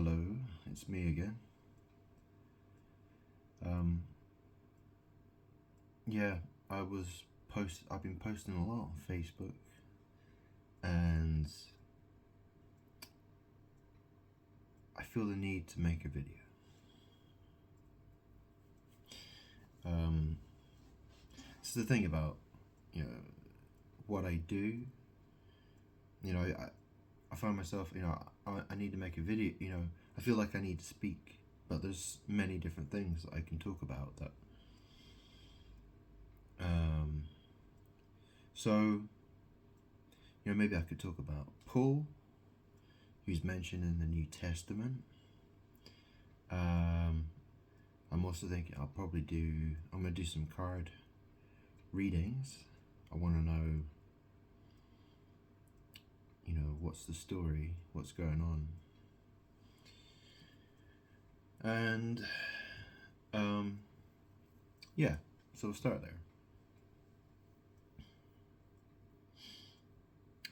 Hello, it's me again. Um, yeah, I've been posting a lot on Facebook, and I feel the need to make a video. This is the thing about, what I do. I find myself, I need to make a video. I feel like I need to speak, but there's many different things that I can talk about that. So, maybe I could talk about Paul, who's mentioned in the New Testament. I'm also thinking I'm gonna do some card readings. I want to know, what's the story, what's going on. And, yeah, so we'll start there.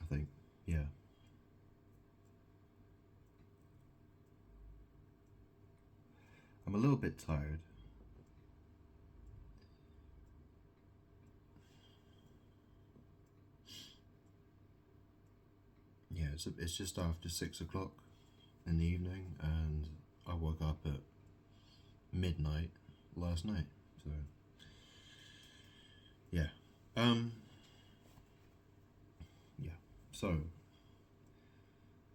I think, yeah. I'm a little bit tired. Yeah, it's just after 6 o'clock in the evening, and I woke up at midnight last night. So, yeah. Yeah. So,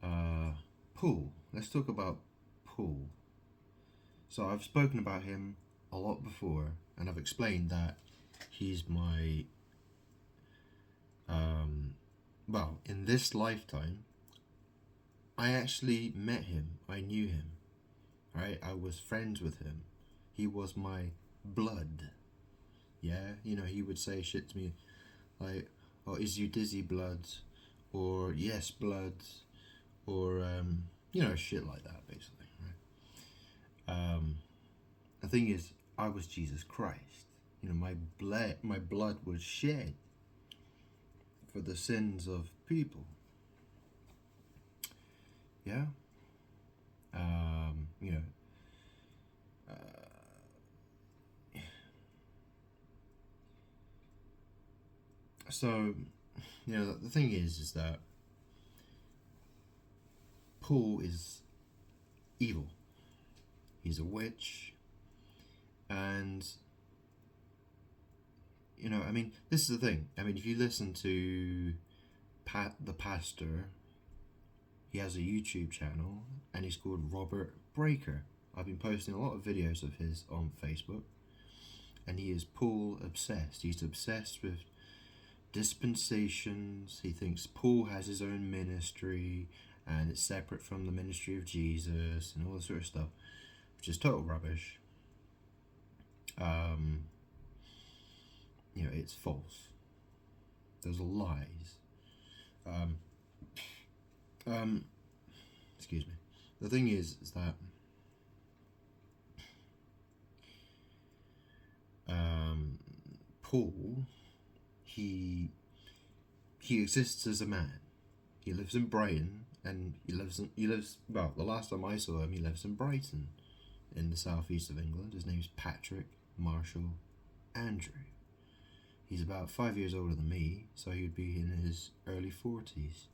Paul. Let's talk about Paul. So I've spoken about him a lot before, and I've explained that he's my, well, in this lifetime, I actually met him. I knew him, right? I was friends with him. He was my blood. Yeah, he would say shit to me like, "Oh, is you dizzy blood?" Or "Yes, blood," or shit like that, basically, right? The thing is, I was Jesus Christ. My blood was shed for the sins of people. Yeah. You know. So, the thing is that Paul is evil. He's a witch, and this is the thing. If you listen to the pastor, he has a YouTube channel, and he's called Robert Breaker. I've been posting a lot of videos of his on Facebook, and he is Paul obsessed. He's obsessed with dispensations. He thinks Paul has his own ministry, and it's separate from the ministry of Jesus, and all this sort of stuff, which is total rubbish. It's false. Those are lies. Excuse me. The thing is that Paul, he exists as a man. He lives in Brighton, and he lives. Well, the last time I saw him, he lives in Brighton, in the southeast of England. His name's Patrick Marshall Andrew. He's about 5 years older than me, so he would be in his early 40s.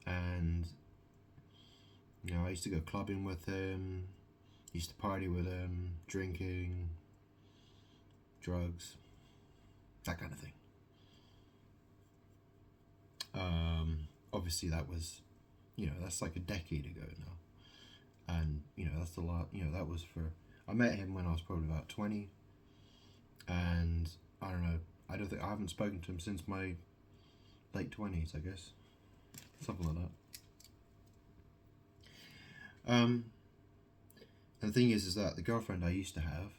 And I used to go clubbing with him, used to party with him, drinking, drugs, that kind of thing. Obviously that was, that's like a decade ago now. And, that's a lot, that was I met him when I was probably about 20. And I don't know, I haven't spoken to him since my late 20s, I guess. Something like that. And the thing is that the girlfriend I used to have,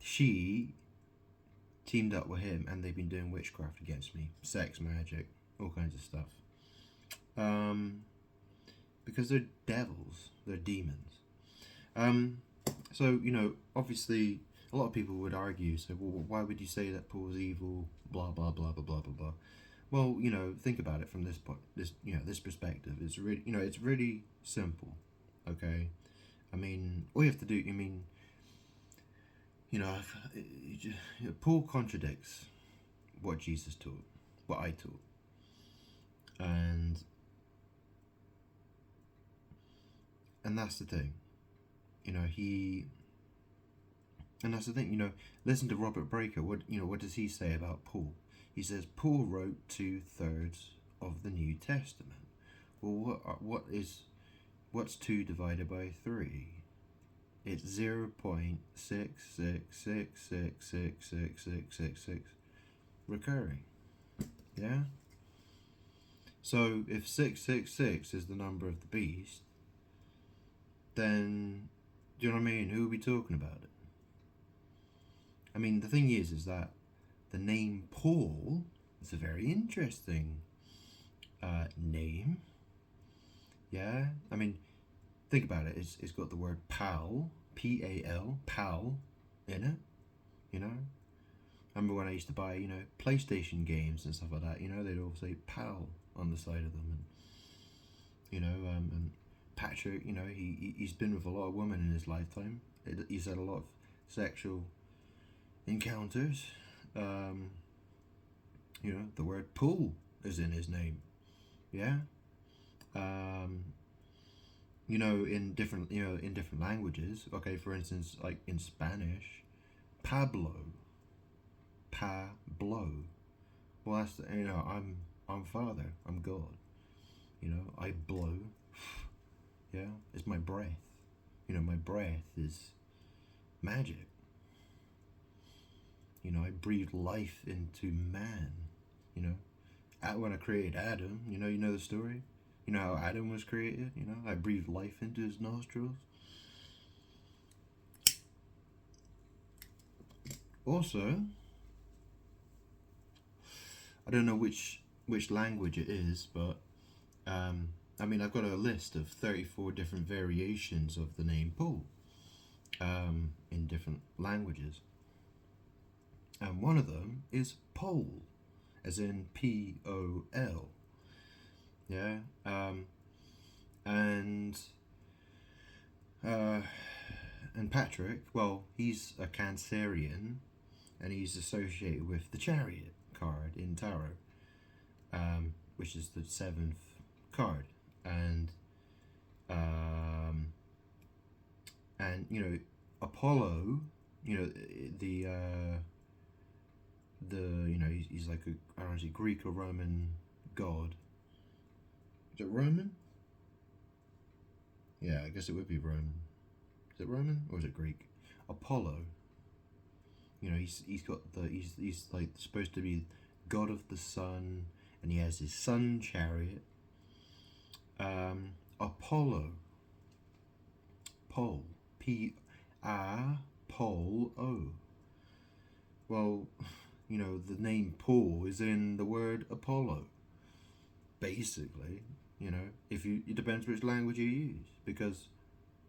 she teamed up with him, and they've been doing witchcraft against me, sex magic, all kinds of stuff. Because they're devils, they're demons. So obviously, a lot of people would argue, say, well, why would you say that Paul's evil? Blah blah blah blah blah blah blah. Well, think about it from this point, this perspective. It's really, it's really simple. Okay, I mean, all you have to do, you know, Paul contradicts what Jesus taught, what I taught, and that's the thing. He And that's the thing, listen to Robert Breaker. What does he say about Paul? He says Paul wrote 2/3 of the New Testament. Well, what's 2 divided by 3? It's 0.666666666 recurring. Yeah. So if 666 is the number of the beast, then do you know what I mean? Who are we talking about it? I mean, the thing is that the name Paul is a very interesting name. Yeah, I mean, think about it. It's got the word pal, P-A-L, pal, in it. Remember when I used to buy, PlayStation games and stuff like that. They'd all say pal on the side of them, and Patrick, he's been with a lot of women in his lifetime. He's had a lot of sexual encounters. The word pool is in his name. Yeah. In different languages. Okay, for instance, like in Spanish, Pablo. Well, that's I'm Father. I'm God. I blow. Yeah, it's my breath. My breath is magic. I breathe life into man. When I created Adam, you know the story. How Adam was created. I breathed life into his nostrils. Also, I don't know which language it is, but I've got a list of 34 different variations of the name Paul in different languages. And one of them is Pole, as in P-O-L. Yeah. And Patrick, well, he's a Cancerian, and he's associated with the Chariot card in Tarot, which is the 7th card. And Apollo, he's like I don't know, Greek or Roman god. Is it Roman? Yeah, I guess it would be Roman. Is it Roman or is it Greek? Apollo. He's got he's like supposed to be god of the sun, and he has his sun chariot. Apollo. Pole. P-A-Pole-O. Well, the name Paul is in the word Apollo. Basically, it depends which language you use, because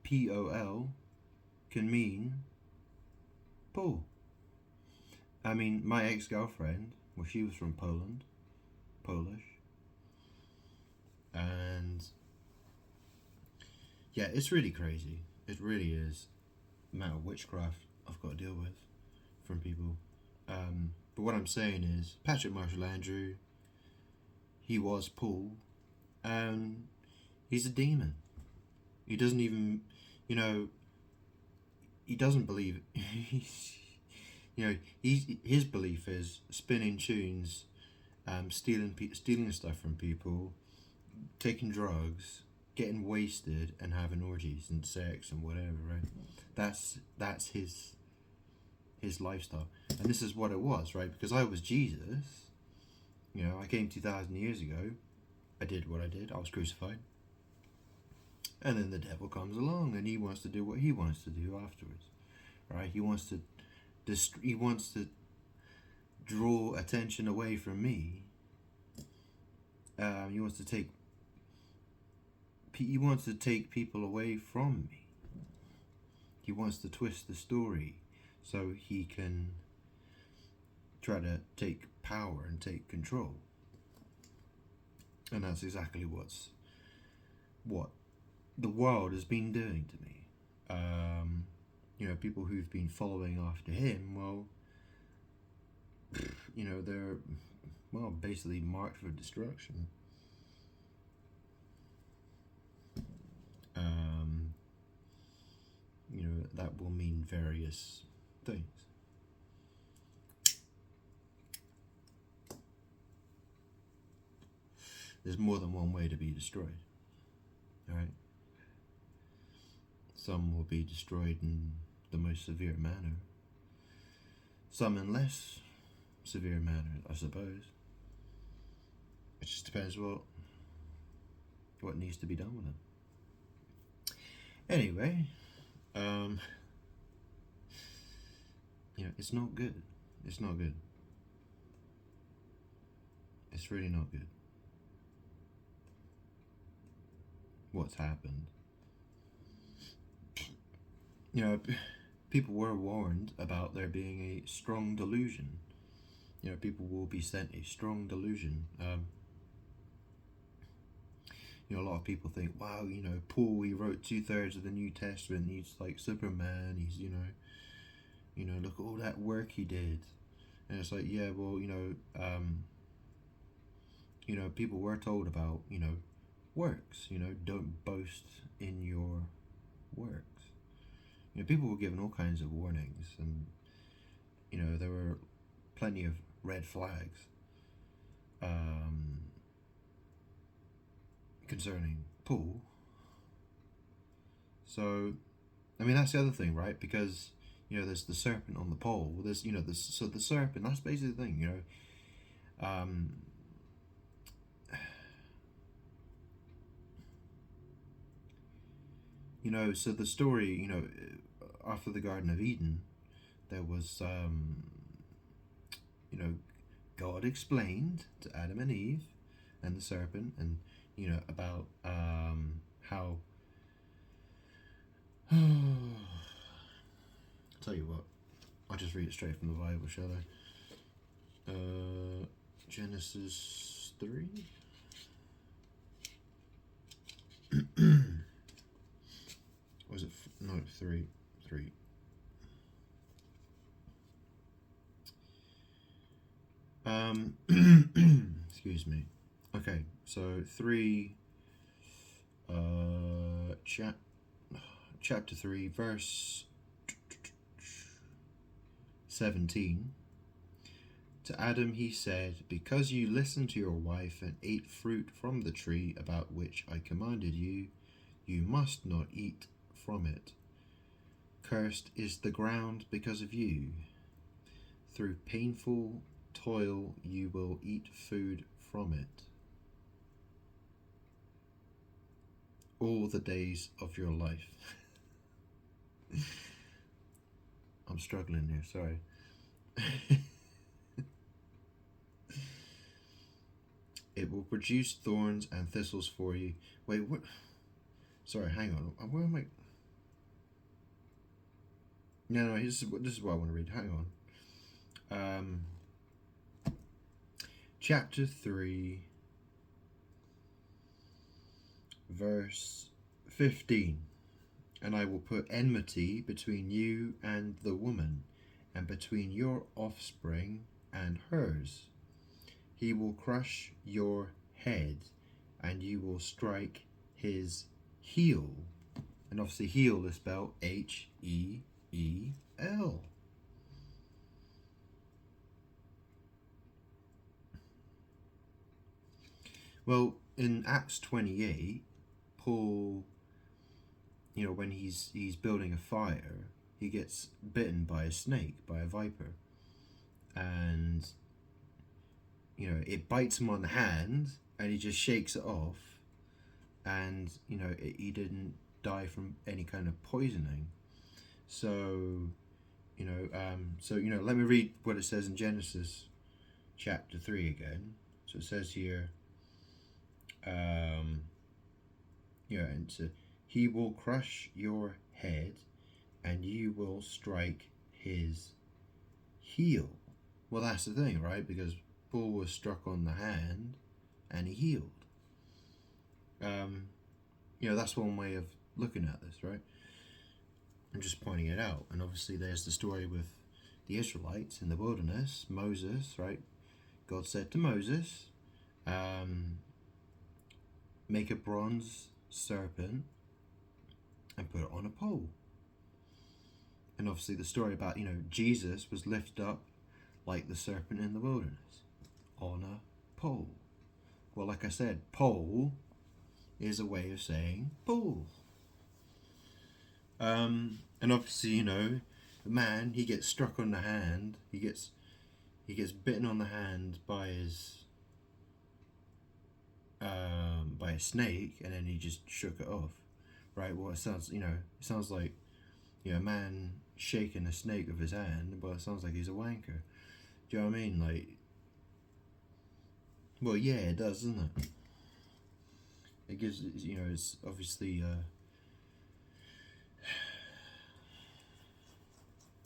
P-O-L can mean Paul. I mean, my ex-girlfriend, well, she was from Poland, Polish, and yeah, it's really crazy. It really is the amount of witchcraft I've got to deal with from people. But what I'm saying is, Patrick Marshall Andrew, he was Paul, and he's a demon. He doesn't even, he doesn't believe. His belief is spinning tunes, stealing stuff from people, taking drugs, getting wasted, and having orgies and sex and whatever. Right? That's his lifestyle, and this is what it was, right? Because I was Jesus. I came 2,000 years ago. I did what I did. I was crucified. And then the devil comes along, and he wants to do what he wants to do afterwards, right? He wants to draw attention away from me. He wants to take people away from me. He wants to twist the story so he can try to take power and take control. And that's exactly what the world has been doing to me. People who've been following after him, well, they're, well, basically marked for destruction. Um, that will mean various things. There's more than one way to be destroyed, right? Some will be destroyed in the most severe manner, some in less severe manner, I suppose. It just depends what needs to be done with them. Anyway, it's not good. It's not good. It's really not good. What's happened? People were warned about there being a strong delusion. People will be sent a strong delusion. A lot of people think, wow, Paul, he wrote 2/3 of the New Testament. He's like Superman. He's, look at all that work he did. And it's like, yeah, well, people were told about, works. Don't boast in your works. People were given all kinds of warnings, and there were plenty of red flags concerning Paul. So, that's the other thing, right? Because there's the serpent on the pole. There's so the serpent. That's basically the thing. So the story, after the Garden of Eden, there was, God explained to Adam and Eve and the serpent, and, about how. I'll tell you what, I'll just read it straight from the Bible, shall I? Genesis 3. Was it? No, 3. 3. Excuse me. Okay, so 3. Chapter 3, verse 17. To Adam he said, because you listened to your wife and ate fruit from the tree about which I commanded you, you must not eat from it. Cursed is the ground because of you. Through painful toil you will eat food from it all the days of your life. I'm struggling here, sorry. It will produce thorns and thistles for you. Wait, what? Sorry, hang on. Where am I? No, this is what I want to read. Hang on. Chapter 3, verse 15. And I will put enmity between you and the woman, and between your offspring and hers. He will crush your head, and you will strike his heel. And obviously heel is spelled H-E-E-L. Well, in Acts 28, Paul, when he's building a fire, he gets bitten by a snake, by a viper. And, it bites him on the hand, and he just shakes it off. And, he didn't die from any kind of poisoning. So, let me read what it says in Genesis chapter 3 again. So it says here, and so he will crush your head and you will strike his heel. Well, that's the thing, right? Because Paul was struck on the hand and he healed. That's one way of looking at this, right? I'm just pointing it out. And obviously, there's the story with the Israelites in the wilderness. Moses, right? God said to Moses, make a bronze serpent and put it on a pole. And obviously, the story about, Jesus was lifted up like the serpent in the wilderness on a pole. Well, like I said, pole is a way of saying pool. And obviously, the man, he gets struck on the hand. He gets bitten on the hand by a snake, and then he just shook it off. Right? Well, it sounds like a man shaking a snake with his hand, but it sounds like he's a wanker. Do you know what I mean? Like, well, yeah, it does, doesn't it? It gives, it's obviously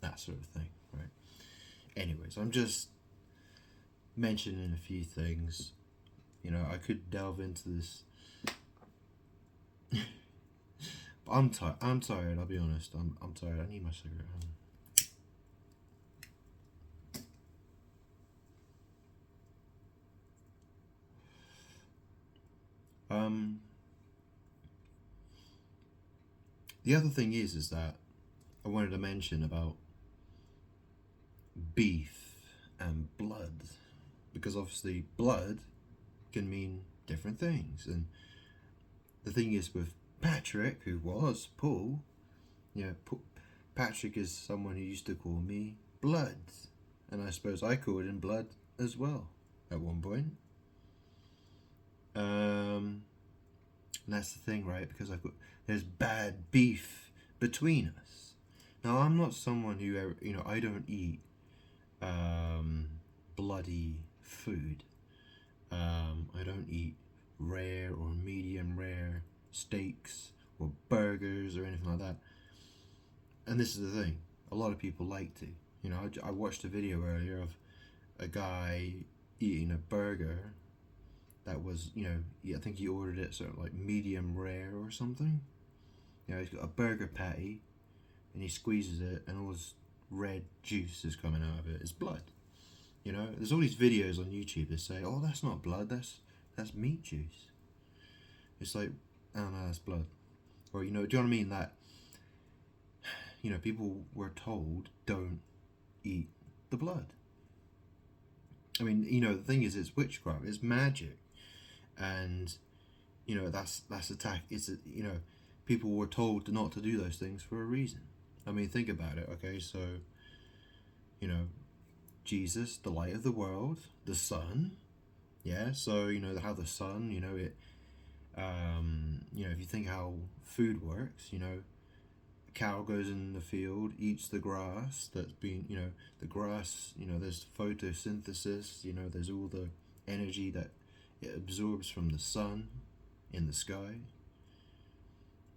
that sort of thing, right? Anyways, I'm just mentioning a few things. I could delve into this. But I'm tired. I'll be honest. I'm tired. I need my cigarette. The other thing is that I wanted to mention about beef and blood, because obviously blood can mean different things. And the thing is with Patrick, who was Paul, Patrick is someone who used to call me Blood, and I suppose I called him Blood as well at one point. And that's the thing, right? Because there's bad beef between us. Now, I'm not someone who ever, I don't eat bloody food. I don't eat rare or medium rare steaks or burgers or anything like that. And this is the thing, a lot of people like to. I watched a video earlier of a guy eating a burger that was, I think he ordered it sort of like medium rare or something. He's got a burger patty and he squeezes it and all this red juice is coming out of it. It's blood. There's all these videos on YouTube that say, oh, that's not blood, that's meat juice. It's like, oh no, that's blood. Or, do you know what I mean? That, people were told, don't eat the blood. I mean, the thing is, it's witchcraft, it's magic. And, that's attack. It's, people were told not to do those things for a reason. I mean, think about it, okay? So, Jesus, the light of the world, the sun, yeah? So, how the sun, it, if you think how food works, a cow goes in the field, eats the grass that's been, the grass, there's photosynthesis, there's all the energy that it absorbs from the sun in the sky.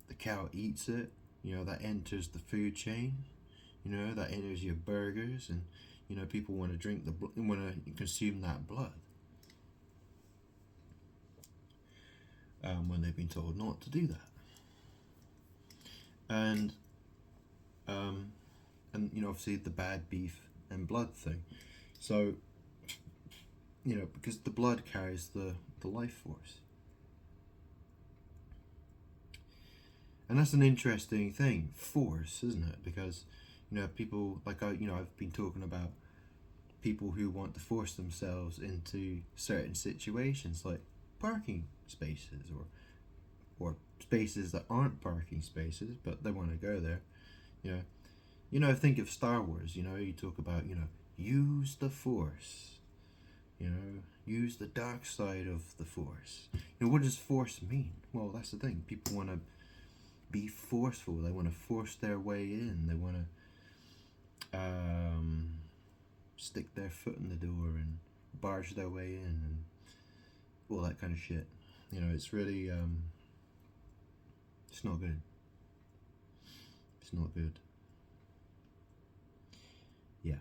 The cow eats it, that enters the food chain, that enters your burgers, and, people want to want to consume that blood. When they've been told not to do that. And obviously the bad beef and blood thing. So, because the blood carries the life force. And that's an interesting thing, force, isn't it? Because, people, like I've been talking about people who want to force themselves into certain situations, like parking spaces or spaces that aren't parking spaces, but they want to go there. Think of Star Wars. You talk about use the Force. Use the dark side of the Force. What does force mean? Well, that's the thing. People want to be forceful. They want to force their way in. They want to stick their foot in the door and barge their way in and all that kind of shit. It's really it's not good. It's not good. Yeah.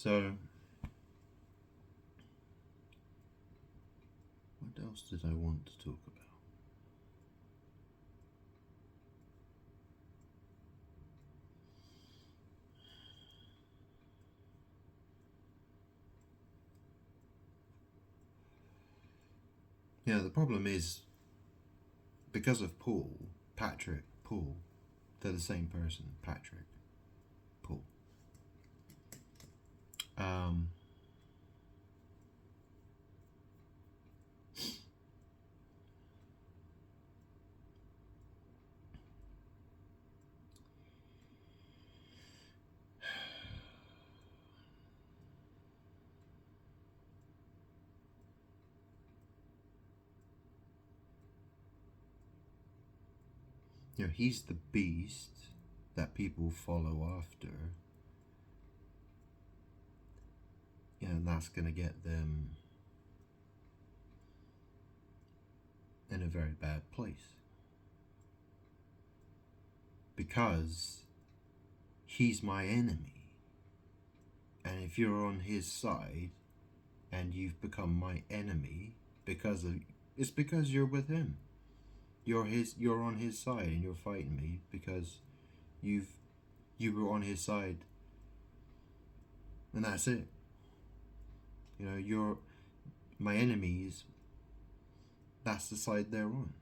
So, what else did I want to talk about? Yeah, the problem is, because of Paul, they're the same person, Patrick, Paul. Um, he's the beast that people follow after, and that's going to get them in a very bad place. Because he's my enemy. And if you're on his side and you've become my enemy it's because you're with him. You're on his side and you're fighting me because you were on his side, and that's it. You're my enemies. That's the side they're on.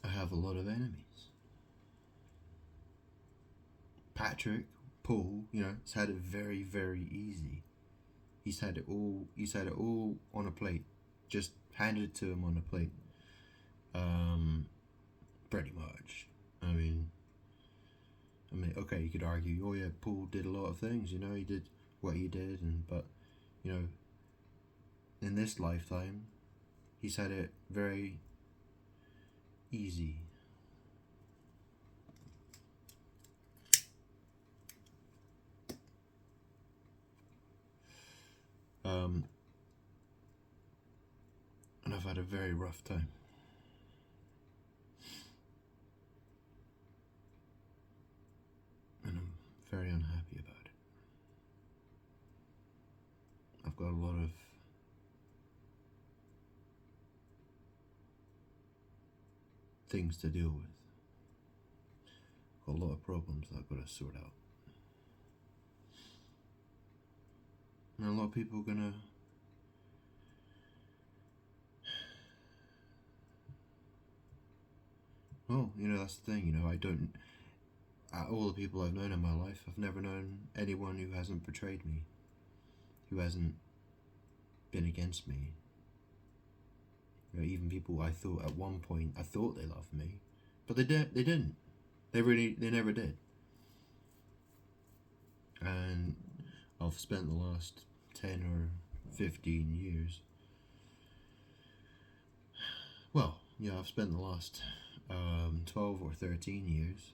I have a lot of enemies. Paul, has had it very, very easy. He's had it all on a plate. Just handed it to him on a plate. Pretty much. I mean, okay, you could argue, oh yeah, Paul did a lot of things, he did what he did, but in this lifetime, he's had it very easy. And I've had a very rough time. And I'm very unhappy about it. I've got a lot of things to deal with. Got a lot of problems that I've got to sort out. And a lot of people are gonna that's the thing, I don't, all the people I've known in my life, I've never known anyone who hasn't betrayed me, who hasn't been against me. Even people I thought at one point, I thought they loved me, but they didn't. They never did. And I've spent the last 10 or 15 years, I've spent the last 12 or 13 years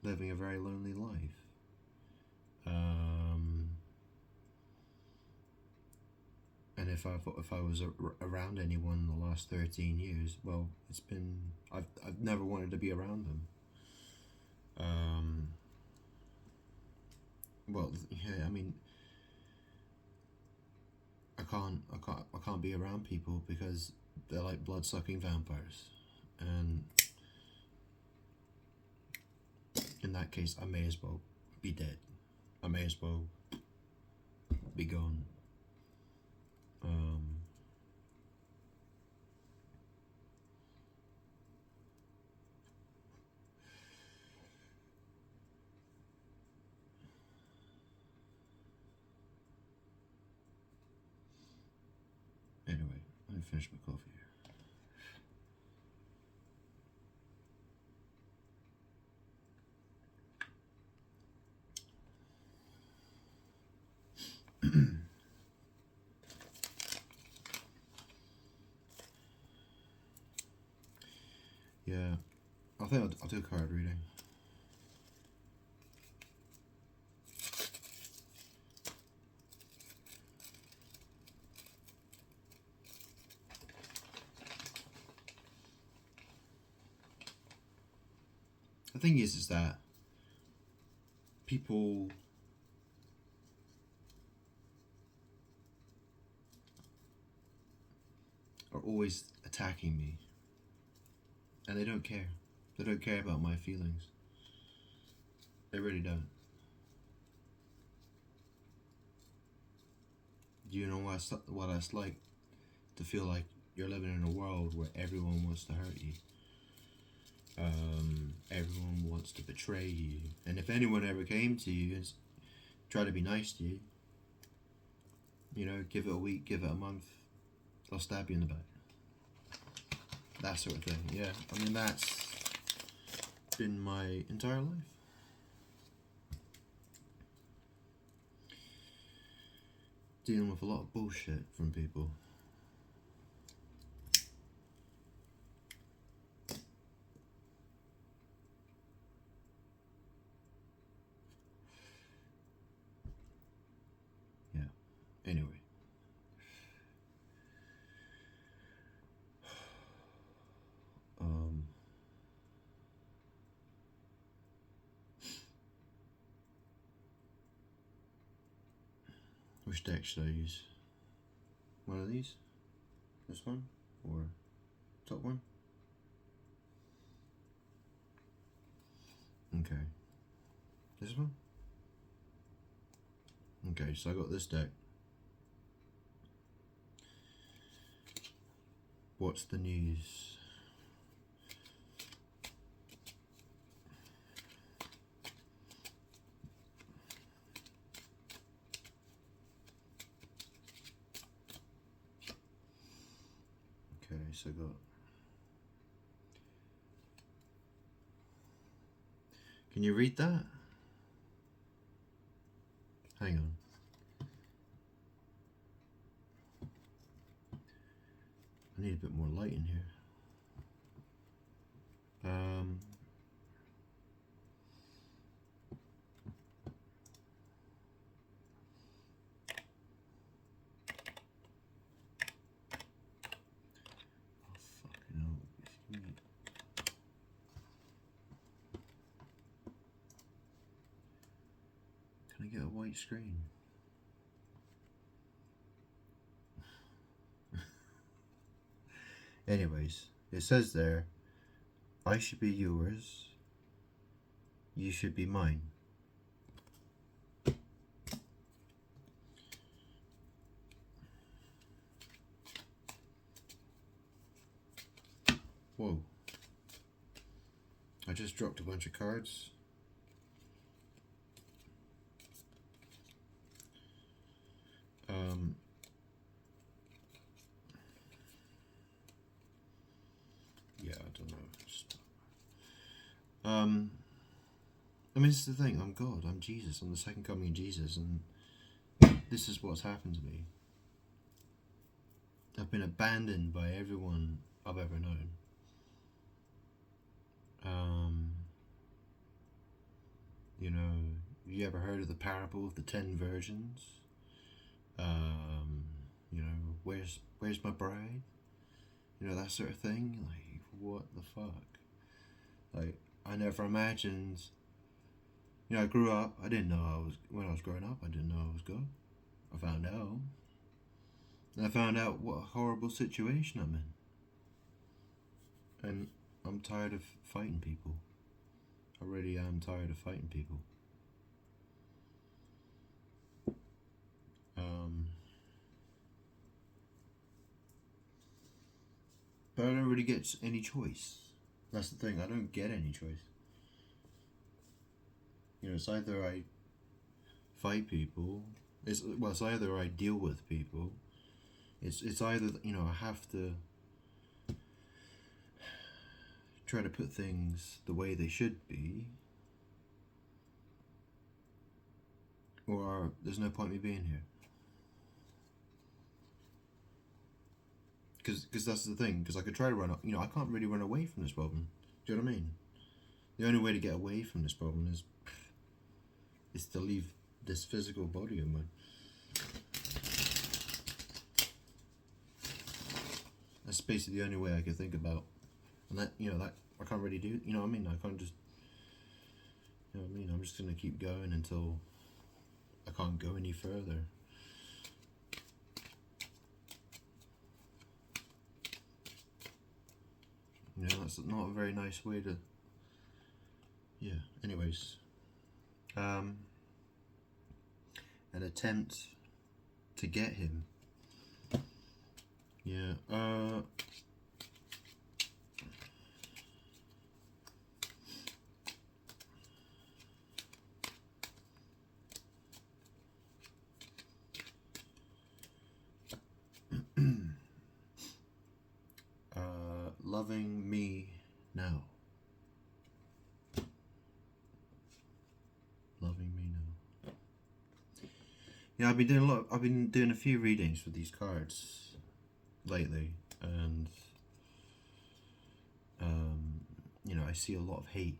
living a very lonely life. And if I was around anyone in the last 13 years, well, I've never wanted to be around them. I can't be around people because they're like blood-sucking vampires, and in that case, I may as well be dead. I may as well be gone. Anyway, let me finish my coffee here. Yeah, I think I'll do a card reading. the thing is that people are always attacking me, and they don't care. They don't care about my feelings. They really don't. Do you know what it's like to feel like you're living in a world where everyone wants to hurt you? Everyone wants to betray you. And if anyone ever came to you and tried to be nice to you, you know, give it a week, give it a month, they'll stab you in the back. That sort of thing, yeah. I mean, that's been my entire life. Dealing with a lot of bullshit from people. Yeah, anyway. Which deck should I use? One of these? This one? Or top one? Okay. This one? Okay, so I got this deck. What's the news? Okay, so I got... Can you read that? Hang on. I need a bit more light in here. Fucking hell. Can I get a white screen? Anyways, it says there, I should be yours, you should be mine. Whoa. I just dropped a bunch of cards. Yeah, I don't know. I mean, this is the thing. I'm God. I'm Jesus. I'm the second coming of Jesus, and this is what's happened to me. I've been abandoned by everyone I've ever known. You know, you ever heard of the parable of the 10 virgins? You know, where's my bride? You know, that sort of thing. Like, what the fuck? Like, I never imagined. You know, I grew up. I didn't know when I was growing up. I didn't know I was God. I found out, and I found out what a horrible situation I'm in. And I'm tired of fighting people. I really am tired of fighting people. But I don't really get any choice. That's the thing. I don't get any choice. You know, it's either I fight people. It's either I deal with people. It's either, you know, I have to try to put things the way they should be, or there's no point in me being here. Because that's the thing. Because I could try to run up. You know, I can't really run away from this problem. Do you know what I mean? The only way to get away from this problem is to leave this physical body of mine. That's basically the only way I could think about. And that, you know, that I can't really do. You know what I mean? I can't just You know what I mean? I'm just going to keep going until I can't go any further. You know, that's not a very nice way to... Yeah, anyways. An attempt to get him. Yeah, loving me now. Loving me now. Yeah, I've been doing a few readings with these cards lately, and you know, I see a lot of hate,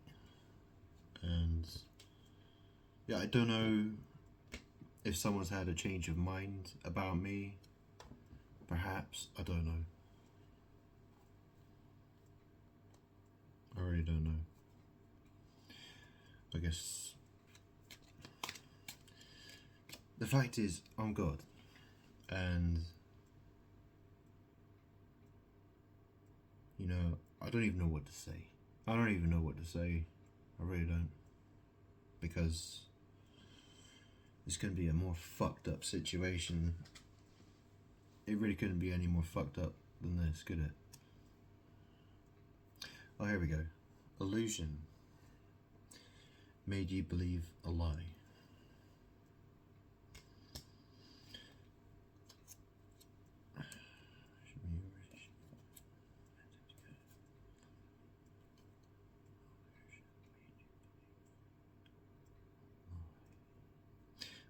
and yeah, I don't know if someone's had a change of mind about me. Perhaps, I don't know. I really don't know. I guess the fact is, I'm God, and you know, I don't even know what to say. I don't even know what to say. I really don't, because it's going to be a more fucked up situation. It really couldn't be any more fucked up than this, could it? Oh, here we go. Illusion made you believe a lie.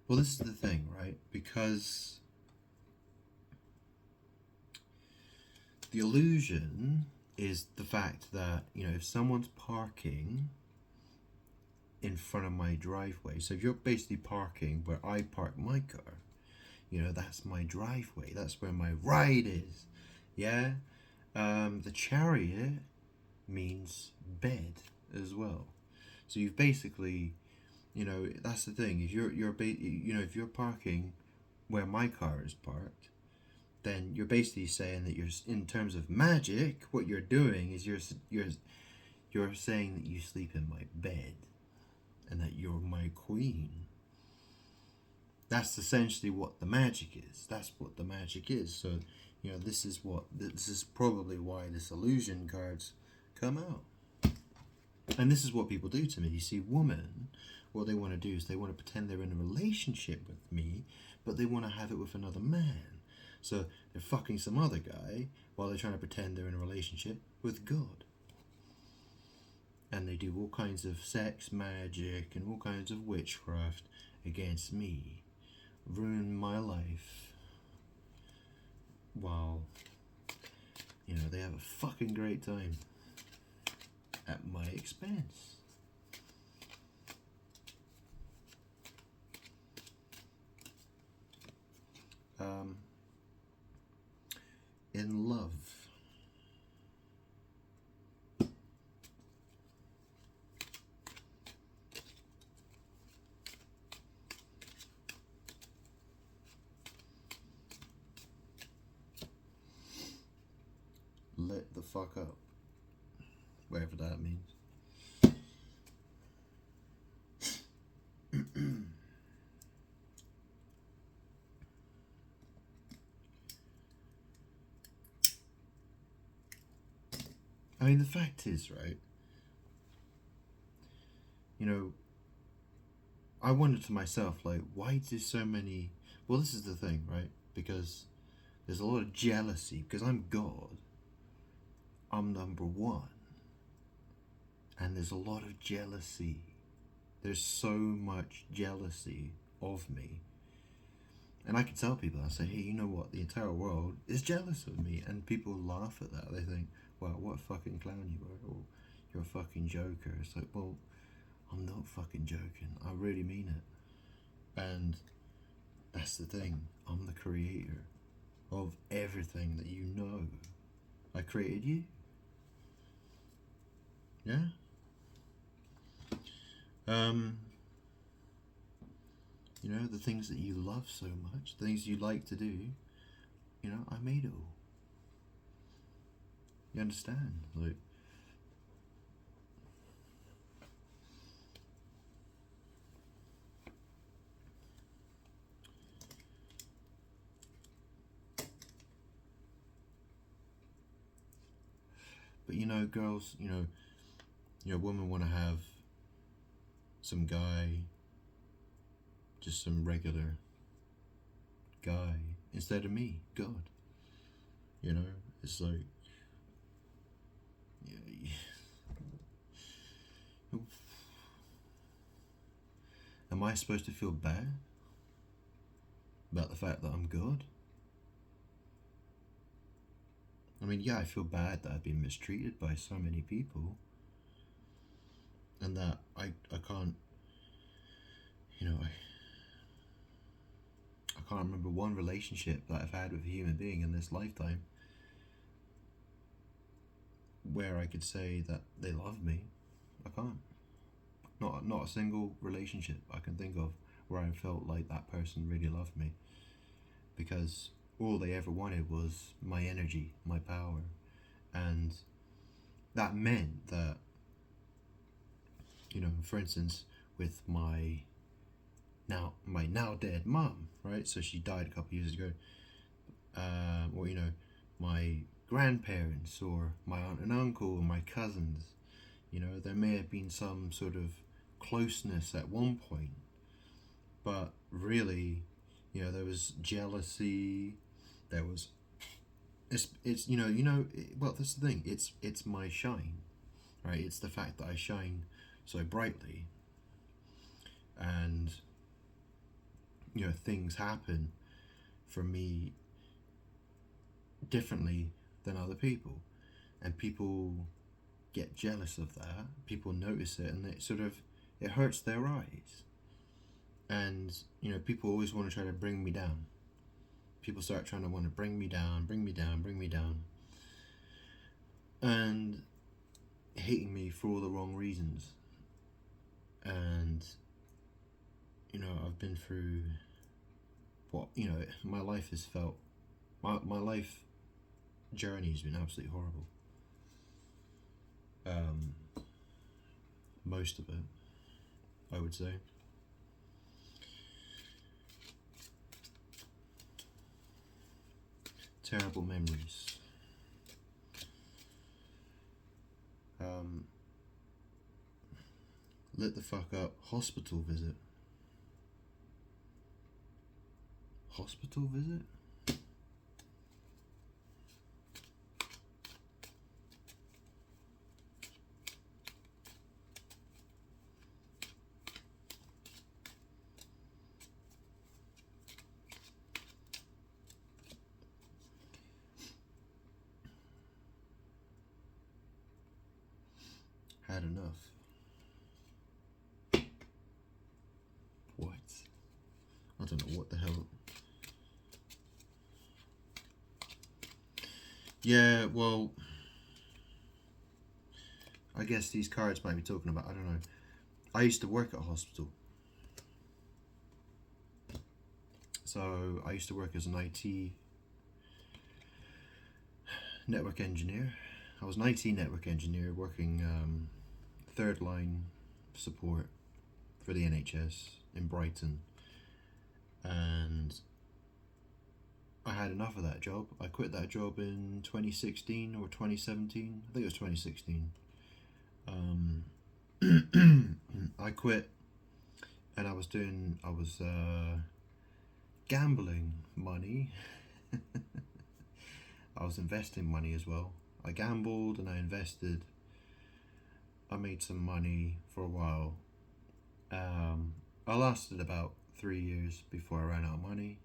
Well, this is the thing, right? Because the illusion is the fact that, you know, if someone's parking in front of my driveway, so if you're basically parking where I park my car, you know, that's my driveway, that's where my ride is, yeah? The chariot means bed as well. So you've basically, you know, that's the thing. If if you're parking where my car is parked, then you're basically saying that you're, in terms of magic, what you're doing is you're saying that you sleep in my bed, and that you're my queen. That's essentially what the magic is. That's what the magic is. So, you know, this is probably why this illusion cards come out. And this is what people do to me. You see, women, what they want to do is they want to pretend they're in a relationship with me, but they want to have it with another man. So they're fucking some other guy while they're trying to pretend they're in a relationship with God. And they do all kinds of sex magic and all kinds of witchcraft against me. Ruin my life. While, you know, they have a fucking great time at my expense. In love. Let the fuck up. Whatever that means. I mean, the fact is, right, you know, I wonder to myself, like, why do so many... Well, this is the thing, right? Because there's a lot of jealousy, because I'm God. I'm number one. And there's a lot of jealousy. There's so much jealousy of me. And I can tell people, I say, hey, you know what? The entire world is jealous of me. And people laugh at that. They think, well, what a fucking clown you are. Or you're a fucking joker. It's like, well, I'm not fucking joking. I really mean it. And that's the thing. I'm the creator of everything that you know. I created you. Yeah? Um, you know, the things that you love so much, the things you like to do, you know, I made it all. You understand? Like, but you know, girls, women want to have some guy, just some regular guy, instead of me, God. You know, it's like, yeah, am I supposed to feel bad about the fact that I'm God? I mean, yeah, I feel bad that I've been mistreated by so many people, and that I can't, I can't remember one relationship that I've had with a human being in this lifetime where I could say that they love me. I can't. Not a single relationship I can think of where I felt like that person really loved me, because all they ever wanted was my energy, my power, and that meant that, for instance, with my now dead mum, right? So she died a couple years ago. Or my grandparents, or my aunt and uncle, or my cousins. There may have been some sort of closeness at one point, but really, there was jealousy. There was it's well, that's the thing. It's my shine, right? It's the fact that I shine so brightly, and things happen for me differently than other people, and people get jealous of that. People notice it, and it hurts their eyes. And people always want to try to bring me down. People start trying to want to bring me down, bring me down, bring me down, and hating me for all the wrong reasons. And I've been through what my life has felt. My life journey has been absolutely horrible. Most of it, I would say. Terrible memories. Lit the fuck up hospital visit. Hospital visit? Had enough. What? I don't know what the hell. Yeah, well, I guess these cards might be talking about, I don't know. I used to work at a hospital. So I used to work as an IT network engineer. I was an IT network engineer working third line support for the NHS in Brighton. And I had enough of that job. I quit that job in 2016 or 2017. I think it was 2016. I quit, and I was gambling money. I was investing money as well. I gambled and I invested. I made some money for a while. I lasted about 3 years before I ran out of money.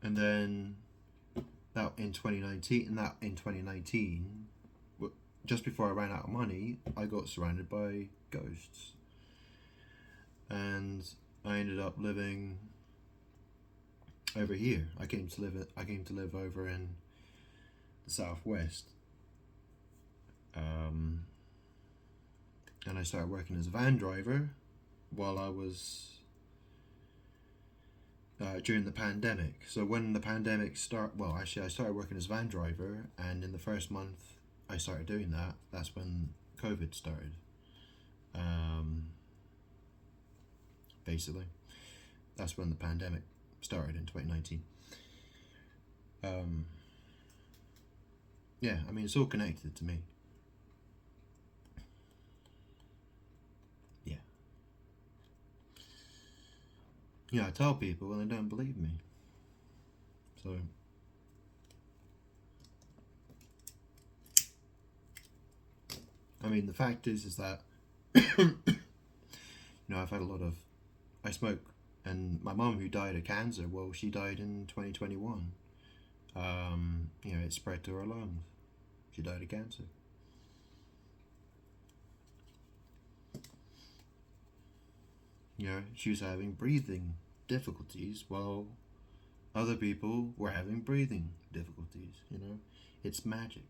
And then that in 2019, just before I ran out of money, I got surrounded by ghosts. And I ended up living over here. I came to live over in the southwest. and I started working as a van driver while I was during the pandemic. So when the pandemic I started working as a van driver, and in the first month I started doing that, that's when COVID started. Basically, that's when the pandemic started in 2019. Yeah, I mean, it's all connected to me. Yeah. Yeah, I tell people and they don't believe me. So, I mean, the fact is that, I've had a lot of, I smoke, and my mum, who died of cancer, well, she died in 2021. It spread to her lungs. She died of cancer. She was having breathing difficulties while other people were having breathing difficulties. It's magic.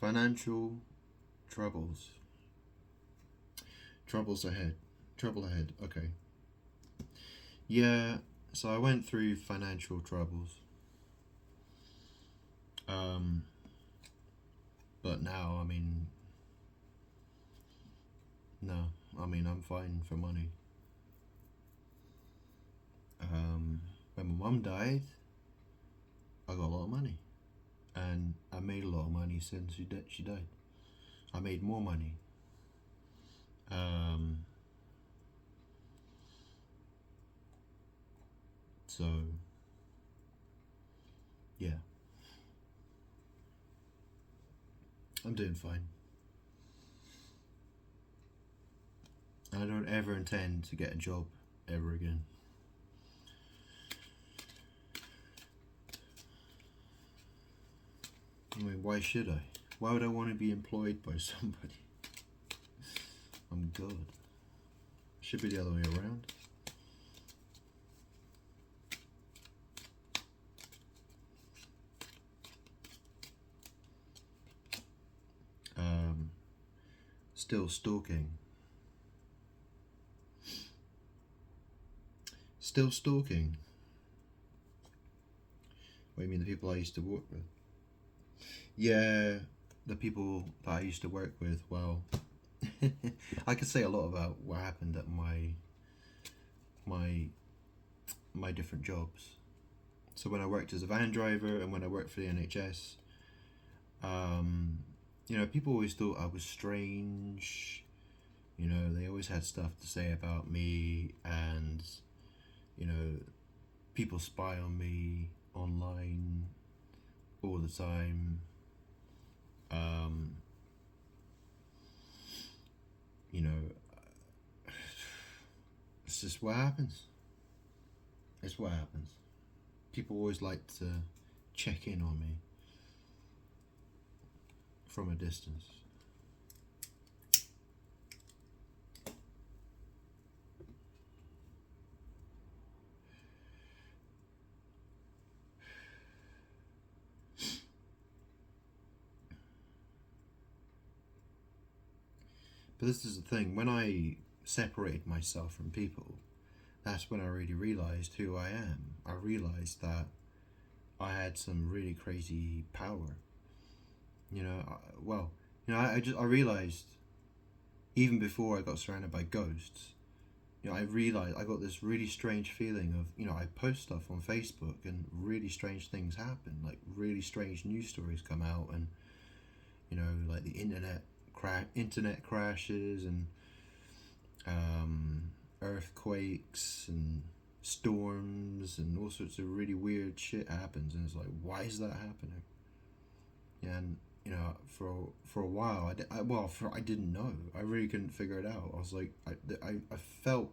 Financial troubles. Troubles ahead. Trouble ahead. Okay. Yeah, so I went through financial troubles. But now, no. I'm fine for money. When my mum died, I got a lot of money. And I made a lot of money since she died. I made more money. So, yeah. I'm doing fine. I don't ever intend to get a job ever again. Why should I? Why would I want to be employed by somebody? I'm good. Should be the other way around. Still stalking. Still stalking. What do you mean, the people I used to work with? Yeah, the people that I used to work with, well, I could say a lot about what happened at my different jobs. So when I worked as a van driver and when I worked for the NHS, people always thought I was strange. They always had stuff to say about me, and people spy on me online all the time. It's just what happens. It's what happens. People always like to check in on me from a distance. But this is the thing, when I separated myself from people, that's when I really realised who I am. I realised that I had some really crazy power. I realised, even before I got surrounded by ghosts, I realised I got this really strange feeling of, I post stuff on Facebook and really strange things happen. Like, really strange news stories come out, and, like the internet crashes, and earthquakes and storms and all sorts of really weird shit happens, and it's like, why is that happening? And for a while, I didn't know. I really couldn't figure it out. I was like, I felt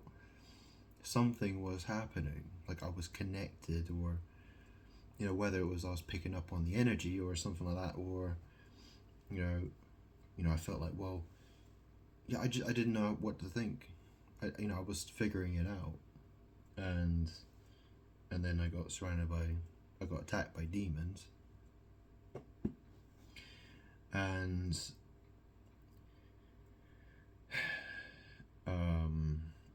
something was happening, like I was connected, or you know, whether it was I was picking up on the energy or something like that, or you know, I felt like, well, yeah, I didn't know what to think. I was figuring it out, and then I got attacked by demons, and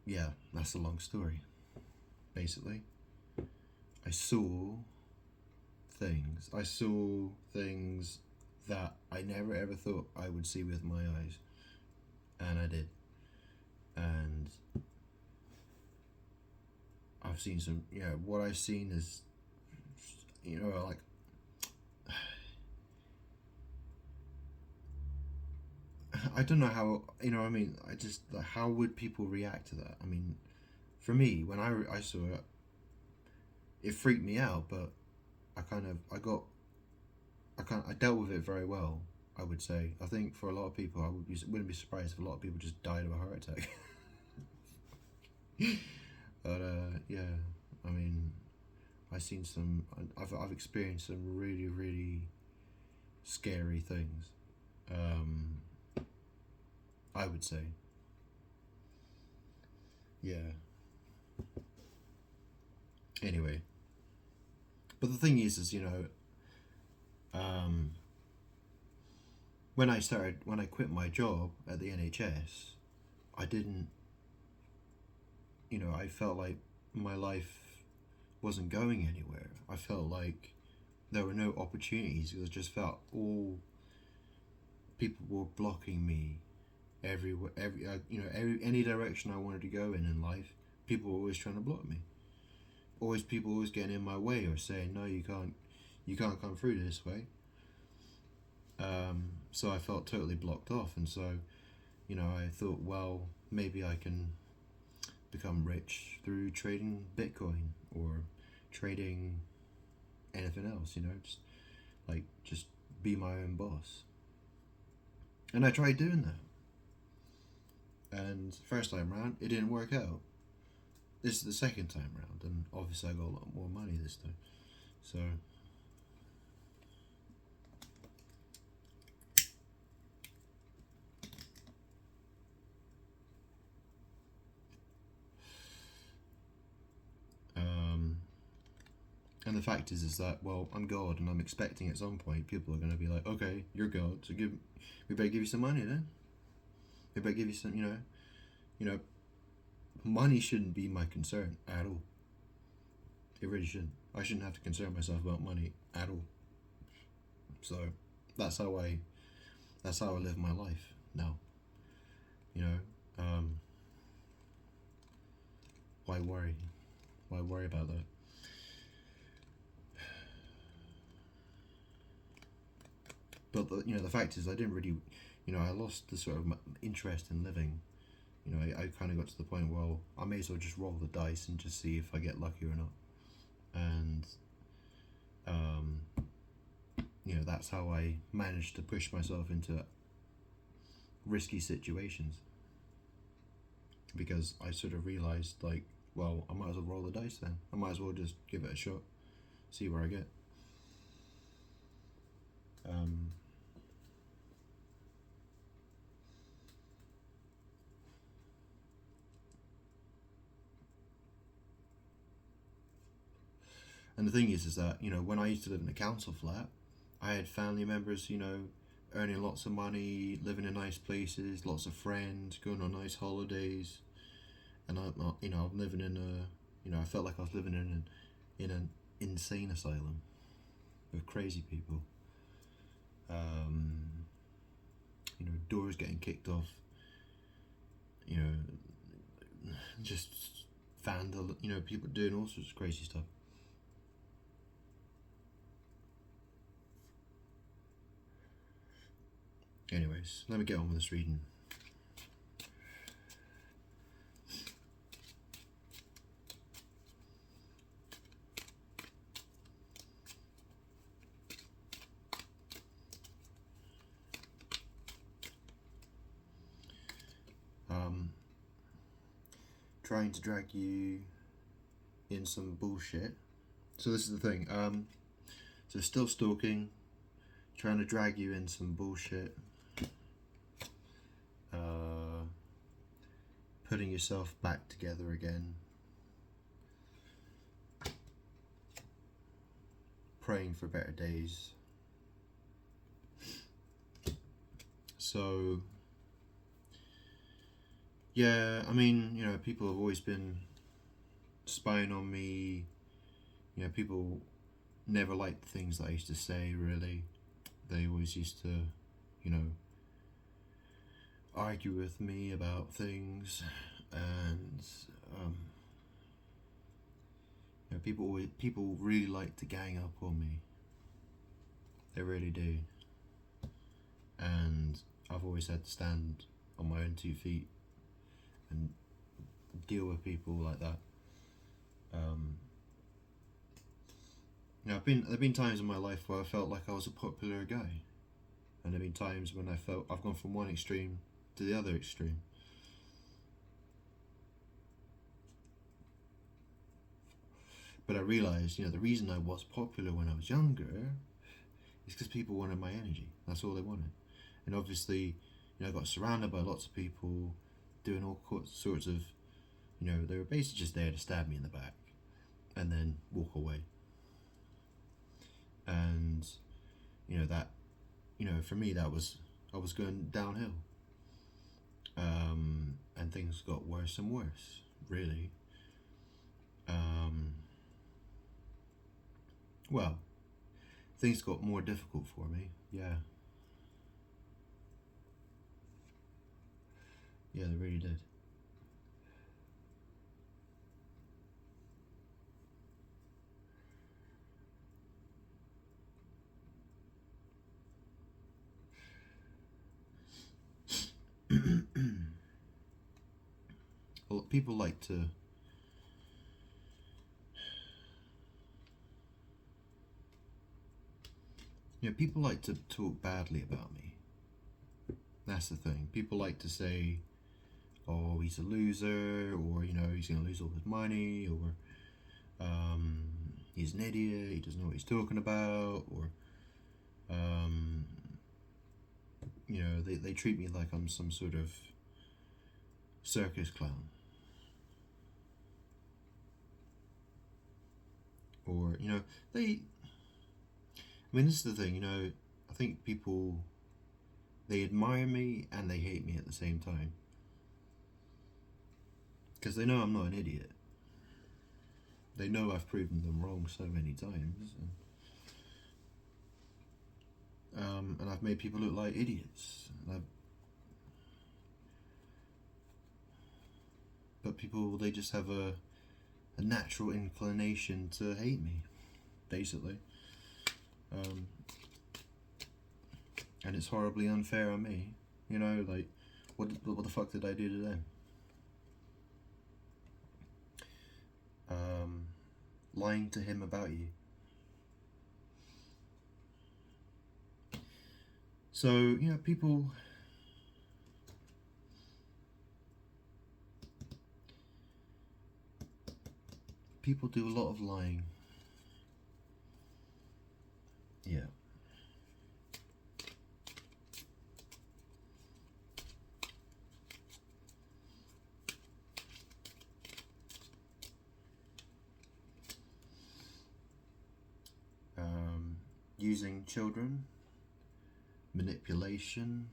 yeah, that's a long story. Basically, I saw I saw things that I never ever thought I would see with my eyes, and I did. And I've seen some, what I've seen is, like, I don't know how, I mean, I just, like, how would people react to that? I mean, for me, when I saw it, it freaked me out, but I dealt with it very well, I would say. I think for a lot of people, wouldn't be surprised if a lot of people just died of a heart attack. But, yeah, I mean, I've experienced some really, really scary things. I would say. Yeah. Anyway, but the thing is, um, when I quit my job at the NHS, I didn't, I felt like my life wasn't going anywhere. I felt like there were no opportunities because I just felt all people were blocking me everywhere. Any direction I wanted to go in life, people were always trying to block me. People always getting in my way or saying, no, you can't come through this way. So I felt totally blocked off, and so, I thought, well, maybe I can become rich through trading Bitcoin or trading anything else, just be my own boss. And I tried doing that. And first time round, it didn't work out. This is the second time round, and obviously I got a lot more money this time. So, and the fact is that, well, I'm God, and I'm expecting at some point people are going to be like, okay, you're God, so we better give you some money then. We better give you some, money shouldn't be my concern at all. It really shouldn't. I shouldn't have to concern myself about money at all. So that's how I live my life now. Why worry? Why worry about that? But the fact is, I didn't really, I lost the sort of interest in living. I kind of got to the point where I may as well just roll the dice and just see if I get lucky or not. And that's how I managed to push myself into risky situations, because I sort of realized, like, well, I might as well roll the dice then. I might as well just give it a shot, see where I get. And the thing is that, when I used to live in a council flat, I had family members, earning lots of money, living in nice places, lots of friends, going on nice holidays, and I'm living in I felt like I was living in an insane asylum with crazy people. Doors getting kicked off. Just vandal. People doing all sorts of crazy stuff. Anyways, let me get on with this reading. Trying to drag you in some bullshit. So this is the thing. So still stalking, trying to drag you in some bullshit, putting yourself back together again, praying for better days. So yeah, I mean, you know, people have always been spying on me. You know, people never liked the things that I used to say, really. They always used to, you know, argue with me about things, and you know, people really like to gang up on me. They really do. And I've always had to stand on my own 2 feet and deal with people like that. You know, there've been times in my life where I felt like I was a popular guy, and there've been times when I felt I've gone from one extreme to the other extreme. But I realised, you know, the reason I was popular when I was younger is because people wanted my energy. That's all they wanted. And obviously, you know, I got surrounded by lots of people doing all sorts of, you know, they were basically just there to stab me in the back and then walk away. And, you know, that, you know, for me, I was going downhill. And things got worse and worse, really. Well, things got more difficult for me, yeah. Yeah, they really did. Well, people like to people like to talk badly about me. That's the thing. People like to say, oh, he's a loser, or, you know, he's going to lose all his money, or he's an idiot, he doesn't know what he's talking about, or, you know, they treat me like I'm some sort of circus clown. Or, you know, I mean, this is the thing, you know, I think people, they admire me and they hate me at the same time. Because they know I'm not an idiot. They know I've proven them wrong so many times. And I've made people look like idiots. But people, they just have a natural inclination to hate me, basically. And it's horribly unfair on me. You know, like, what the fuck did I do to them? Lying to him about you. So, you know, people do a lot of lying. Yeah. Using children, manipulation,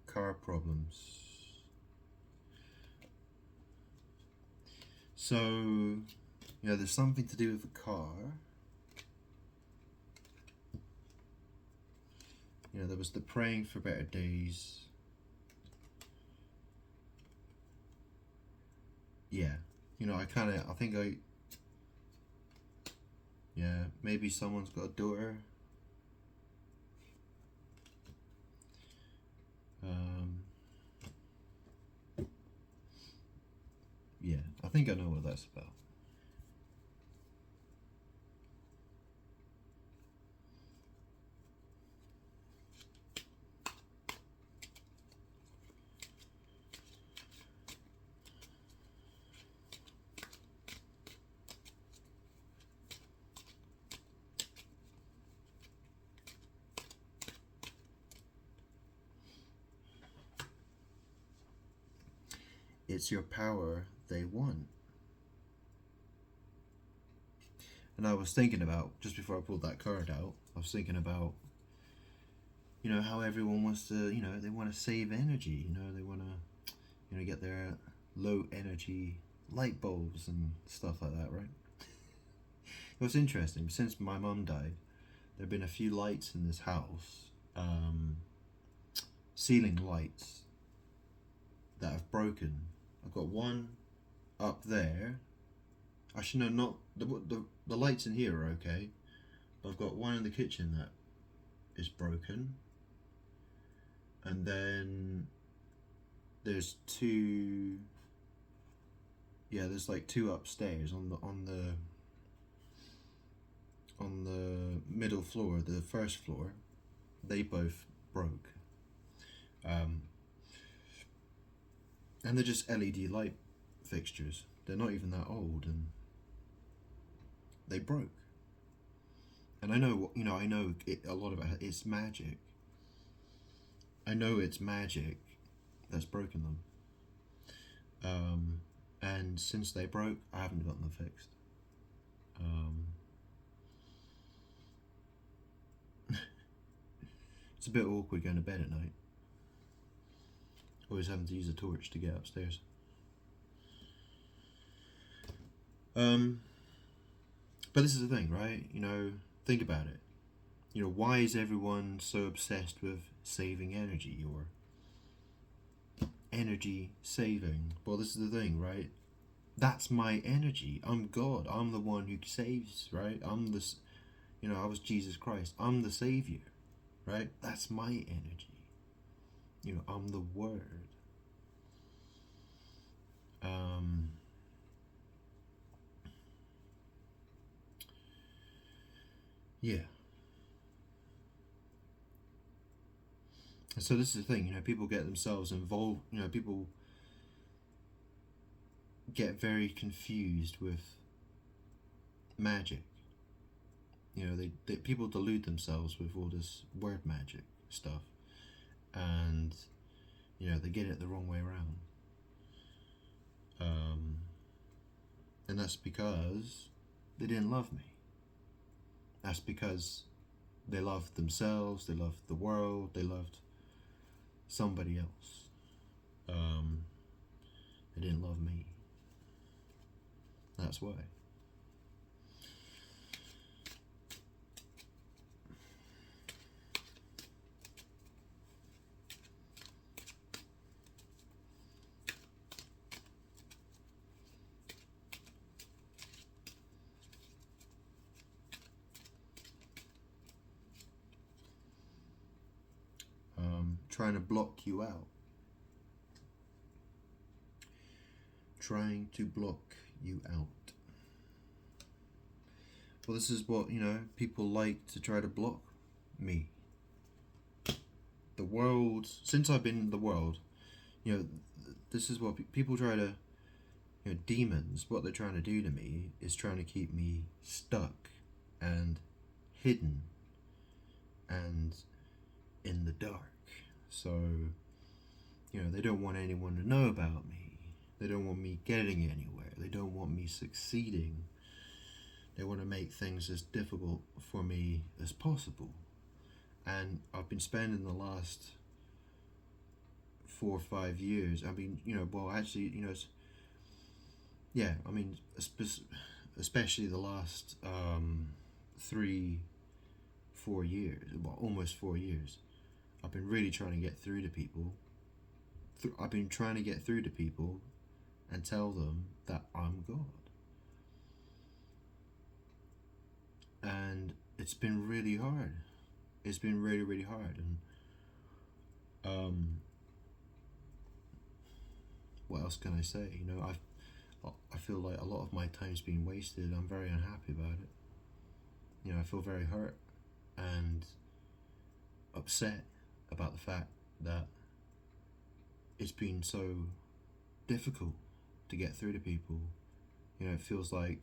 car problems. So, you know, there's something to do with the car. You know, there was the praying for better days. Yeah, you know, yeah, maybe someone's got a daughter. Yeah, I think I know what that's about. it's your power they want. And I was thinking about, just before I pulled that card out, I was thinking about, how everyone wants to, they want to save energy, they want to, get their low energy light bulbs and stuff like that, right? It was interesting. Since my mum died, there have been a few lights in this house, ceiling lights, that have broken. I've got one up there. Actually, no, not the lights in here are okay, but I've got one in the kitchen that is broken, and then there's two. Yeah, there's like two upstairs on the middle floor, the first floor. They both broke, and they're just LED light fixtures. They're not even that old, and they broke. And I know, I know a lot of it's magic. I know it's magic that's broken them. And since they broke, I haven't gotten them fixed. It's a bit awkward going to bed at night. Always having to use a torch to get upstairs. But this is the thing, right? Think about it. Why is everyone so obsessed with saving energy or energy saving? Well, this is the thing, right? That's my energy. I'm God. I'm the one who saves, right? I'm this, I was Jesus Christ. I'm the Savior, right? That's my energy. I'm the Word. Yeah. And so this is the thing, people get themselves involved, people get very confused with magic. People delude themselves with all this word magic stuff, and they get it the wrong way around. And that's because they didn't love me. That's because they loved themselves, they loved the world, they loved somebody else. They didn't love me. That's why. Trying to block you out. Trying to block you out. Well, this is what, people like to try to block me. The world, since I've been in the world, this is what people try to, demons, what they're trying to do to me is trying to keep me stuck and hidden and in the dark. So, they don't want anyone to know about me. They don't want me getting anywhere. They don't want me succeeding. They want to make things as difficult for me as possible. And I've been spending the last 4 or 5 years, especially the last 3-4 years, almost 4 years, I've been really trying to get through to people. I've been trying to get through to people and tell them that I'm God. And it's been really hard. It's been really, really hard. And what else can I say? I feel like a lot of my time's been wasted. I'm very unhappy about it. I feel very hurt and upset about the fact that it's been so difficult to get through to people. It feels like,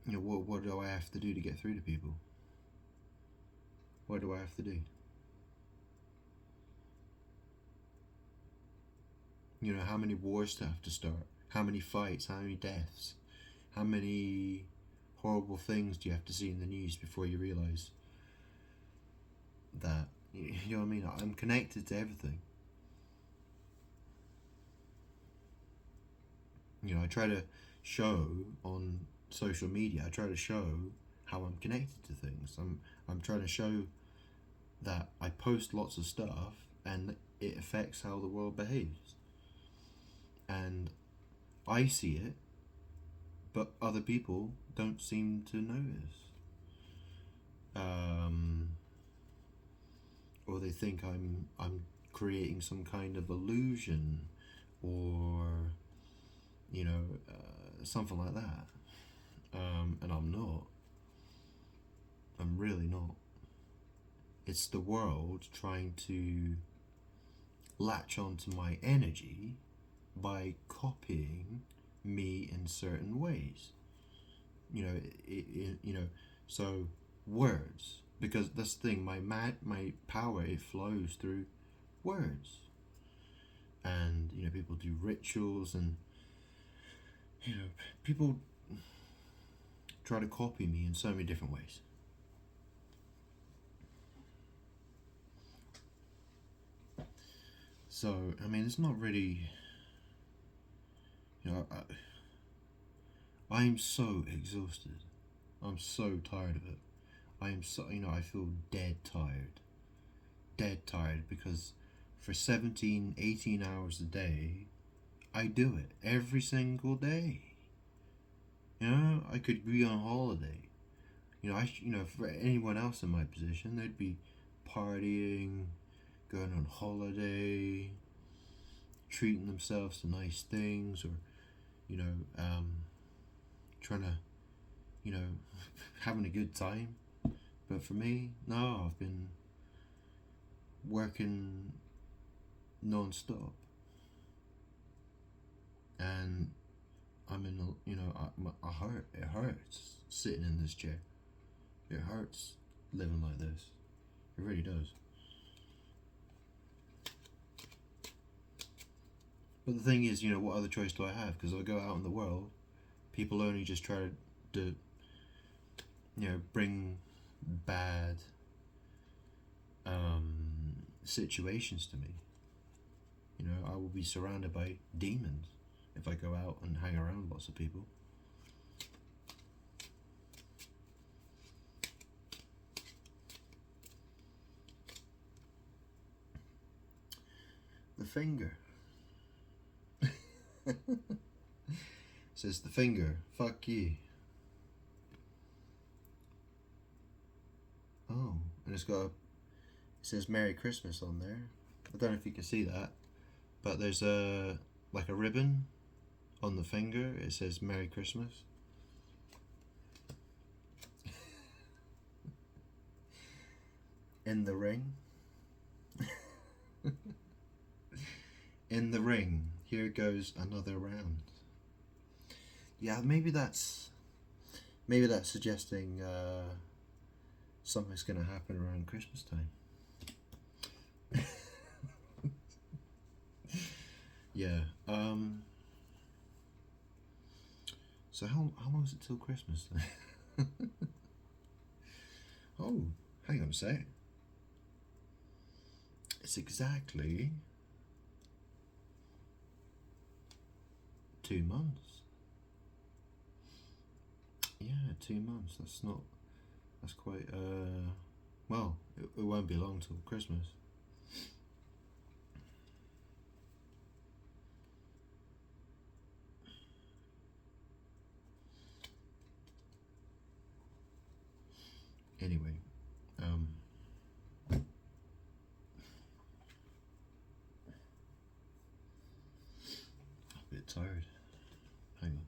what do I have to do to get through to people? What do I have to do? You know, how many wars to have to start? How many fights? How many deaths? How many horrible things do you have to see in the news before you realise that, you know what I mean? I'm connected to everything. You know, I try to show on social media, I try to show how I'm connected to things. I'm trying to show that I post lots of stuff and it affects how the world behaves. And I see it, but other people don't seem to notice. Or they think I'm creating some kind of illusion, or you know, something like that. And I'm not. I'm really not. It's the world trying to latch onto my energy by copying me in certain ways. You know, you know. So words, because that's the thing. My power, it flows through words, and you know, people do rituals, and you know, people try to copy me in so many different ways. So I mean, it's not really, you know, I'm so exhausted. I'm so tired of it. I am so, you know, I feel dead tired. Dead tired because for 17, 18 hours a day, I do it every single day. You know, I could be on holiday. You know, you know, for anyone else in my position, they'd be partying, going on holiday, treating themselves to nice things, or you know, trying to, you know, having a good time. But for me, no, I've been working non-stop, and I'm in, you know, I hurt. It hurts sitting in this chair. It hurts living like this. It really does. But the thing is, you know, what other choice do I have? Because I go out in the world, people only just try to you know, bring bad situations to me. You know, I will be surrounded by demons if I go out and hang around lots of people. The finger. Says the finger, fuck you. Oh, and it says Merry Christmas on there. I don't know if you can see that, but there's like a ribbon on the finger. It says Merry Christmas. In the ring. In the ring. Here goes another round. Yeah, maybe that's suggesting something's going to happen around Christmas time. Yeah. So how long is it till Christmas? Oh, hang on a sec. It's exactly 2 months. Yeah, 2 months. That's quite, well, it won't be long till Christmas. Anyway, I'm a bit tired. Hang on.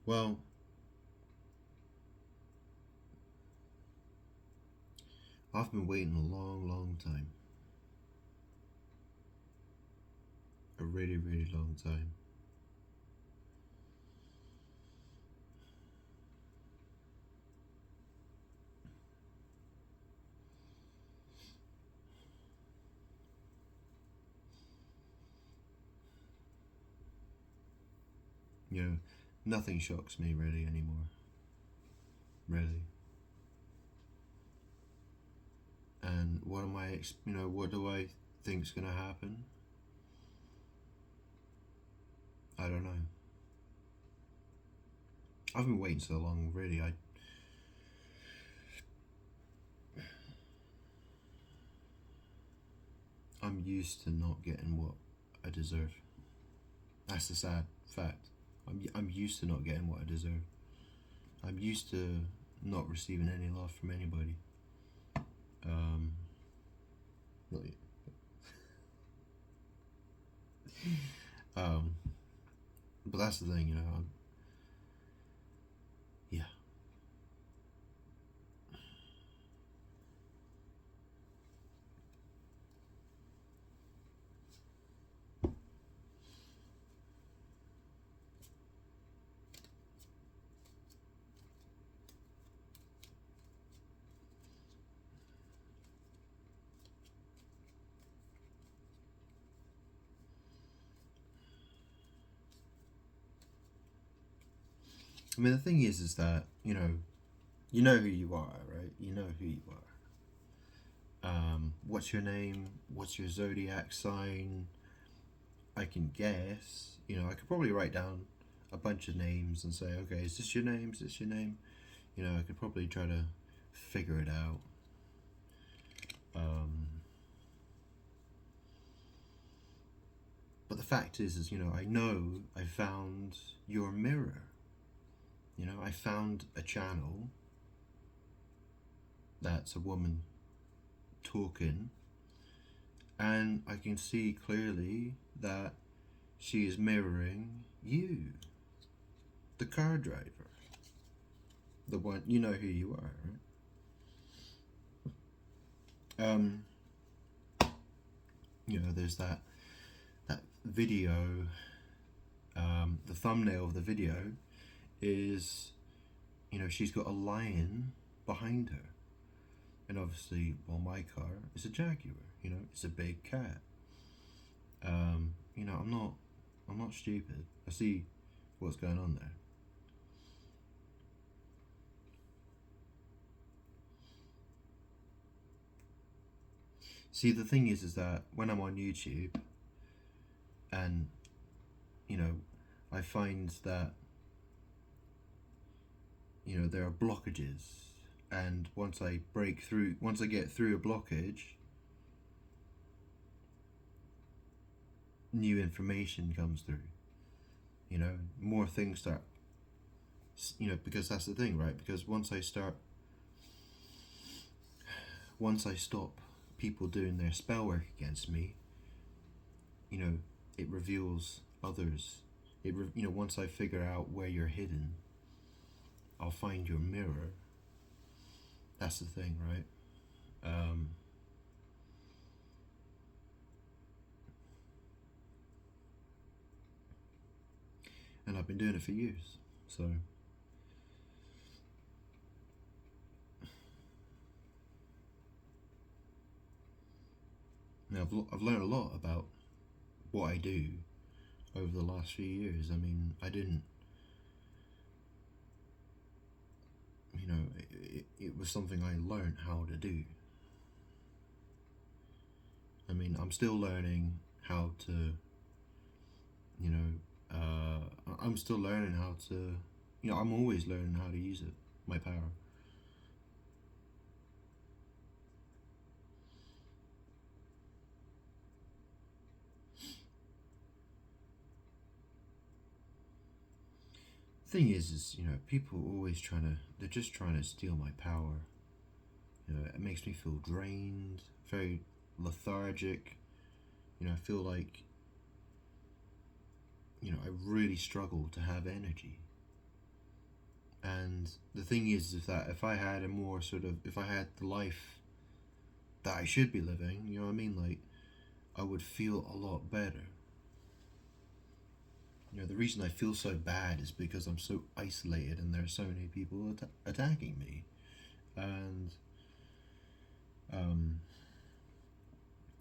Well, I've been waiting a long, long time. A really, really long time. You know, nothing shocks me really anymore. Really. And what am I, what do I think's gonna happen? I don't know. I've been waiting so long, really. I'm used to not getting what I deserve. That's the sad fact. I'm used to not getting what I deserve. I'm used to not receiving any love from anybody. Not yet. But that's the thing, yeah. I mean, the thing is that you know who you are, right? You know who you are. What's your name? What's your zodiac sign? I can guess. I could probably write down a bunch of names and say, okay, is this your name? Is this your name? I could probably try to figure it out. But the fact is, I know I found your mirror. I found a channel that's a woman talking, and I can see clearly that she is mirroring you, the car driver, the one. You know who you are, right? There's that video. The thumbnail of the video is, she's got a lion behind her, and obviously, well, my car is a Jaguar. It's a big cat. I'm not stupid. I see what's going on there. See, the thing is that when I'm on YouTube, and I find that there are blockages, and once I get through a blockage, new information comes through. More things start. Because that's the thing, right? Because once I stop people doing their spell work against me, it reveals others. Once I figure out where you're hidden, I'll find your mirror. That's the thing, right? And I've been doing it for years, so. Now, I've learned a lot about what I do over the last few years. I mean, I didn't, it was something I learned how to do. I mean, I'm still learning how to, I'm still learning how to, I'm always learning how to use it, my power. Thing is people are always they're just trying to steal my power. It makes me feel drained, very lethargic. I feel like, I really struggle to have energy. And the thing is that if I had the life that I should be living, you know what I mean? Like, I would feel a lot better. You know, the reason I feel so bad is because I'm so isolated and there are so many people attacking me. And, um,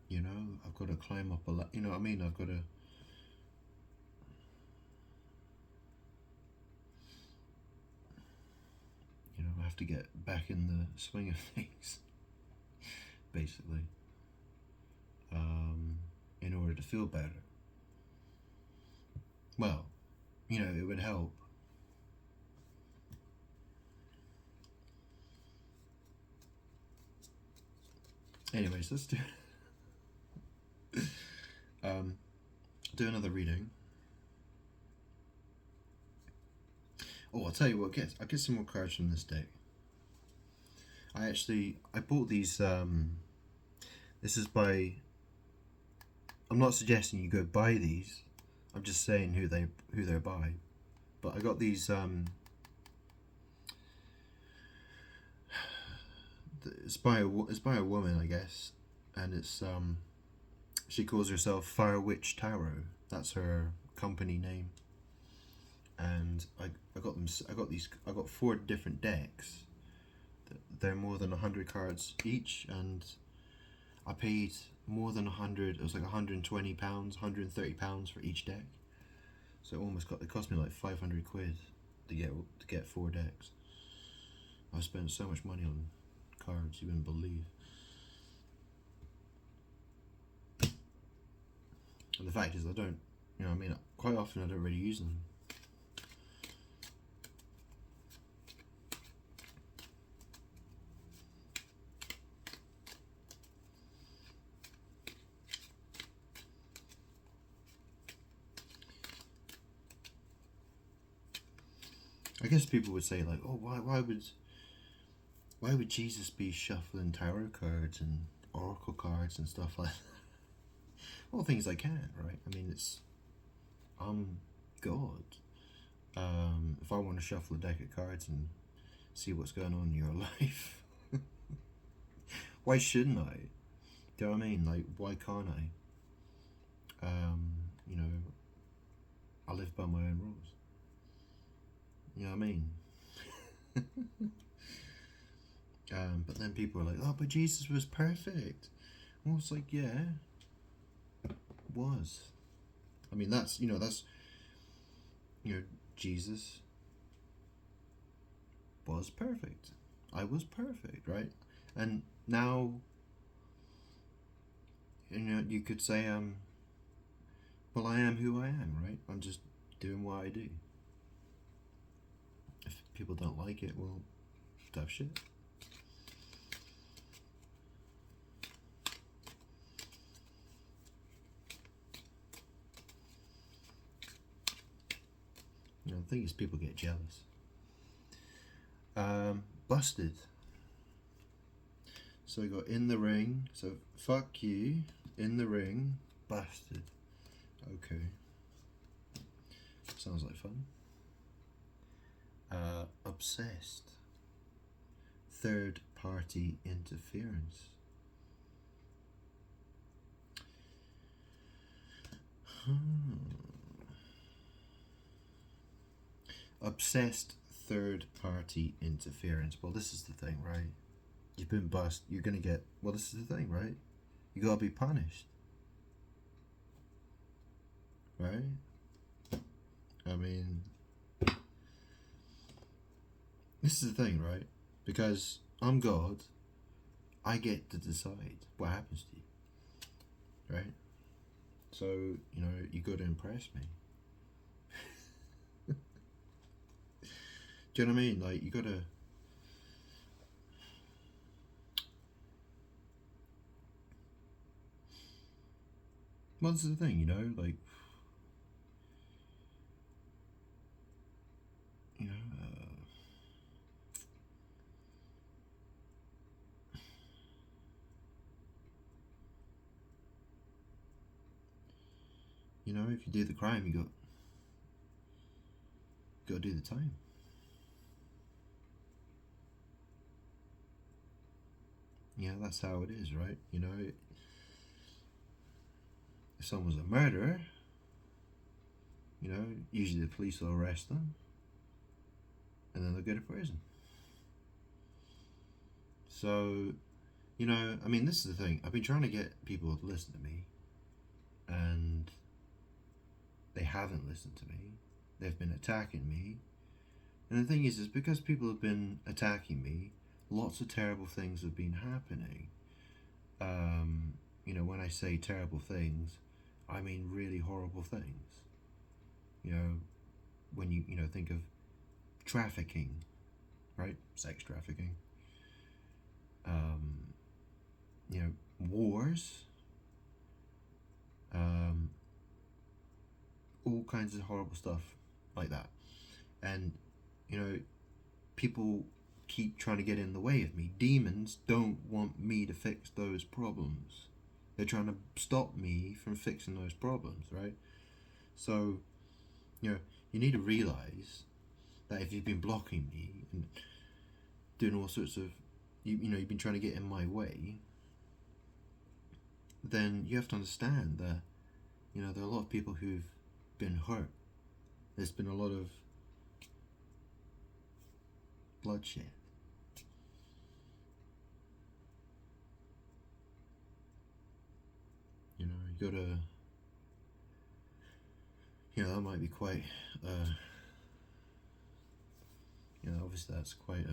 you know, I've got to climb up a lot. You know what I mean? I've got to. You know, I have to get back in the swing of things, basically, in order to feel better. Well, you know, it would help. Anyways, let's do another reading. Oh, I'll tell you what. I'll get some more cards from this deck. I bought these. This is by. I'm not suggesting you go buy these. I'm just saying who they're by. But I got these. It's by a woman, I guess, and it's she calls herself Fire Witch Tarot. That's her company name. And I got them. I got 4 different decks. They're more than 100 cards each, and I paid more than 100. It was like £120, £130 for each deck. So it cost me like 500 quid to get 4 decks. I spent so much money on cards you wouldn't believe. And the fact is, I don't. You know, I mean, quite often I don't really use them. I guess people would say like, oh, why would Jesus be shuffling tarot cards and oracle cards and stuff like that? Well, things I can, right? I mean, I'm God. If I want to shuffle a deck of cards and see what's going on in your life, why shouldn't I? Do you know what I mean? Like, why can't I? You know, I live by my own rules. You know what I mean? But then people are like, oh, but Jesus was perfect. Well, it's like, yeah, was. I mean, that's Jesus was perfect. I was perfect, right? And now, you know, you could say, well, I am who I am, right? I'm just doing what I do. If people don't like it, well, tough shit. You know, the thing is, people get jealous. Busted. So we got in the ring. So fuck you, in the ring, busted. Okay. Sounds like fun. Obsessed. Third party interference. Obsessed third party interference. Well, this is the thing, right? You've been bust. You're gonna get. Well, this is the thing, right? You gotta be punished, right? I mean, this is the thing, right? Because I'm God, I get to decide what happens to you, right? So, you know, you got to impress me. Do you know what I mean? Like, you got to. Well, this is the thing, you know, like, you know, if you do the crime, you got to do the time. Yeah, that's how it is, right? If someone's a murderer, usually the police will arrest them and then they'll go to prison. So, I mean, this is the thing. I've been trying to get people to listen to me, and they haven't listened to me. They've been attacking me. And the thing is because people have been attacking me, lots of terrible things have been happening. When I say terrible things, I mean really horrible things. When you think of trafficking, right? Sex trafficking. Wars. All kinds of horrible stuff like that. And, people keep trying to get in the way of me. Demons don't want me to fix those problems. They're trying to stop me from fixing those problems, right? So, you need to realize that if you've been blocking me and doing all sorts of, you've been trying to get in my way, then you have to understand that, there are a lot of people who've been hurt. There's been a lot of bloodshed. You gotta, that might be quite, obviously that's quite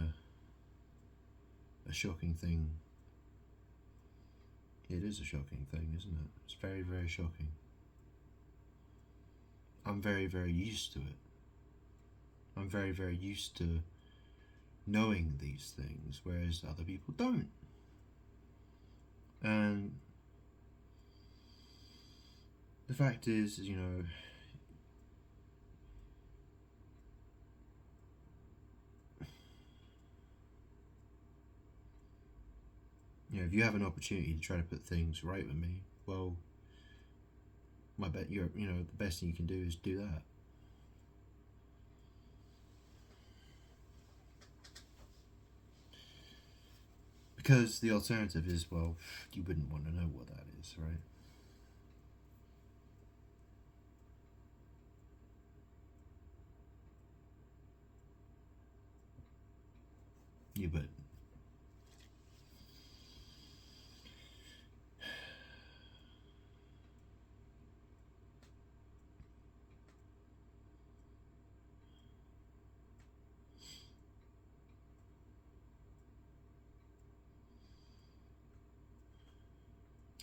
a shocking thing. It is a shocking thing, isn't it? It's very, very shocking. I'm very, very used to it. I'm very, very used to knowing these things, whereas other people don't. And the fact is, if you have an opportunity to try to put things right with me, well, my bet the best thing you can do is do that. Because the alternative is, well, you wouldn't want to know what that is, right? You would.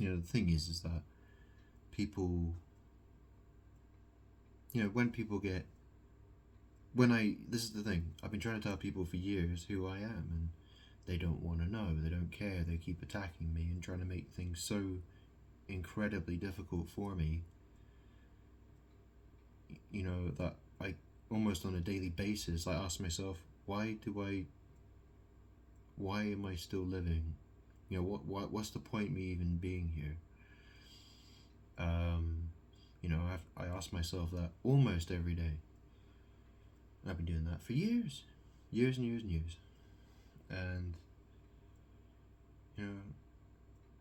The thing is that people, when people get, this is the thing, I've been trying to tell people for years who I am, and they don't want to know, they don't care, they keep attacking me and trying to make things so incredibly difficult for me, that I, almost on a daily basis, I ask myself, why am I still living? What's the point of me even being here? I ask myself that almost every day. I've been doing that for years and years and years. And,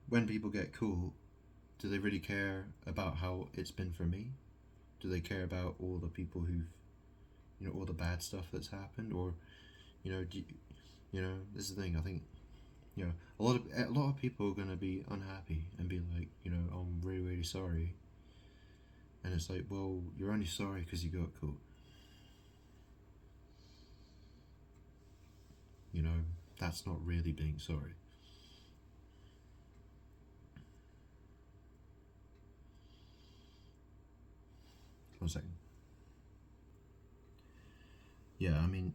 when people get caught, do they really care about how it's been for me? Do they care about all the people who've, all the bad stuff that's happened? Or, this is the thing, I think, a lot of people are going to be unhappy and be like, I'm really, really sorry. And it's like, well, you're only sorry because you got caught. That's not really being sorry. One second. Yeah, I mean,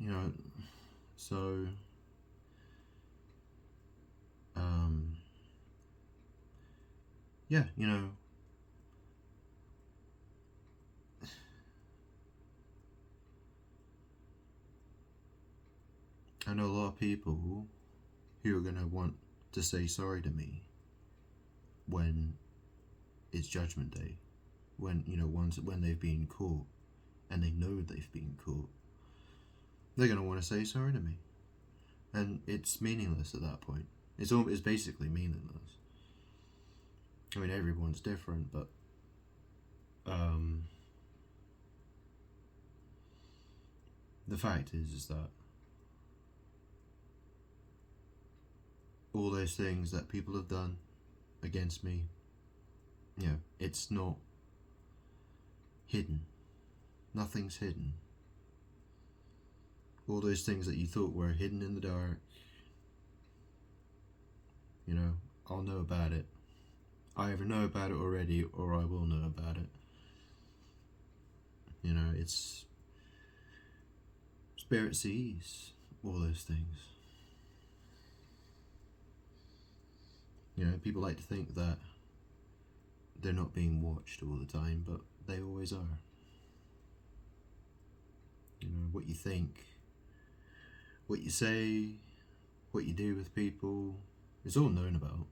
so, yeah, I know a lot of people who are going to want to say sorry to me when it's Judgment Day, when when they've been caught and they know they've been caught. They're going to want to say sorry to me, and it's meaningless at that point. It's basically meaningless. I mean, everyone's different, but um, the fact is that all those things that people have done against me, it's not hidden. Nothing's hidden. All those things that you thought were hidden in the dark, I'll know about it. I either know about it already or I will know about it. It's spirit sees all those things. People like to think that they're not being watched all the time, but they always are. What you think, what you say, what you do with people, it's all known about.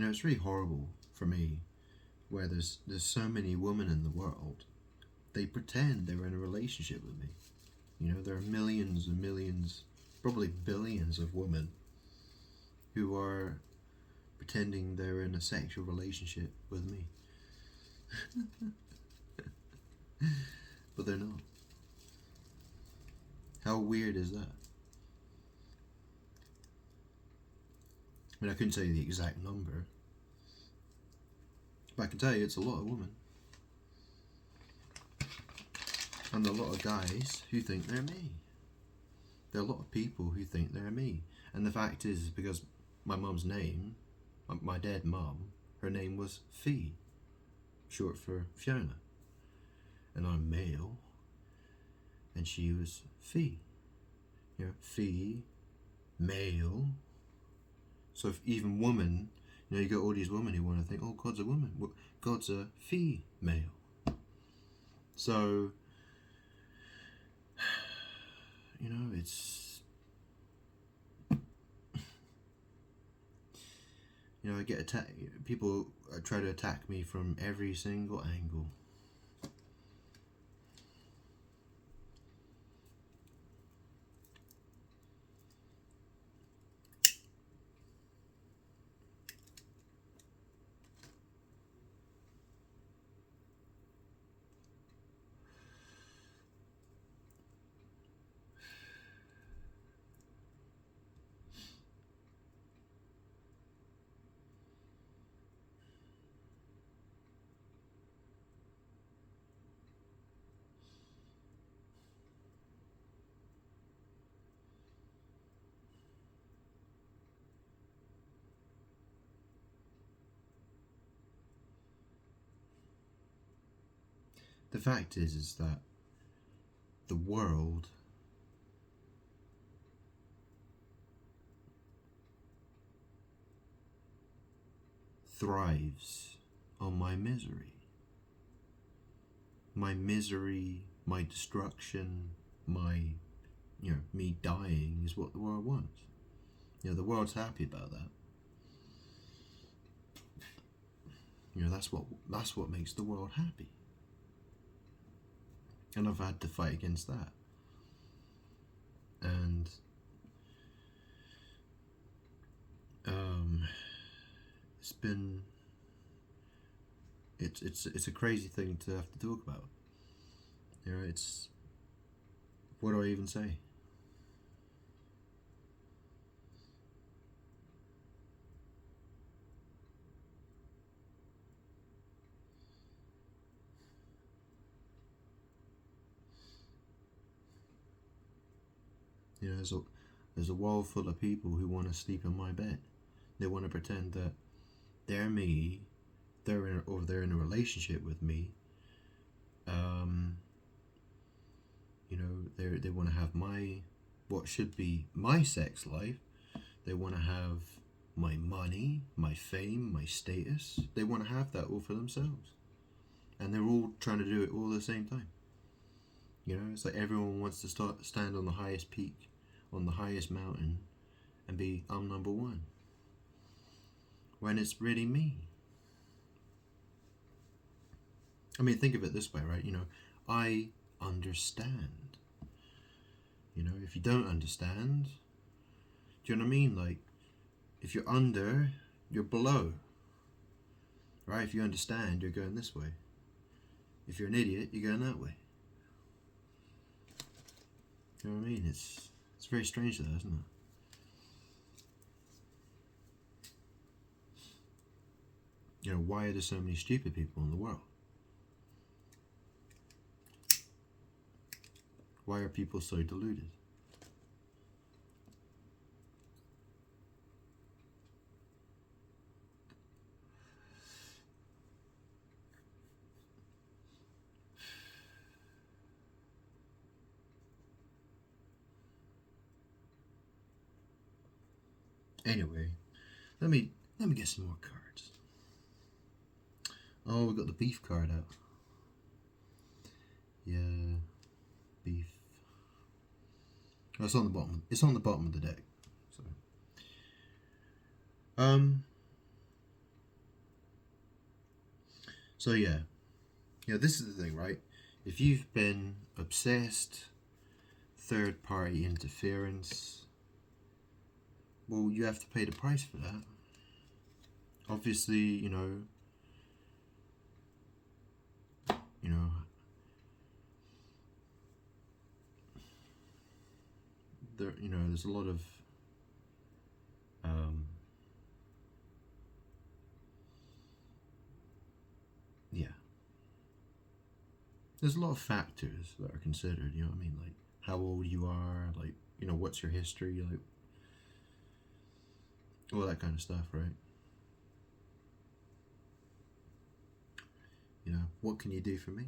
It's really horrible for me where there's so many women in the world. They pretend they're in a relationship with me. There are millions and millions, probably billions of women who are pretending they're in a sexual relationship with me. But they're not. How weird is that? I mean, I couldn't tell you the exact number, but I can tell you it's a lot of women. And a lot of guys who think they're me. There are a lot of people who think they're me. And the fact is because my mum's name, my dead mum, her name was Fee, short for Fiona. And I'm male, and she was Fee. Fee, male. So if even woman, you got all these women who want to think, oh, God's a woman. Well, God's a female. So, it's... I get attacked. People try to attack me from every single angle. The fact is that the world thrives on my misery. My misery, my destruction, me dying is what the world wants. The world's happy about that. That's what makes the world happy. And I've had to fight against that. And it's a crazy thing to have to talk about. It's, what do I even say? You know, there's a wall full of people who want to sleep in my bed. They want to pretend that they're me, or they're in a relationship with me. Um, you know, they want to have what should be my sex life. They want to have my money, my fame, my status. They want to have that all for themselves, and they're all trying to do it all at the same time. You know, it's like everyone wants to stand on the highest peak, on the highest mountain, and be, I'm number one, when it's really me. I mean, think of it this way, right? You know, I understand. You know, if you don't understand, do you know what I mean? Like, if you're under, you're below. Right? If you understand, you're going this way. If you're an idiot, you're going that way. You know what I mean? It's very strange, though, isn't it? You know, why are there so many stupid people in the world? Why are people so deluded? Anyway, let me get some more cards. Oh, we got the beef card out. Yeah, beef. Oh, it's on the bottom. It's on the bottom of the deck. So, So yeah, this is the thing, right? If you've been obsessed, third-party interference, well, you have to pay the price for that. Obviously, you know, there's a lot of yeah, there's a lot of factors that are considered. You know what I mean? Like how old you are, like what's your history, like all that kind of stuff, right? What can you do for me?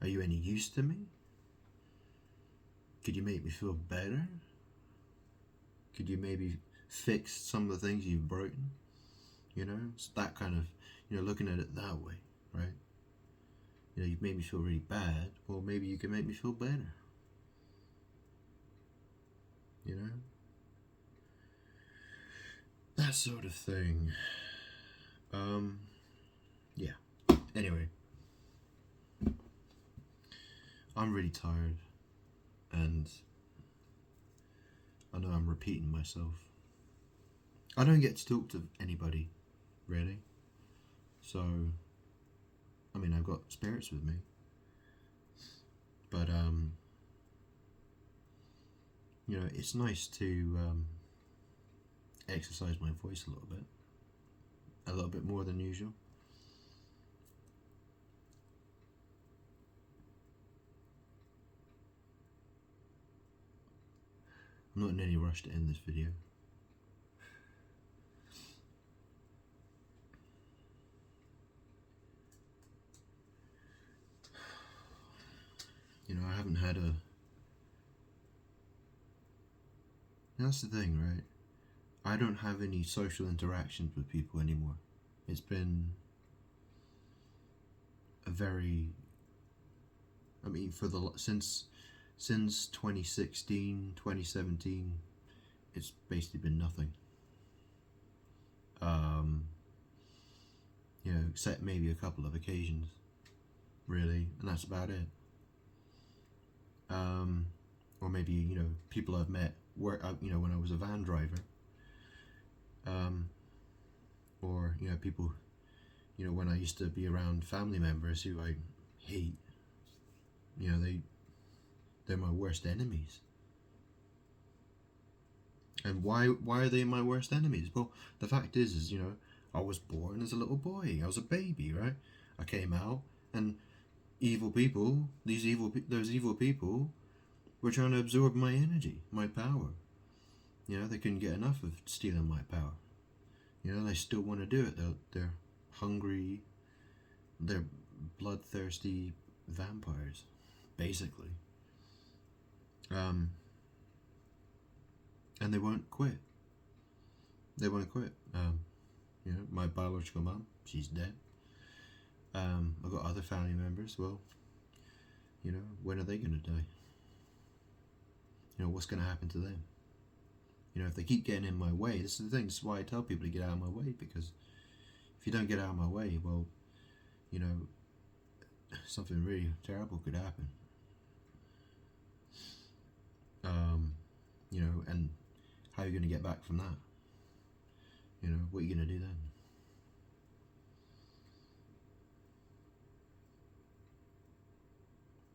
Are you any use to me? Could you make me feel better? Could you maybe fix some of the things you've broken? It's that kind of, looking at it that way, right? You've made me feel really bad. Well, maybe you can make me feel better. That sort of thing. Yeah. Anyway, I'm really tired, and I know I'm repeating myself. I don't get to talk to anybody, really. So, I mean, I've got spirits with me. But, it's nice to exercise my voice a little bit more than usual. I'm not in any rush to end this video. I haven't had that's the thing, right? I don't have any social interactions with people anymore. It's been a very, since 2016, 2017, it's basically been nothing. Except maybe a couple of occasions, really, and that's about it. Or maybe, people I've met when I was a van driver. Or, people, when I used to be around family members who I hate. They're my worst enemies. And why are they my worst enemies? Well, the fact is, I was born as a little boy. I was a baby, right? I came out, and those evil people, were trying to absorb my energy, my power. You know, they couldn't get enough of stealing my power. You know, they still want to do it. They're hungry, they're bloodthirsty vampires, basically. And they won't quit. They won't quit. You know, my biological mum, she's dead. I've got other family members. Well, you know, when are they going to die? You know, what's going to happen to them? You know, if they keep getting in my way, this is the thing. This is why I tell people to get out of my way, because if you don't get out of my way, well, you know, something really terrible could happen. You know, and how are you going to get back from that? You know, what are you going to do then?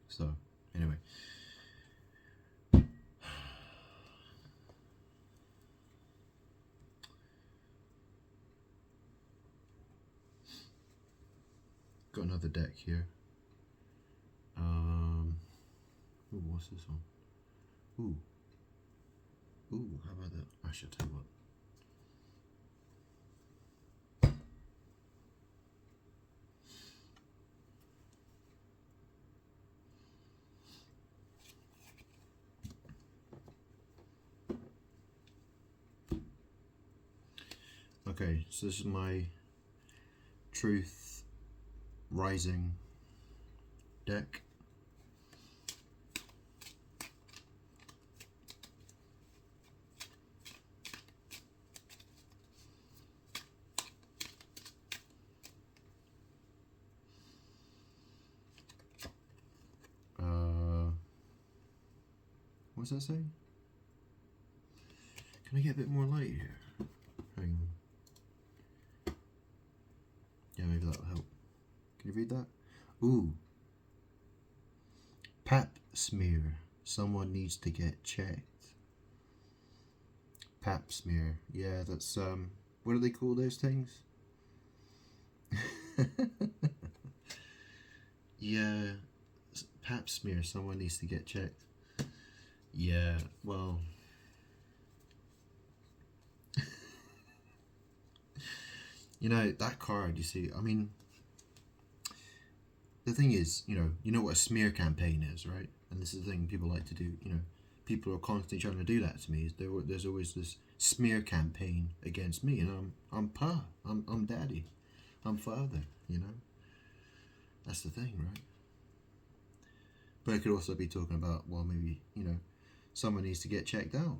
So, anyway. Got another deck here. Ooh, what's this one? Ooh, how about that? I should tell you what. Okay, so this is my Truth Rising deck. What's that say? Can I get a bit more light here? Hang on. Yeah, maybe that'll help. Can you read that? Ooh. Pap smear. Someone needs to get checked. Pap smear. Yeah, that's what do they call those things? Yeah, pap smear. Someone needs to get checked. Yeah, well, you know, that card, you see, I mean, the thing is, you know what a smear campaign is, right? And this is the thing people like to do, you know, people are constantly trying to do that to me. There's always this smear campaign against me, and I'm pa, I'm daddy, I'm father, you know? That's the thing, right? But it could also be talking about, well, maybe, you know, someone needs to get checked out,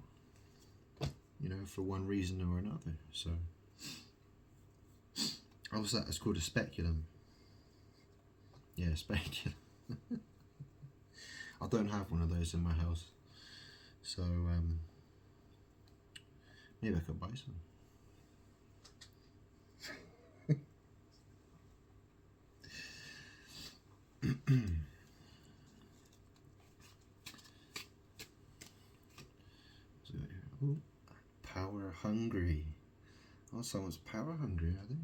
you know, for one reason or another. So, what's that? It's called a speculum. Yeah, speculum. I don't have one of those in my house, so maybe I could buy some. Ooh, power hungry. Oh, someone's power hungry, are they?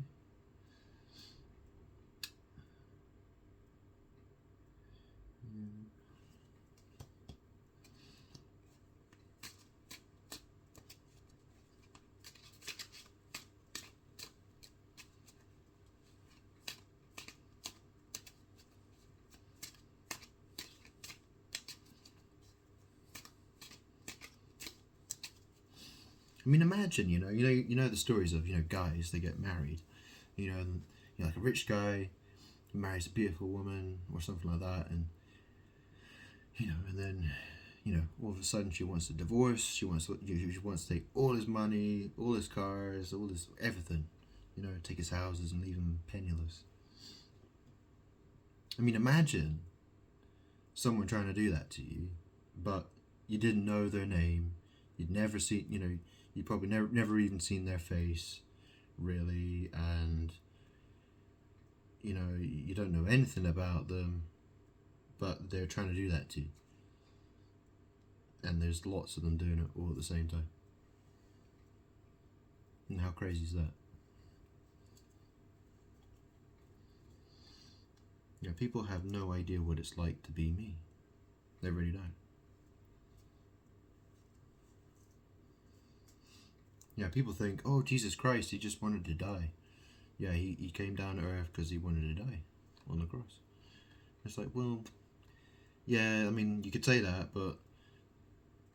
I mean, imagine, you know the stories of, guys, they get married, and, like a rich guy marries a beautiful woman or something like that, and and then, all of a sudden she wants a divorce. She wants to take all his money, all his cars, all his everything, take his houses and leave him penniless. I mean, imagine someone trying to do that to you, but you didn't know their name. You'd never seen, you probably never even seen their face, really, and you don't know anything about them, but they're trying to do that to you. And there's lots of them doing it all at the same time. And how crazy is that? People have no idea what it's like to be me. They really don't. Yeah, people think, oh, Jesus Christ, he just wanted to die. Yeah, he came down to earth because he wanted to die on the cross. It's like, well, yeah, I mean, you could say that, but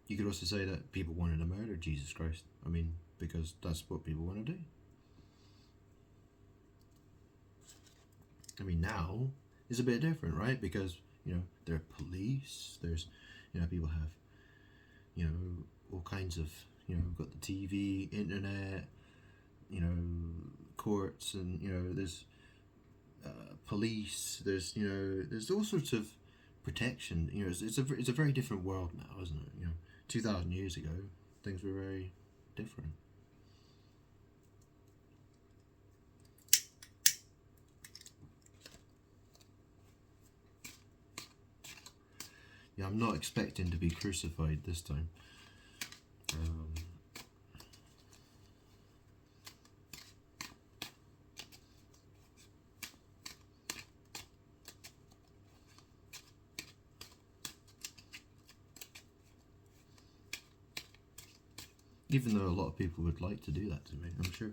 you could also say that people wanted to murder Jesus Christ. I mean, because that's what people want to do. I mean, now is a bit different, right? Because, there are police, there's, people have, all kinds of, we've got the TV, internet, courts, and, there's police, there's all sorts of protection. It's a very different world now, isn't it? 2,000 years ago, things were very different. Yeah, I'm not expecting to be crucified this time. Even though a lot of people would like to do that to me, I'm sure.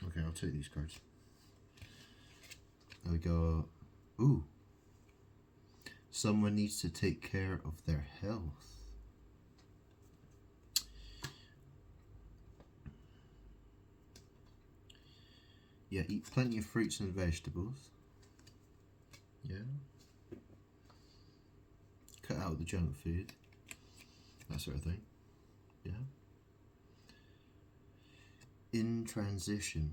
Okay, I'll take these cards. There we go. Ooh. Someone needs to take care of their health. Yeah, eat plenty of fruits and vegetables. Yeah. Cut out the junk food. That sort of thing. Yeah. In transition.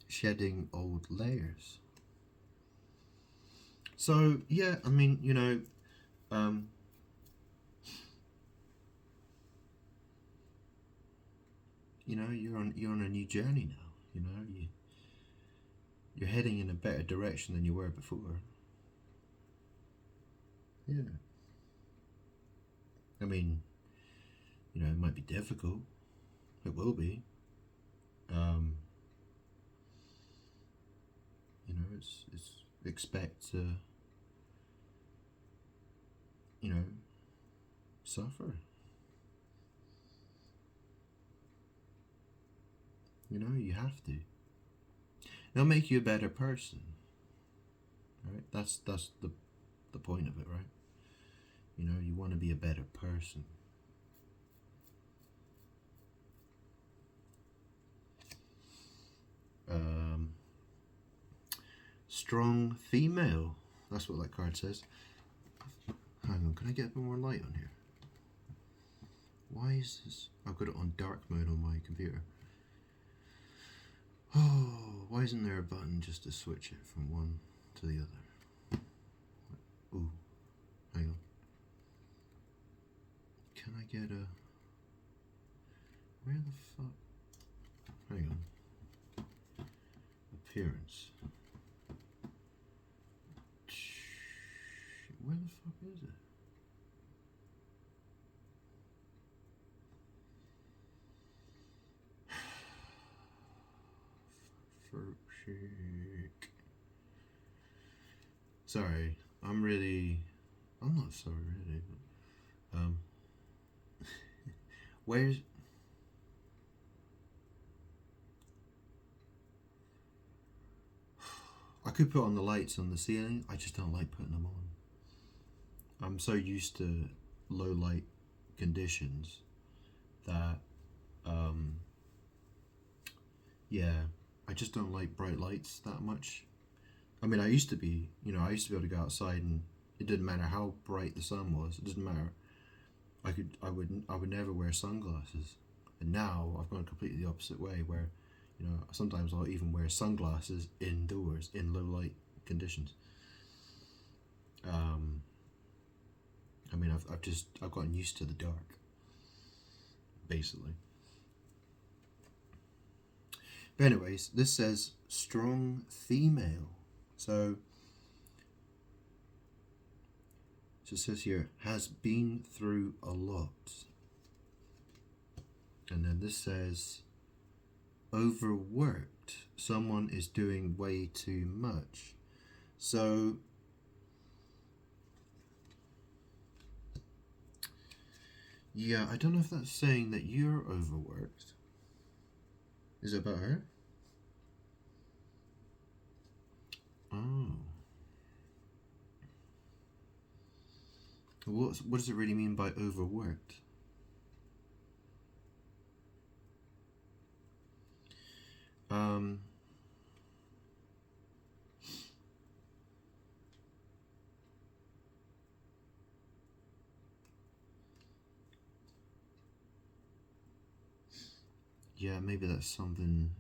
Shedding old layers. So, yeah, I mean, you're on a new journey now. You're heading in a better direction than you were before. Yeah. I mean, it might be difficult. It will be. It's expect to, suffer. You have to. It'll make you a better person. Right? That's the point of it, right? You want to be a better person. Strong female. That's what that card says. Hang on, can I get a bit more light on here? Why is this? I've got it on dark mode on my computer. Oh, why isn't there a button just to switch it from one to the other? Ooh, hang on. Can I get a... Where the fuck? Hang on. Appearance. Where the fuck is it? Fruit shake. Sorry, I'm not sorry really, but, where's... I could put on the lights on the ceiling, I just don't like putting them on. I'm so used to low light conditions that, yeah, I just don't like bright lights that much. I mean, I used to be able to go outside and it didn't matter how bright the sun was. It doesn't matter. I would never wear sunglasses. And now I've gone completely the opposite way where, sometimes I'll even wear sunglasses indoors in low light conditions. I mean, I've gotten used to the dark, basically. But anyways, this says strong female. So So it says here, has been through a lot. And then this says, overworked. Someone is doing way too much. So yeah, I don't know if that's saying that you're overworked. Is it about her? Oh. What does it really mean by overworked? Yeah, maybe that's something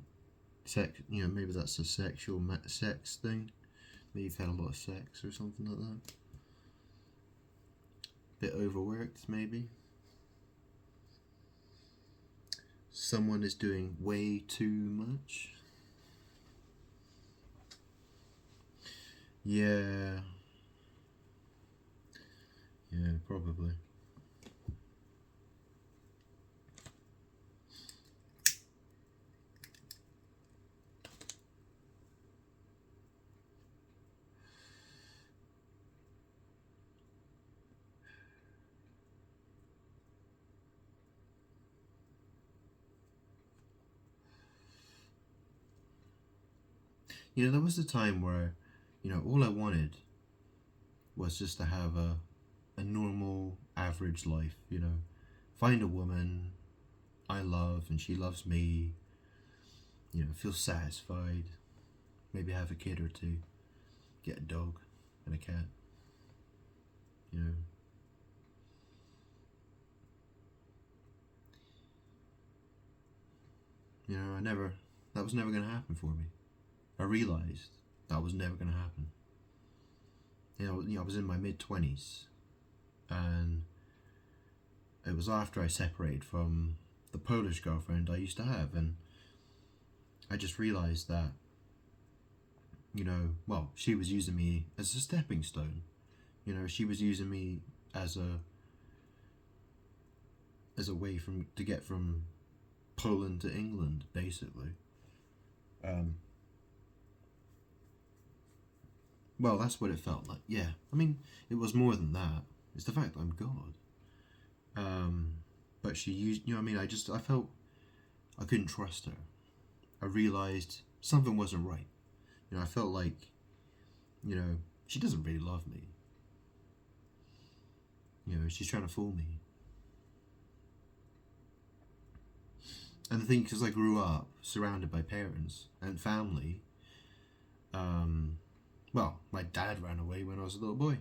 maybe that's a sexual sex thing. Maybe you've had a lot of sex or something like that. Bit overworked, maybe. Someone is doing way too much. Yeah. Yeah, probably. There was a time where, all I wanted was just to have a normal, average life, Find a woman I love and she loves me, feel satisfied, maybe have a kid or two, get a dog and a cat, you know. That was never going to happen for me. I realized that was never going to happen. I was in my mid-20s, and it was after I separated from the Polish girlfriend I used to have, and I just realized that, she was using me as a stepping stone. She was using me as a way to get from Poland to England, basically. Well, that's what it felt like. Yeah, I mean, it was more than that. It's the fact that I'm God. But she used, I felt I couldn't trust her. I realized something wasn't right. I felt like, she doesn't really love me. She's trying to fool me. And the thing, because I grew up surrounded by parents and family, my dad ran away when I was a little boy.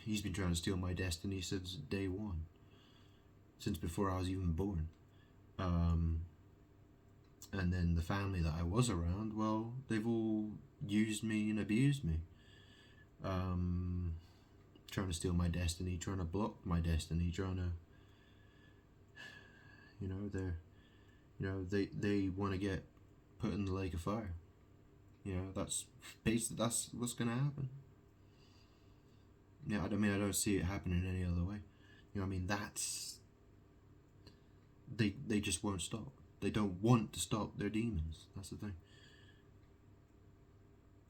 He's been trying to steal my destiny since day one, since before I was even born. And then the family that I was around, well, they've all used me and abused me. Trying to steal my destiny, trying to block my destiny, trying to, they want to get put in the lake of fire. That's basically, that's what's gonna happen. I don't see it happening any other way. That's, they just won't stop. They don't want to stop their demons. That's the thing.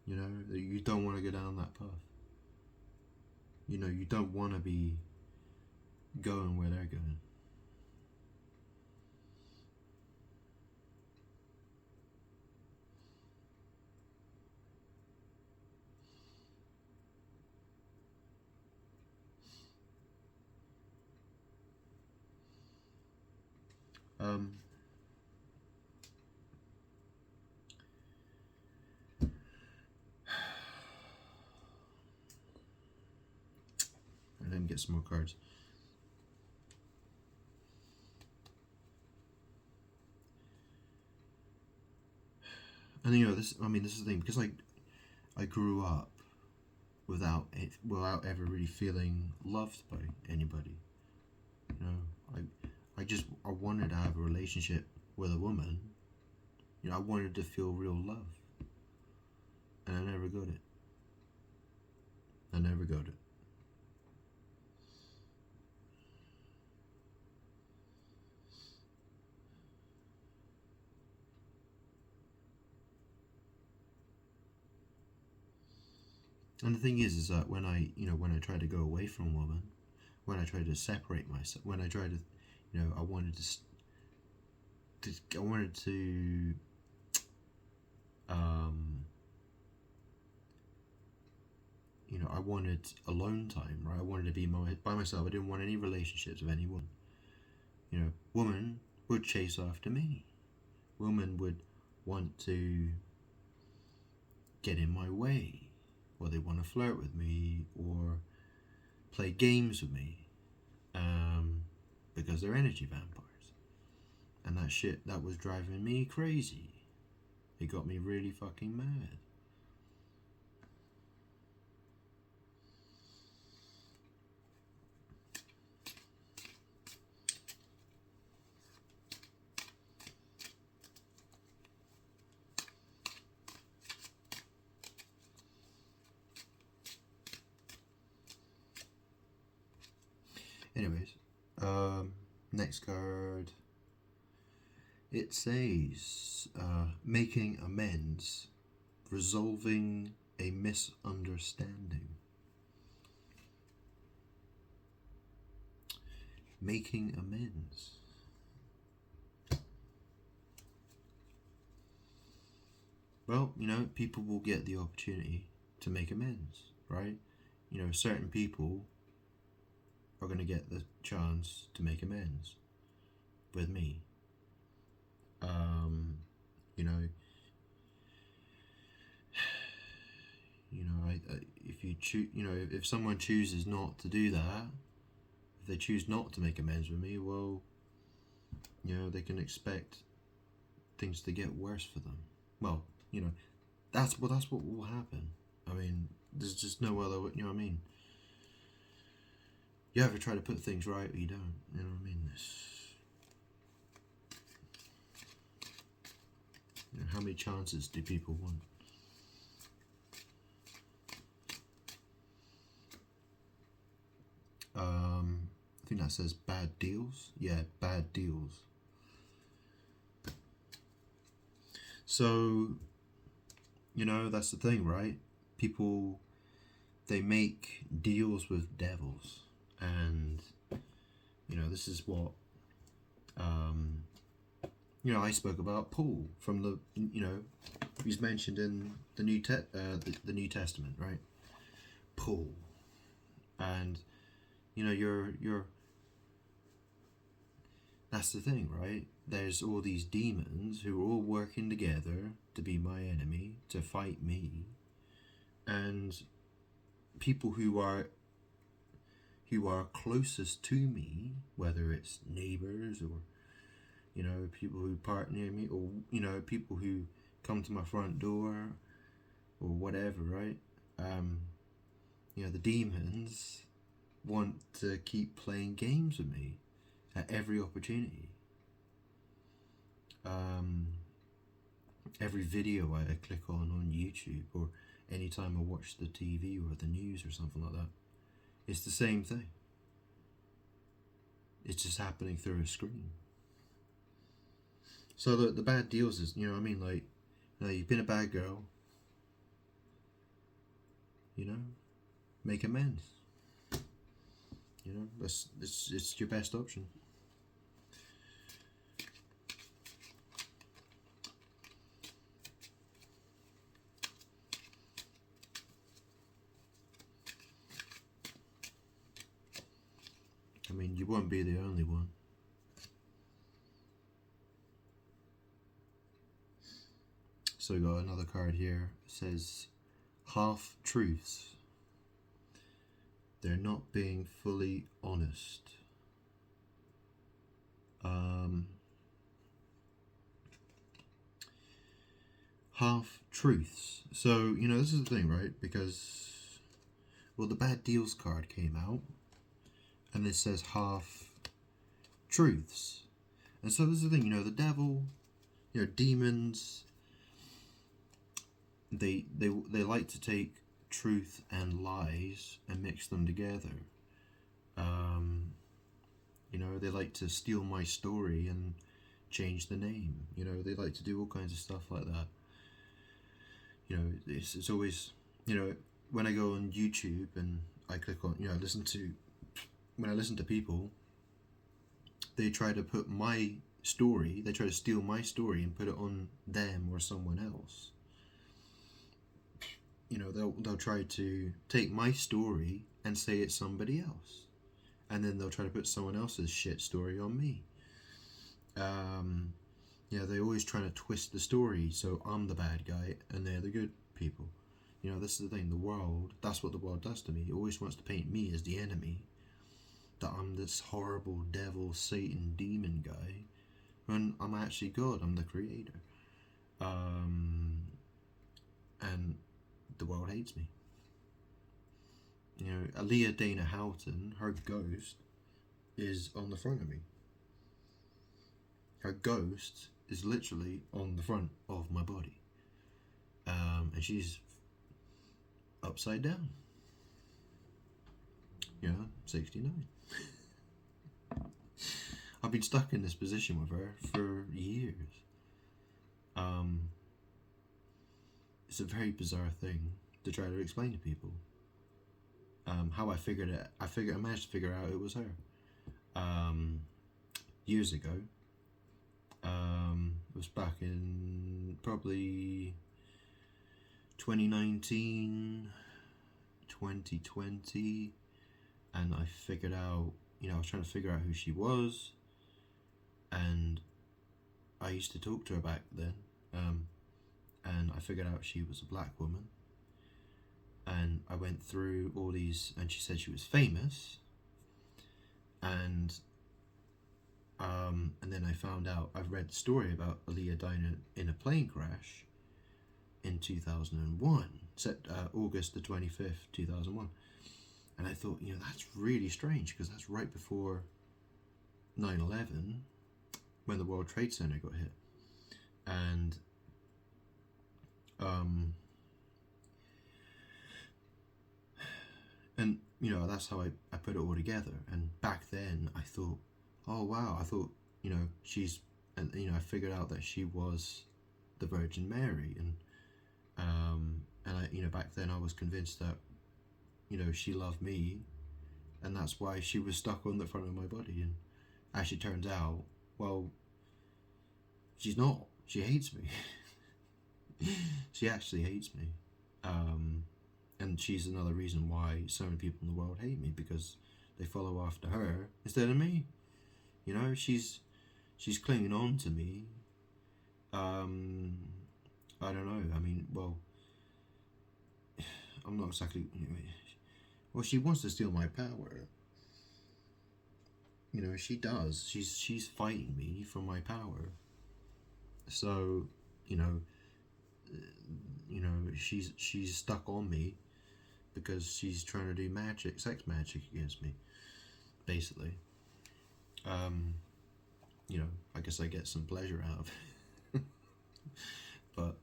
You don't want to go down that path. You don't want to be going where they're going. And then get some more cards. And this is the thing, because I grew up without ever really feeling loved by anybody. I wanted to have a relationship with a woman. I wanted to feel real love, and I never got it. I never got it. And the thing is that when I try to go away from a woman, when I try to separate myself, when I try to, I wanted to um, I wanted alone time, right? I wanted to be by myself. I didn't want any relationships with anyone. Woman would chase after me. Woman would want to get in my way, or they want to flirt with me, or play games with me, because they're energy vampires. And that was driving me crazy. It got me really fucking mad. Anyways, next card. It says, making amends, resolving a misunderstanding. Making amends. Well, people will get the opportunity to make amends, right? Certain people are going to get the chance to make amends with me. If you choose, if someone chooses not to do that, if they choose not to make amends with me, well, they can expect things to get worse for them. Well, that's what will happen. I mean, there's just no other. You know what I mean? You either try to put things right or you don't. You know what I mean? How many chances do people want? I think that says bad deals. Yeah, bad deals. So, that's the thing, right? People, they make deals with devils. And, this is what, I spoke about Paul from the, he's mentioned in the New Testament, right? Paul. And, you're that's the thing, right? There's all these demons who are all working together to be my enemy, to fight me. And people who are closest to me, whether it's neighbors or people who park near me, or people who come to my front door or whatever, right? The demons want to keep playing games with me at every opportunity. Every video I click on YouTube, or anytime I watch the TV or the news or something like that, it's the same thing. It's just happening through a screen. So the bad deals is, like, you've been a bad girl, make amends. It's your best option. I mean, you won't be the only one. So we got another card here. It says, half truths. They're not being fully honest. Half truths. So, this is the thing, right? Because, well, the bad deals card came out, and it says half truths. And so this is the thing, the devil, demons, they like to take truth and lies and mix them together. You know, they like to steal my story and change the name. You know, they like to do all kinds of stuff like that. You know, it's always, you know, when I go on YouTube and I click on, you know, when I listen to people, they try to put my story, they try to steal my story and put it on them or someone else. You know, they'll try to take my story and say it's somebody else, and then they'll try to put someone else's shit story on me. You know, they're always trying to twist the story so I'm the bad guy and they're the good people. You know, this is the thing, the world, that's what the world does to me. It always wants to paint me as the enemy, that I'm this horrible devil, Satan, demon guy, when I'm actually God, I'm the creator. And the world hates me. You know, Aaliyah Dana Houghton, her ghost is on the front of me. Her ghost is literally on the front of my body. And she's upside down. You know, 69. I've been stuck in this position with her for years. It's a very bizarre thing to try to explain to people. How I figured it, I managed to figure out it was her. Years ago. It was back in probably 2019, 2020, and I figured out, you know, I was trying to figure out who she was, and I used to talk to her back then, and I figured out she was a black woman, and I went through all these, and she said she was famous, and then I found out, I've read the story about Aaliyah dying in a plane crash in 2001, August the 25th, 2001. And I thought, you know, that's really strange, because that's right before 9/11, when the World Trade Center got hit. And you know, that's how I put it all together. And back then I thought, oh wow, I thought, you know, and you know, I figured out that she was the Virgin Mary, and I, you know, back then I was convinced that, you know, she loved me, and that's why she was stuck on the front of my body. And as it turns out, well, she's not. She hates me. She actually hates me. And she's another reason why so many people in the world hate me, because they follow after her instead of me. You know, she's clinging on to me. I don't know. I mean, well, I'm not exactly. Well, she wants to steal my power. You know, she does. She's fighting me for my power. So, you know, she's stuck on me because she's trying to do magic, sex magic against me, basically. You know, I guess I get some pleasure out of it. But,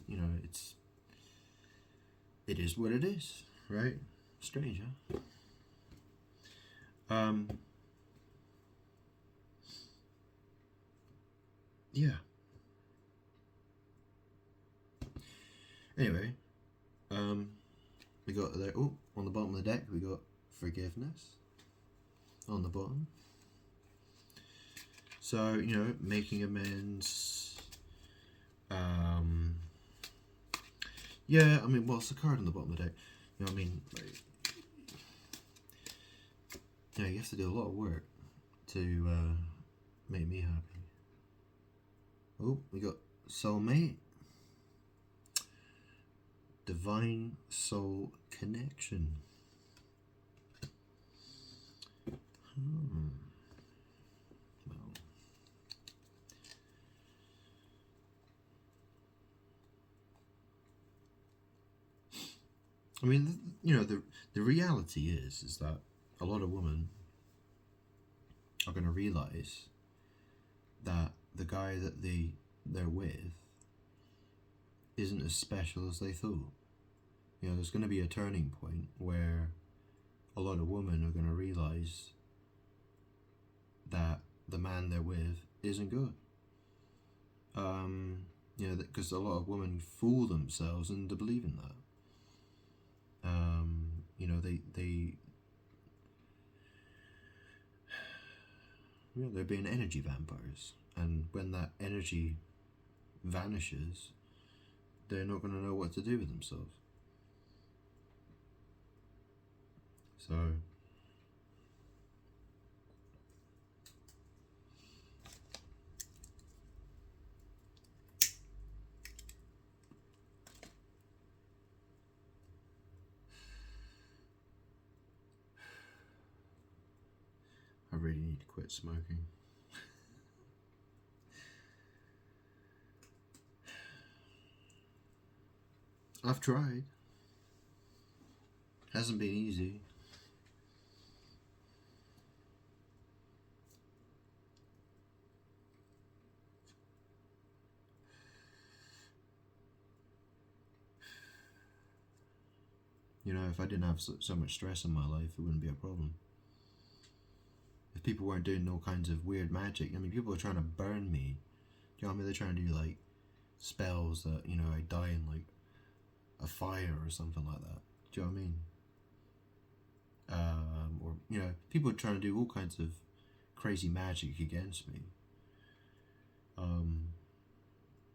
you know, it is what it is, right? Strange, huh? Yeah. Anyway, we got there. Oh, on the bottom of the deck, we got forgiveness. On the bottom. So, you know, making amends. Yeah, I mean, well, it's a card on the bottom of the deck. You know what I mean? Like, you know, you have to do a lot of work to make me happy. Oh, we got soulmate. Divine soul connection. Well, I mean, you know, the reality is that a lot of women are going to realize that the guy that they're with isn't as special as they thought. there's going to be a turning point where a lot of women are going to realize that the man they're with isn't good. Because a lot of women fool themselves into believing that. They're being energy vampires, and when that energy vanishes, they're not going to know what to do with themselves. So I really need to quit smoking. I've tried. Hasn't been easy. If I didn't have so much stress in my life, it wouldn't be a problem. If people weren't doing all kinds of weird magic, people are trying to burn me. Do you know what I mean? They're trying to do like spells that, I die in like a fire or something like that. Do you know what I mean? Or people are trying to do all kinds of crazy magic against me.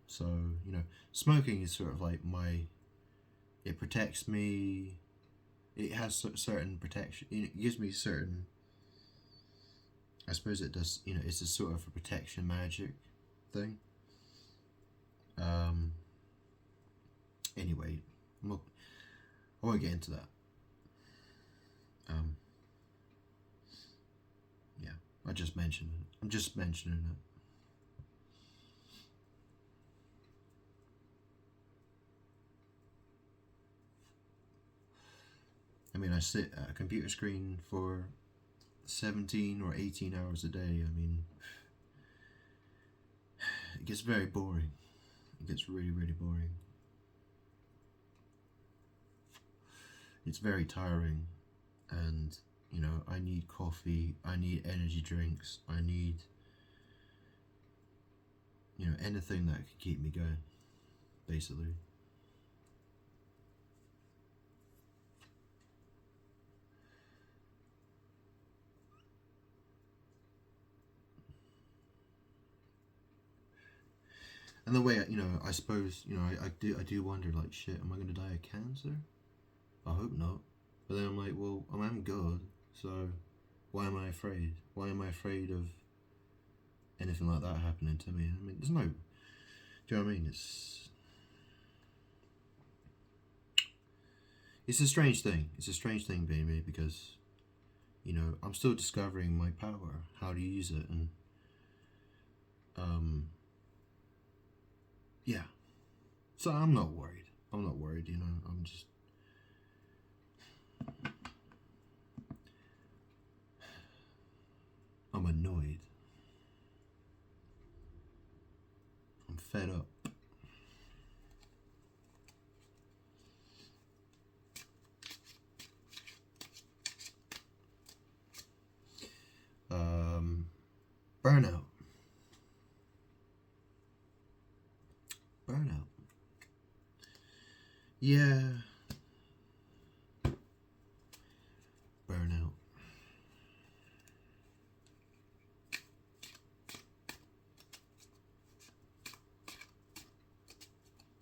So smoking is sort of like it protects me. It has certain protection. It gives me certain. I suppose it does. It's a sort of a protection magic thing. Anyway, I won't get into that. Yeah, I just mentioned it. I'm just mentioning it. I sit at a computer screen for 17 or 18 hours a day. It gets very boring. It gets really, really boring. It's very tiring, and I need coffee, I need energy drinks, I need anything that could keep me going, basically. And the way I suppose I do wonder, like, shit, am I going to die of cancer? I hope not. But then I'm like, well, I'm good, so why am I afraid? Why am I afraid of anything like that happening to me? There's no. Do you know what I mean? It's a strange thing. It's a strange thing being me, because I'm still discovering my power, how to use it, and yeah. So I'm not worried. I'm just. I'm annoyed. I'm fed up. Burnout. Yeah. Burnout.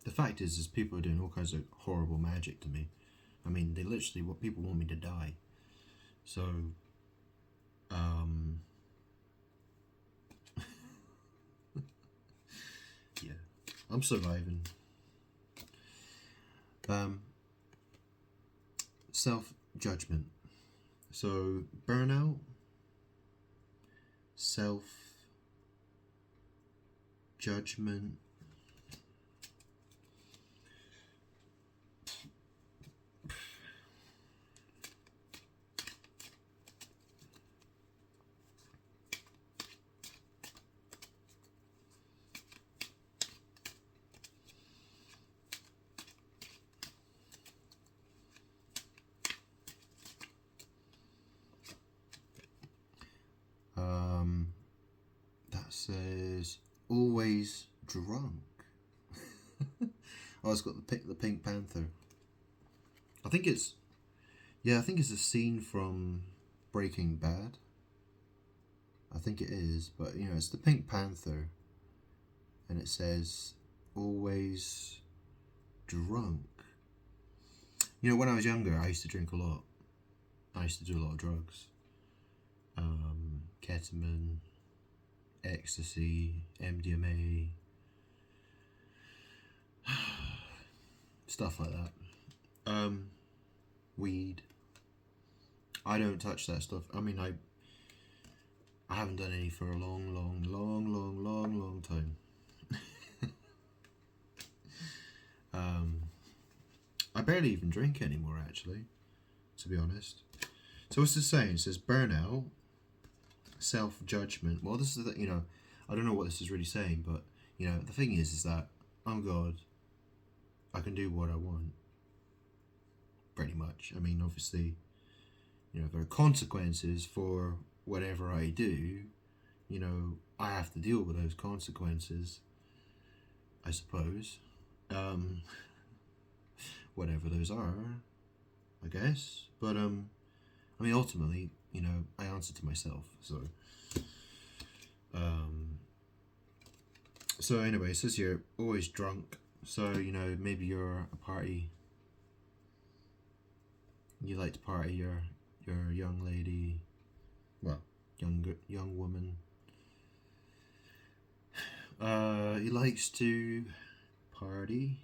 The fact is people are doing all kinds of horrible magic to me. They literally, what people want me to die. So, yeah, I'm surviving. Self-judgment. So, burnout, self-judgment, says always drunk. Oh, it's got the Pink Panther. I think it's a scene from Breaking Bad. I think it is, but you know, it's the Pink Panther, and it says always drunk. You know, when I was younger, I used to drink a lot. I used to do a lot of drugs. Ketamine, ecstasy, MDMA, stuff like that. Weed. I don't touch that stuff. I mean, I haven't done any for a long time. I barely even drink anymore, actually, to be honest. So what's this saying? It says burnout, self-judgment. Well, this is the, you know, I don't know what this is really saying, but you know, the thing is that I'm God. I can do what I want, pretty much. I mean, obviously, you know, there are consequences for whatever I do. You know, I have to deal with those consequences, I suppose. Whatever those are, I guess. But I mean, ultimately, you know, I answer to myself. So anyway, it says you're always drunk. So you know, maybe you're a party. You like to party. You're a young lady. Well, young woman. He likes to party.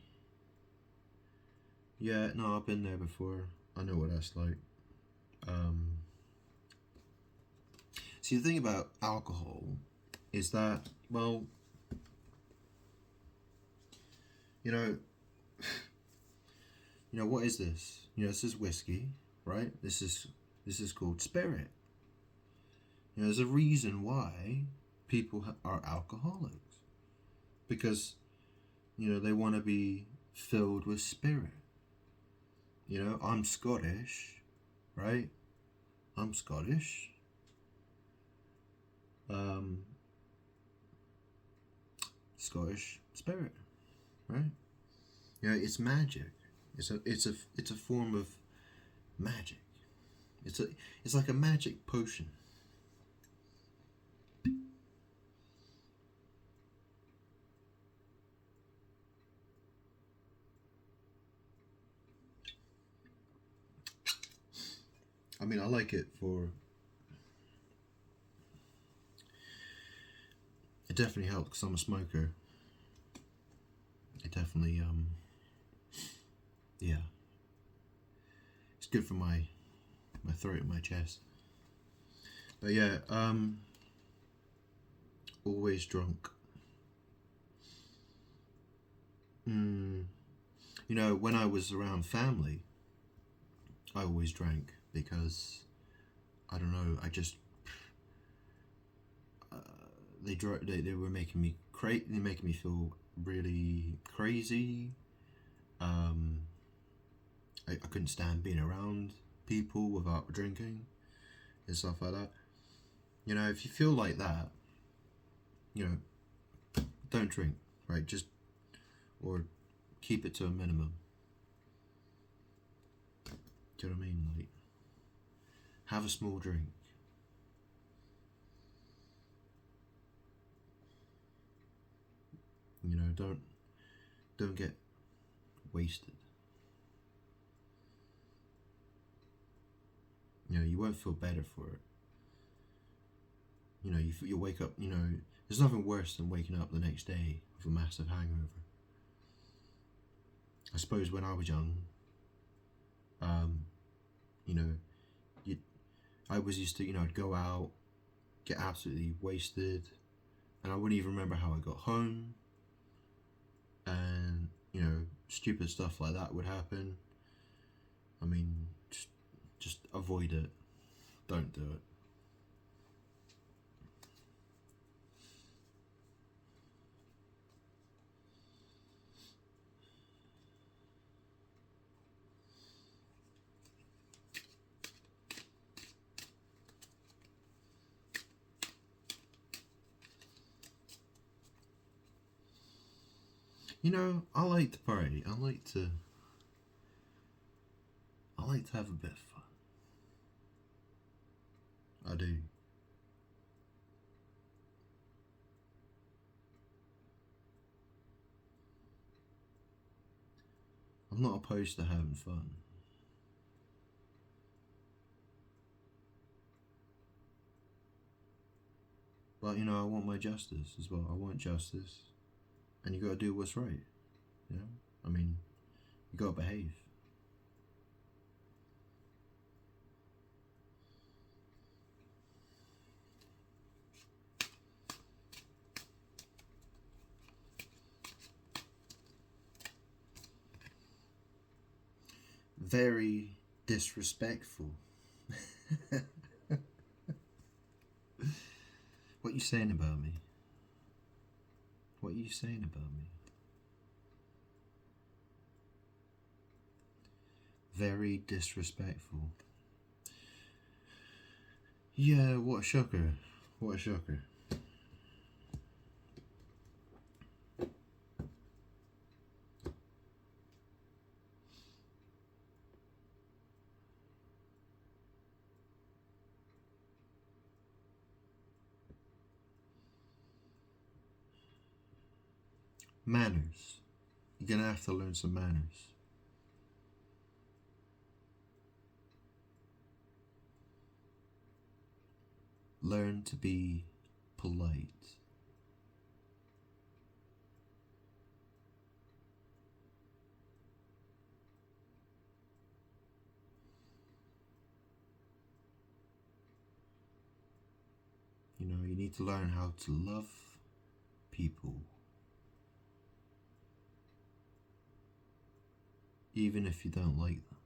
Yeah, no, I've been there before. I know what that's like. See, the thing about alcohol is that, well, you know, what is this? You know, this is whiskey, right? This is called spirit. You know, there's a reason why people are alcoholics, because you know they want to be filled with spirit. You know, I'm Scottish, right? I'm Scottish. Scottish spirit, right? You know, it's magic. It's a form of magic. It's like a magic potion. I mean, I like it for. It definitely helps because I'm a smoker. It definitely, yeah. It's good for my throat and my chest. But yeah, always drunk. You know, when I was around family, I always drank because, I don't know, I just, they were making me they making me feel really crazy. I couldn't stand being around people without drinking and stuff like that. You know, if you feel like that, you know, don't drink, right? Just, or keep it to a minimum. Do you know what I mean? Like, have a small drink. You know, don't get wasted. You know, you won't feel better for it. You know, you wake up, you know, there's nothing worse than waking up the next day with a massive hangover. I suppose when I was young, you know, I was used to, you know, I'd go out, get absolutely wasted, and I wouldn't even remember how I got home, and, you know, stupid stuff like that would happen. I mean, just avoid it. Don't do it. You know, I like to party. I like to have a bit of fun. I do. I'm not opposed to having fun. But you know, I want my justice as well. I want justice, and you gotta do what's right. You know, I mean, you gotta behave. Very disrespectful. What you saying about me? What are you saying about me? Very disrespectful. Yeah, what a shocker. What a shocker. Manners. You're gonna have to learn some manners. Learn to be polite. You know, you need to learn how to love people, even if you don't like them.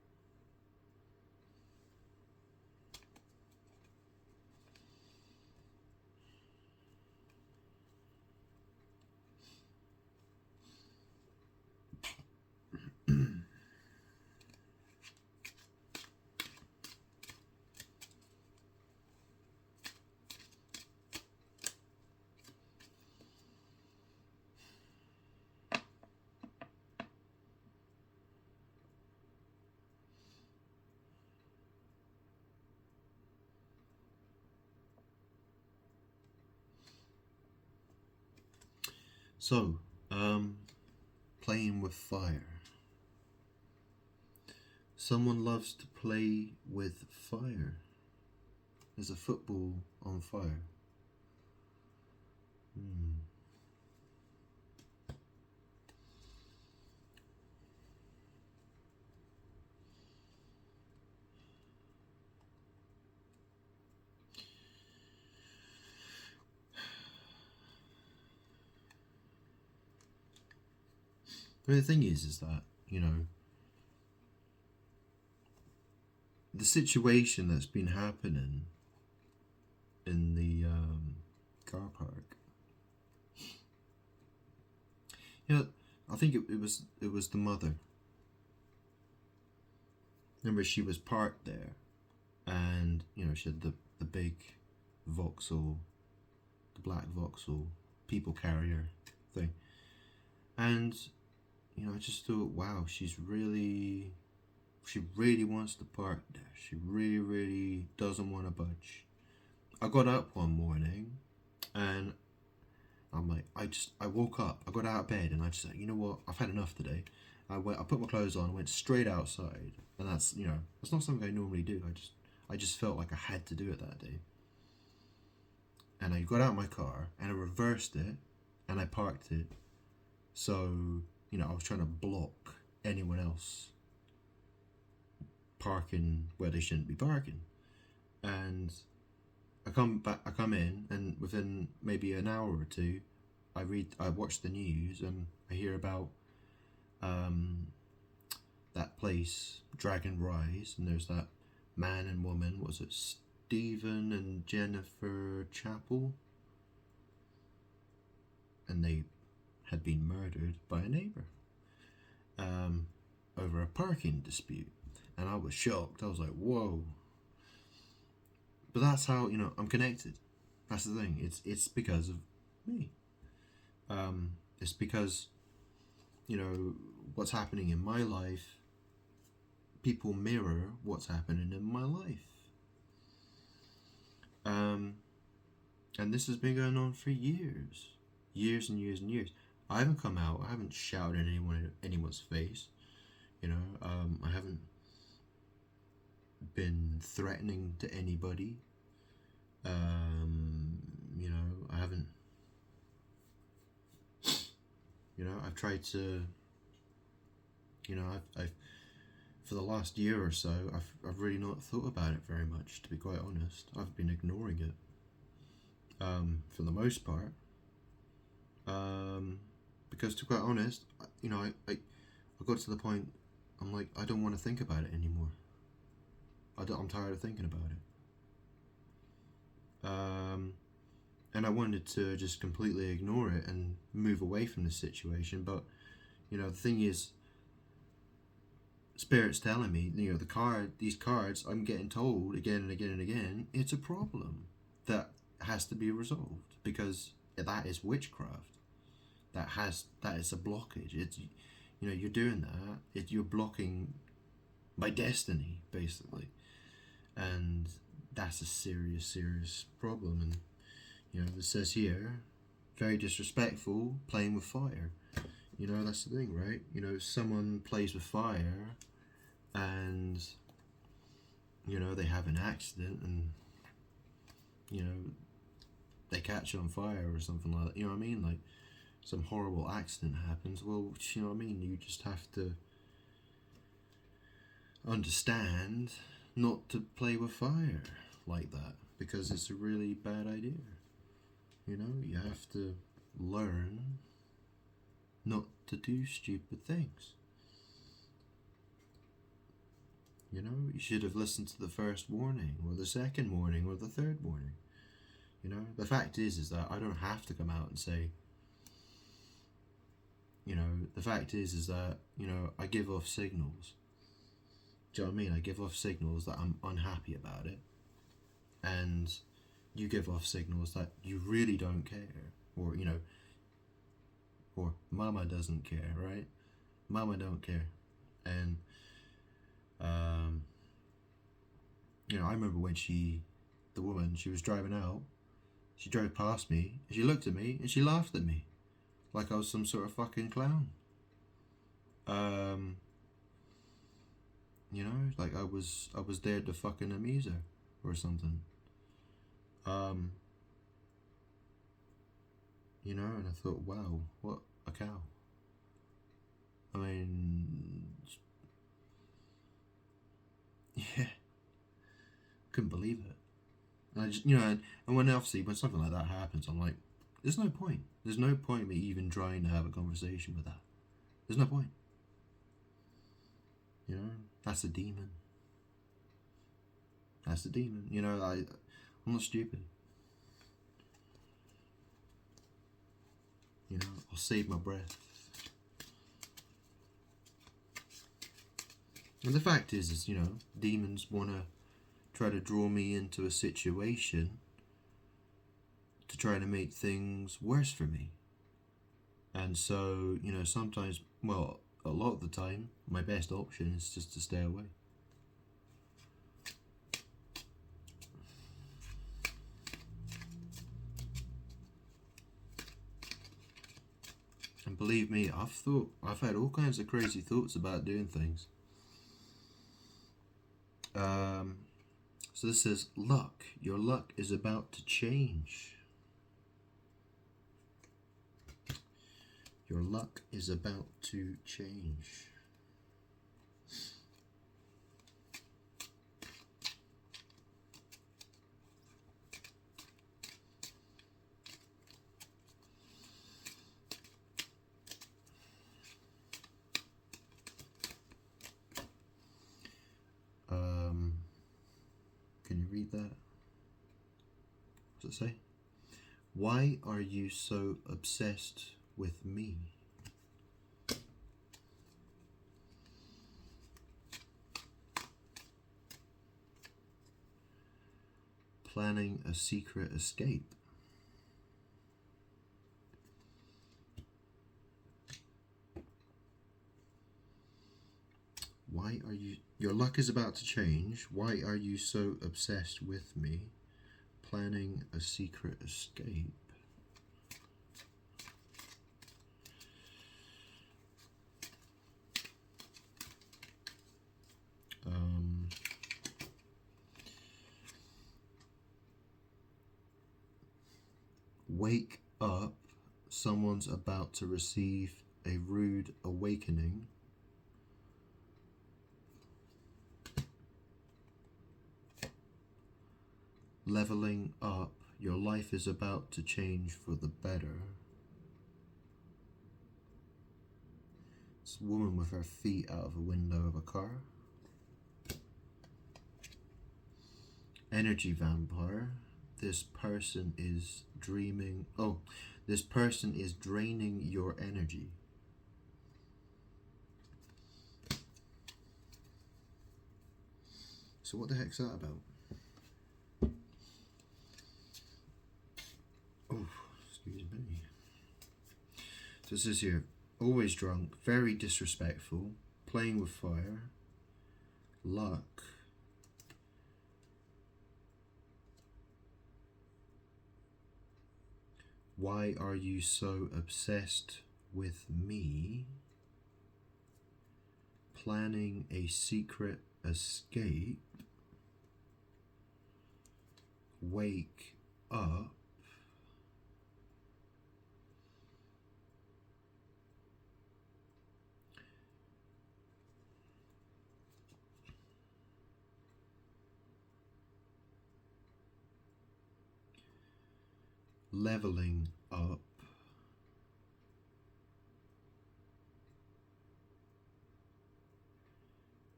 So, playing with fire. Someone loves to play with fire. There's a football on fire. Hmm. But the thing is that, you know, the situation that's been happening in the car park. You know, I think it was the mother. Remember, she was parked there, and you know she had the big Vauxhall, the black Vauxhall people carrier thing, and you know I just thought, wow, she really wants to park there. She really doesn't want to budge. I got up one morning, and I'm like, I woke up, I got out of bed, and I just said, you know what, I've had enough today. I put my clothes on, went straight outside, and that's, you know, that's not something I normally do. I just felt like I had to do it that day, and I got out my car and I reversed it, and I parked it. So you know, I was trying to block anyone else parking where they shouldn't be parking, and I come back, I come in, and within maybe an hour or two, I watch the news, and I hear about um, that place, Dragon Rise, and there's that man and woman. Was it Stephen and Jennifer Chappell? And they had been murdered by a neighbor um, over a parking dispute, and I was shocked. I was like, "Whoa!" But that's how, you know, I'm connected. That's the thing. It's because of me. It's because you know, what's happening in my life, people mirror what's happening in my life. And this has been going on for years. Years and years and years. I haven't come out, I haven't shouted in anyone's face. You know, I haven't been threatening to anybody. You know, I haven't. You know, I've tried to. You know, I've for the last year or so, I've really not thought about it very much. To be quite honest, I've been ignoring it. For the most part. Because to be quite honest, you know, I got to the point. I'm like, I don't want to think about it anymore. I'm tired of thinking about it. And I wanted to just completely ignore it and move away from the situation. But, you know, the thing is, Spirit's telling me, you know, these cards, I'm getting told again and again and again, it's a problem that has to be resolved because that is witchcraft. That is a blockage. It's, you know, you're doing that. You're blocking my destiny, basically, and that's a serious problem. And you know, it says here, very disrespectful, playing with fire. You know, that's the thing, right? You know, someone plays with fire, and you know they have an accident, and you know they catch on fire or something like that. You know what I mean? Like some horrible accident happens. Well, you know what I mean? You just have to understand not to play with fire like that because it's a really bad idea. You know, you have to learn not to do stupid things. You know, you should have listened to the first warning or the second warning or the third warning. You know, the fact is that I don't have to come out and say, you know, the fact is that, you know, I give off signals. Do you know what I mean? I give off signals that I'm unhappy about it. And you give off signals that you really don't care. Or, you know, or mama doesn't care, right? Mama don't care. And, you know, I remember when she was driving out, she drove past me, and she looked at me, and she laughed at me. Like I was some sort of fucking clown. You know, like I was there to fucking amuse her or something. You know, and I thought, wow, what a cow. I mean, yeah, couldn't believe it. And I just, you know, and when something like that happens, I'm like, there's no point. There's no point me even trying to have a conversation with that. There's no point. You know, that's a demon. That's the demon. You know, I'm not stupid. You know, I'll save my breath. And the fact is, you know, demons want to try to draw me into a situation to try to make things worse for me. And so, you know, sometimes, well, a lot of the time, my best option is just to stay away. And believe me, I've had all kinds of crazy thoughts about doing things. So this says, luck. Your luck is about to change. Your luck is about to change. Can you read that? What does it say? Why are you so obsessed with me? Planning a secret escape. Why are you... Your luck is about to change. Why are you so obsessed with me? Planning a secret escape. Wake up. Someone's about to receive a rude awakening. Leveling up. Your life is about to change for the better. It's a woman with her feet out of a window of a car. Energy vampire. This person is dreaming. Oh, this person is draining your energy. So what the heck's that about? Oh, excuse me. So it says here, always drunk, very disrespectful, playing with fire, luck. Why are you so obsessed with me? Planning a secret escape. Wake up. Leveling up.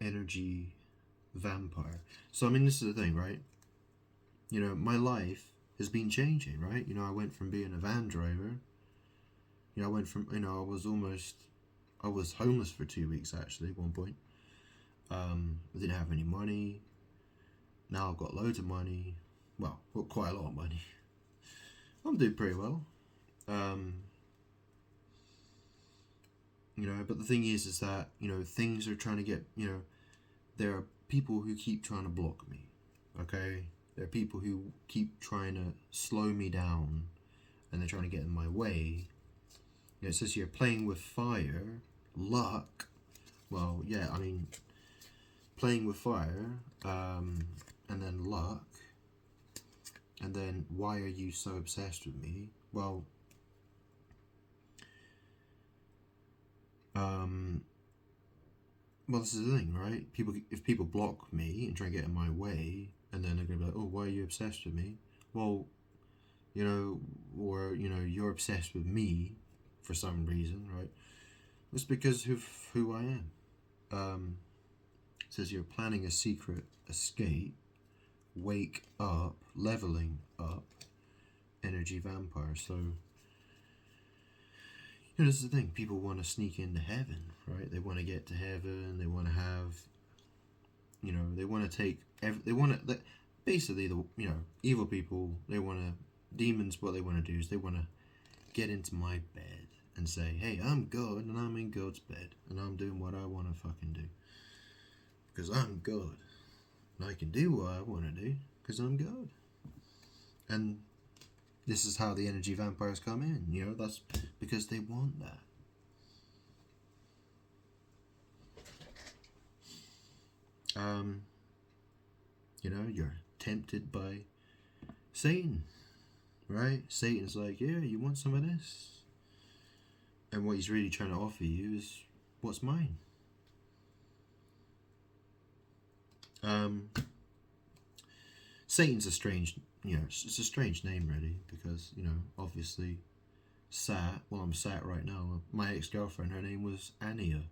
Energy vampire. So I mean, this is the thing, right? You know, my life has been changing, right? You know, I went from being a van driver. You know, I went from, you know, I was homeless for 2 weeks actually at one point. I didn't have any money. Now I've got loads of money. Well, quite a lot of money. I'm doing pretty well. You know, but the thing is that, you know, things are trying to get, you know, there are people who keep trying to block me, okay? There are people who keep trying to slow me down, and they're trying to get in my way. You know, it says here, playing with fire, luck. Well, yeah, I mean, playing with fire, and then luck, and then why are you so obsessed with me? Well, well, this is the thing, right? If people block me and try and get in my way, and then they're gonna be like, "Oh, why are you obsessed with me?" Well, you know, or you know, you're obsessed with me for some reason, right? It's because of who I am. It says you're planning a secret escape. Wake up, leveling up, energy vampire. So, you know, this is the thing. People want to sneak into heaven, right? They want to get to heaven. They want to have, you know, they want to take. They want to. Basically, the evil people. They want to. Demons. What they want to do is they want to get into my bed and say, "Hey, I'm God, and I'm in God's bed, and I'm doing what I want to fucking do, because I'm God, and I can do what I want to do, because I'm God." And this is how the energy vampires come in, you know, that's because they want that. You know, you're tempted by Satan, right? Satan's like, yeah, you want some of this? And what he's really trying to offer you is what's mine. Satan's a strange, you know, it's a strange name really, because, you know, obviously I'm sat right now, my ex-girlfriend, her name was Ania,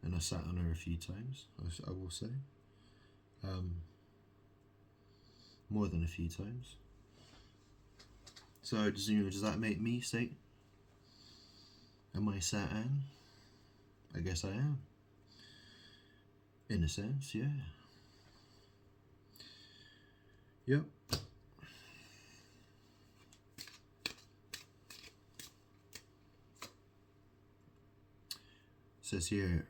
and I sat on her a few times, I will say. More than a few times. So, does that make me Satan? Am I Satan? I guess I am. In a sense, yeah. Yep. Says here,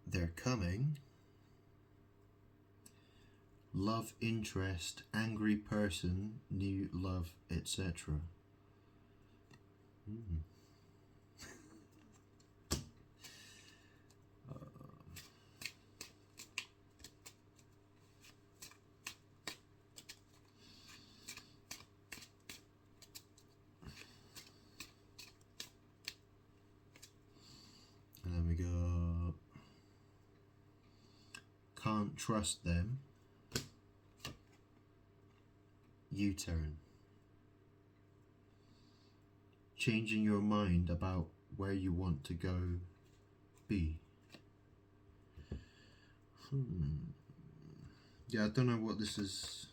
they're coming. love interest, angry person, new love, etc. Mm. And then we go, can't trust them, U-turn. Changing your mind about where you want to go, B. Yeah, I don't know what this is.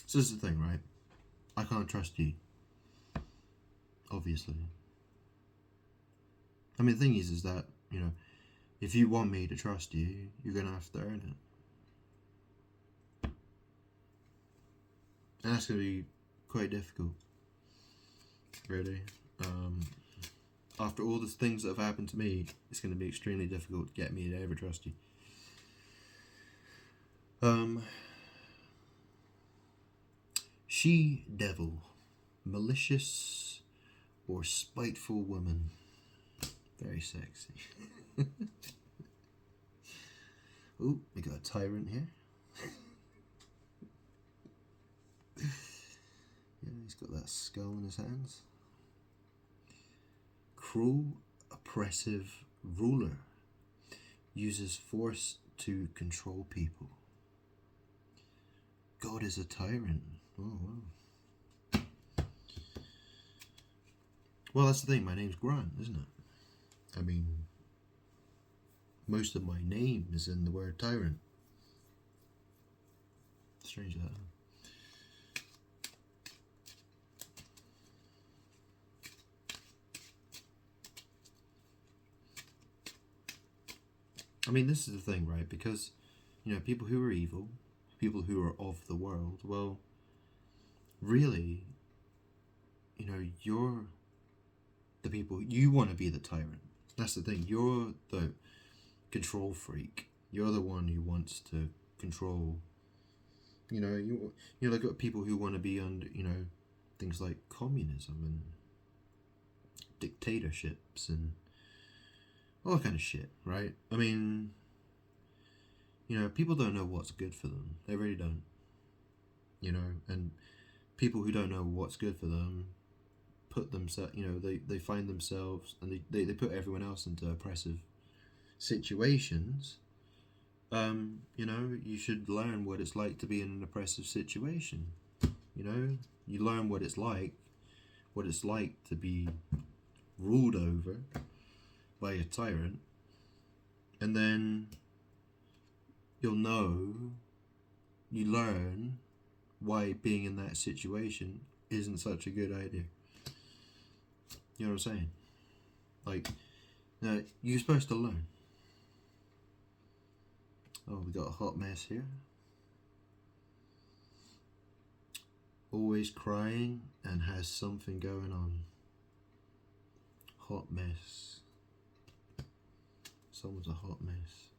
So this is the thing, right? I can't trust you. Obviously. I mean, the thing is that, you know, if you want me to trust you, you're going to have to earn it. And that's going to be quite difficult. Really. After all the things that have happened to me, it's going to be extremely difficult to get me to ever trust you. She devil, malicious or spiteful woman. Very sexy. Oh, we got a tyrant here. Yeah, he's got that skull in his hands. Cruel, oppressive ruler. Uses force to control people. God is a tyrant. Oh, wow. Well, that's the thing. My name's Grant, isn't it? I mean, most of my name is in the word tyrant. Strange that. I mean, this is the thing, right? Because, you know, people who are evil, people who are of the world, well, really, you know, you're the people, you want to be the tyrant. That's the thing. You're the control freak. You're the one who wants to control. You know, you look at people who want to be under, you know, things like communism and dictatorships and all that kind of shit, right? I mean, you know, people don't know what's good for them. They really don't. You know, and people who don't know what's good for them put themselves, you know, they find themselves and they put everyone else into oppressive situations. You know, you should learn what it's like to be in an oppressive situation. You know, you learn what it's like to be ruled over by a tyrant, and then you learn why being in that situation isn't such a good idea. You know what I'm saying? Like, you're supposed to learn. Oh, we got a hot mess here. Always crying and has something going on. Hot mess. Someone's a hot mess.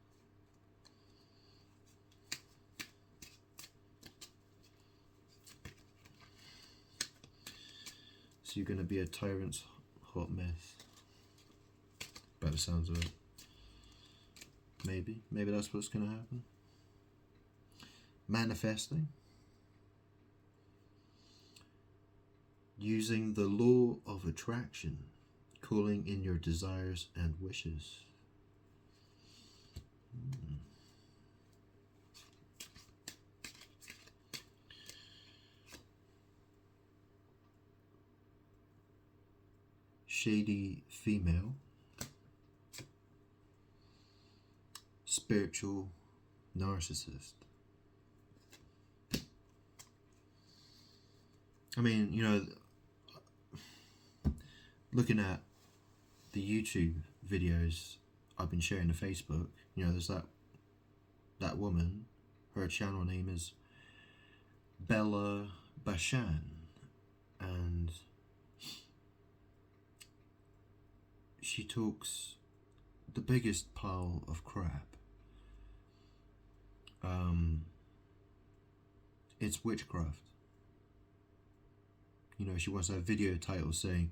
So you're going to be a tyrant's hot mess. By the sounds of it. Maybe that's what's going to happen. Manifesting. Using the law of attraction. Calling in your desires and wishes. Shady female. Spiritual narcissist. I mean, you know, looking at the YouTube videos I've been sharing to Facebook, you know, there's that woman, her channel name is Bella Bashan, and she talks the biggest pile of crap. It's witchcraft. You know, she wants a video title saying,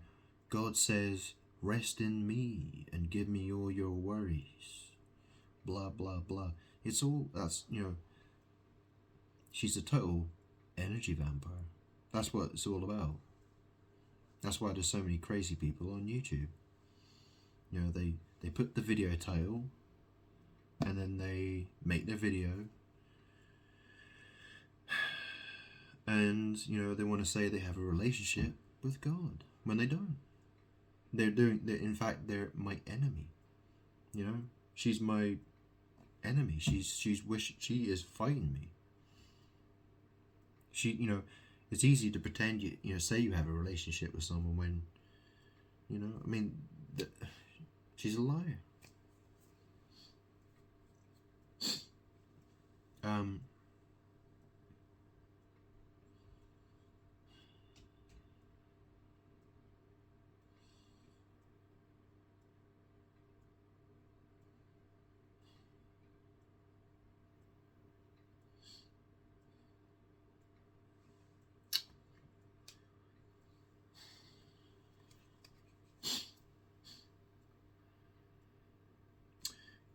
God says, rest in me and give me all your worries. Blah, blah, blah. It's all, that's, you know, she's a total energy vampire. That's what it's all about. That's why there's so many crazy people on YouTube. You know, they put the video title and then they make their video and, you know, they want to say they have a relationship with God when they don't. In fact, they're my enemy. You know, she's my enemy. She is fighting me. You know, it's easy to pretend you know, say you have a relationship with someone when, you know, I mean, she's a liar.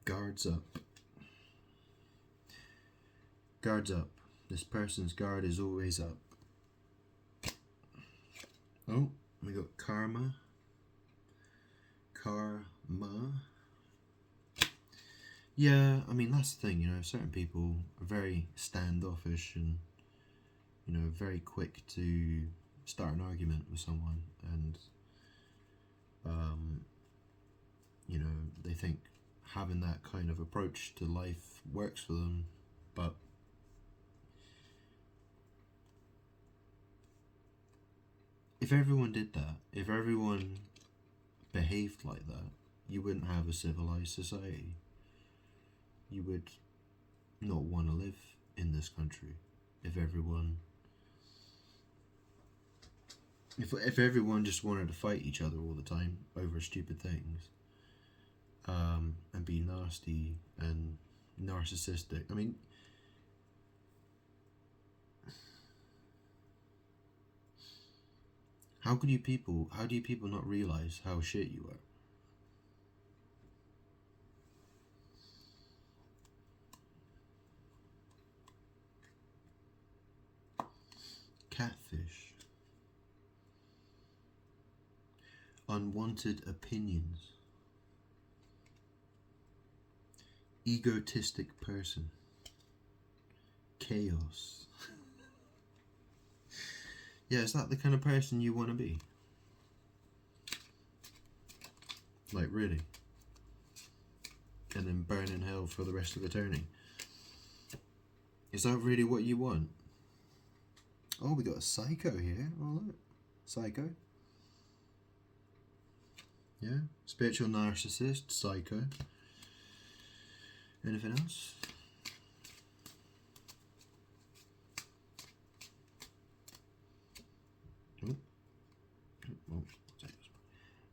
Guards up. Guards up. This person's guard is always up. Oh, we got karma. Karma. Yeah, I mean, that's the thing, you know, certain people are very standoffish and, you know, very quick to start an argument with someone, and, you know, they think having that kind of approach to life works for them, but if everyone did that, if everyone behaved like that, you wouldn't have a civilized society. You would not want to live in this country if everyone just wanted to fight each other all the time over stupid things, and be nasty and narcissistic. I mean, how do you people not realize how shit you are? Catfish. Unwanted opinions. Egotistic person. Chaos. Yeah, is that the kind of person you want to be? Like, really? And then burn in hell for the rest of eternity? Is that really what you want? Oh, we got a psycho here. Oh, look. Psycho. Yeah. Spiritual narcissist. Psycho. Anything else? Oh,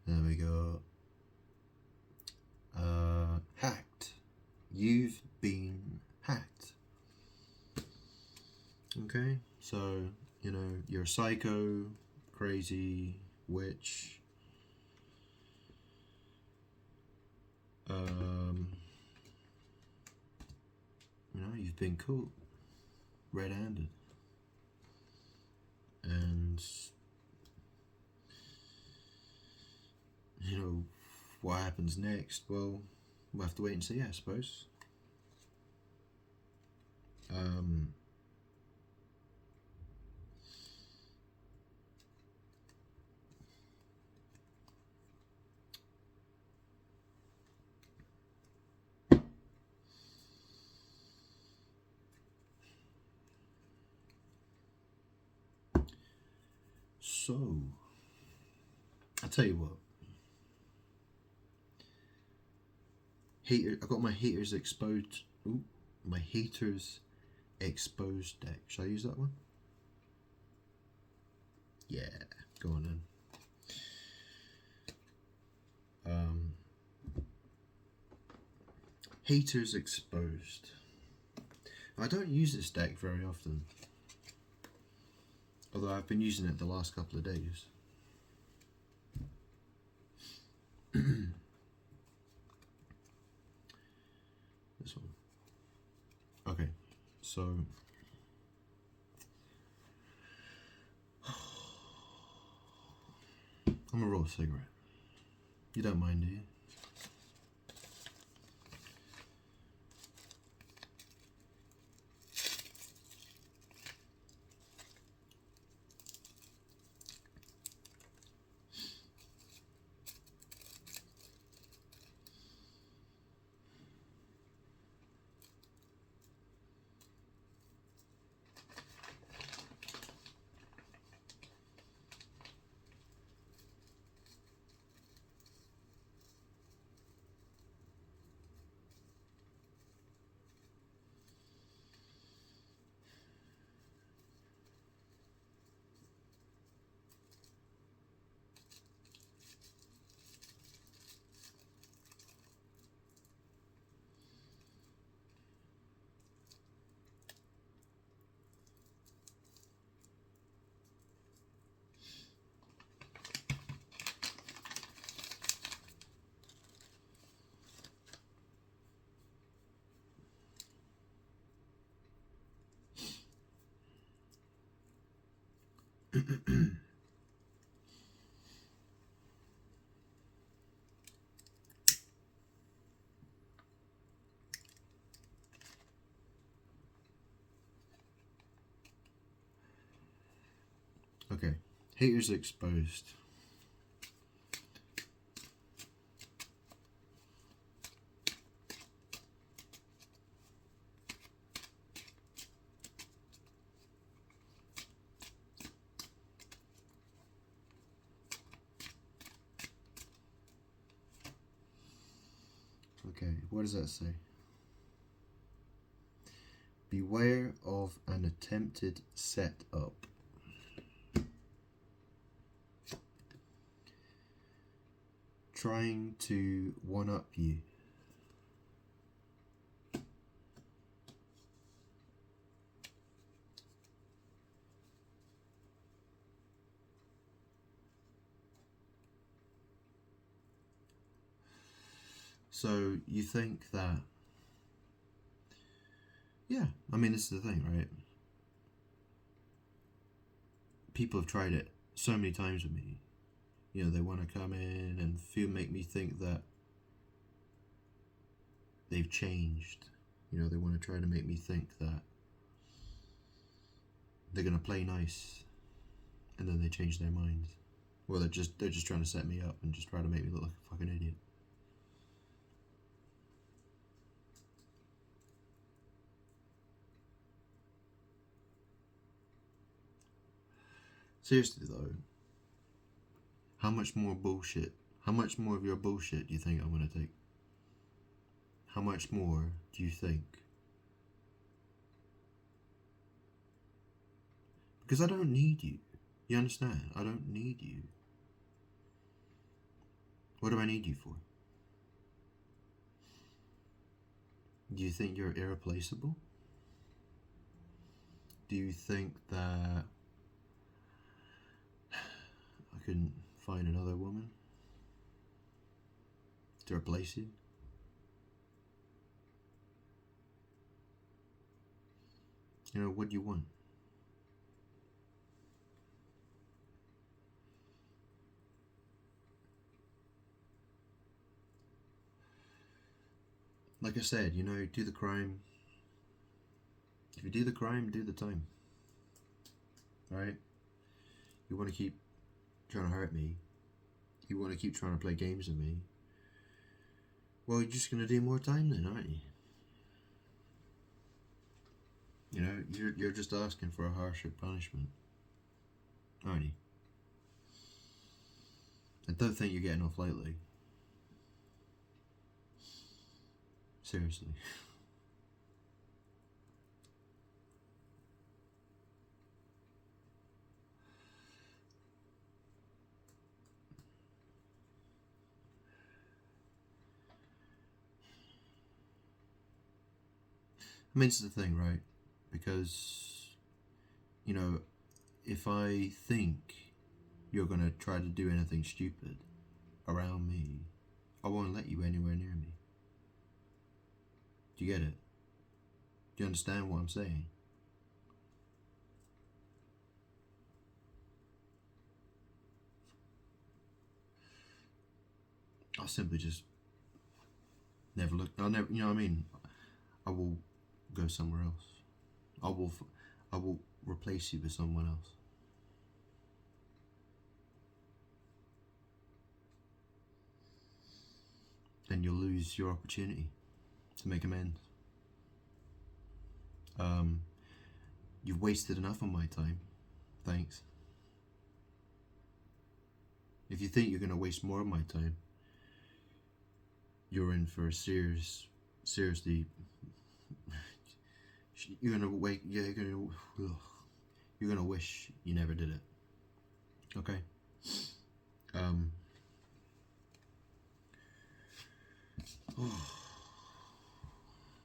there we go. Hacked. You've been hacked. Okay, so, you know, you're a psycho, crazy, witch. You know, you've been caught red-handed. And, you know, what happens next? Well, we'll have to wait and see, I suppose. So, I tell you what. I got my haters exposed. Ooh, my haters exposed deck. Shall I use that one? Yeah, go on then. Haters exposed. I don't use this deck very often, although I've been using it the last couple of days. This one. Okay, so I'm gonna roll a cigarette. You don't mind, do you? Okay, haters exposed. Okay, what does that say? Beware of an attempted setup. Trying to one-up you. So you think that, yeah, I mean, this is the thing, right? People have tried it so many times with me. You know, they want to come in and make me think that they've changed. You know, they want to try to make me think that they're going to play nice, and then they change their minds. Or they're just trying to set me up and just try to make me look like a fucking idiot. Seriously though, how much more bullshit, how much more of your bullshit do you think I'm going to take? How much more do you think? Because I don't need you. You understand? I don't need you. What do I need you for? Do you think you're irreplaceable? Do you think that I couldn't find another woman to replace you? You know, what do you want? Like I said, you know, do the crime. If you do the crime, do the time. Right? You want to keep trying to hurt me. You want to keep trying to play games with me. Well, you're just going to do more time then, aren't you? You know, you're just asking for a harsher punishment, aren't you? And don't think you're getting off lightly. Seriously. I mean, it's the thing, right? Because, you know, if I think you're going to try to do anything stupid around me, I won't let you anywhere near me. Do you get it? Do you understand what I'm saying? I'll simply just never look. I'll never, you know what I mean? I will go somewhere else. I will replace you with someone else. And you'll lose your opportunity to make amends. You've wasted enough of my time. Thanks. If you think you're going to waste more of my time, you're in for a seriously, you're gonna wait. Yeah, you're gonna wish you never did it. Okay. Oh,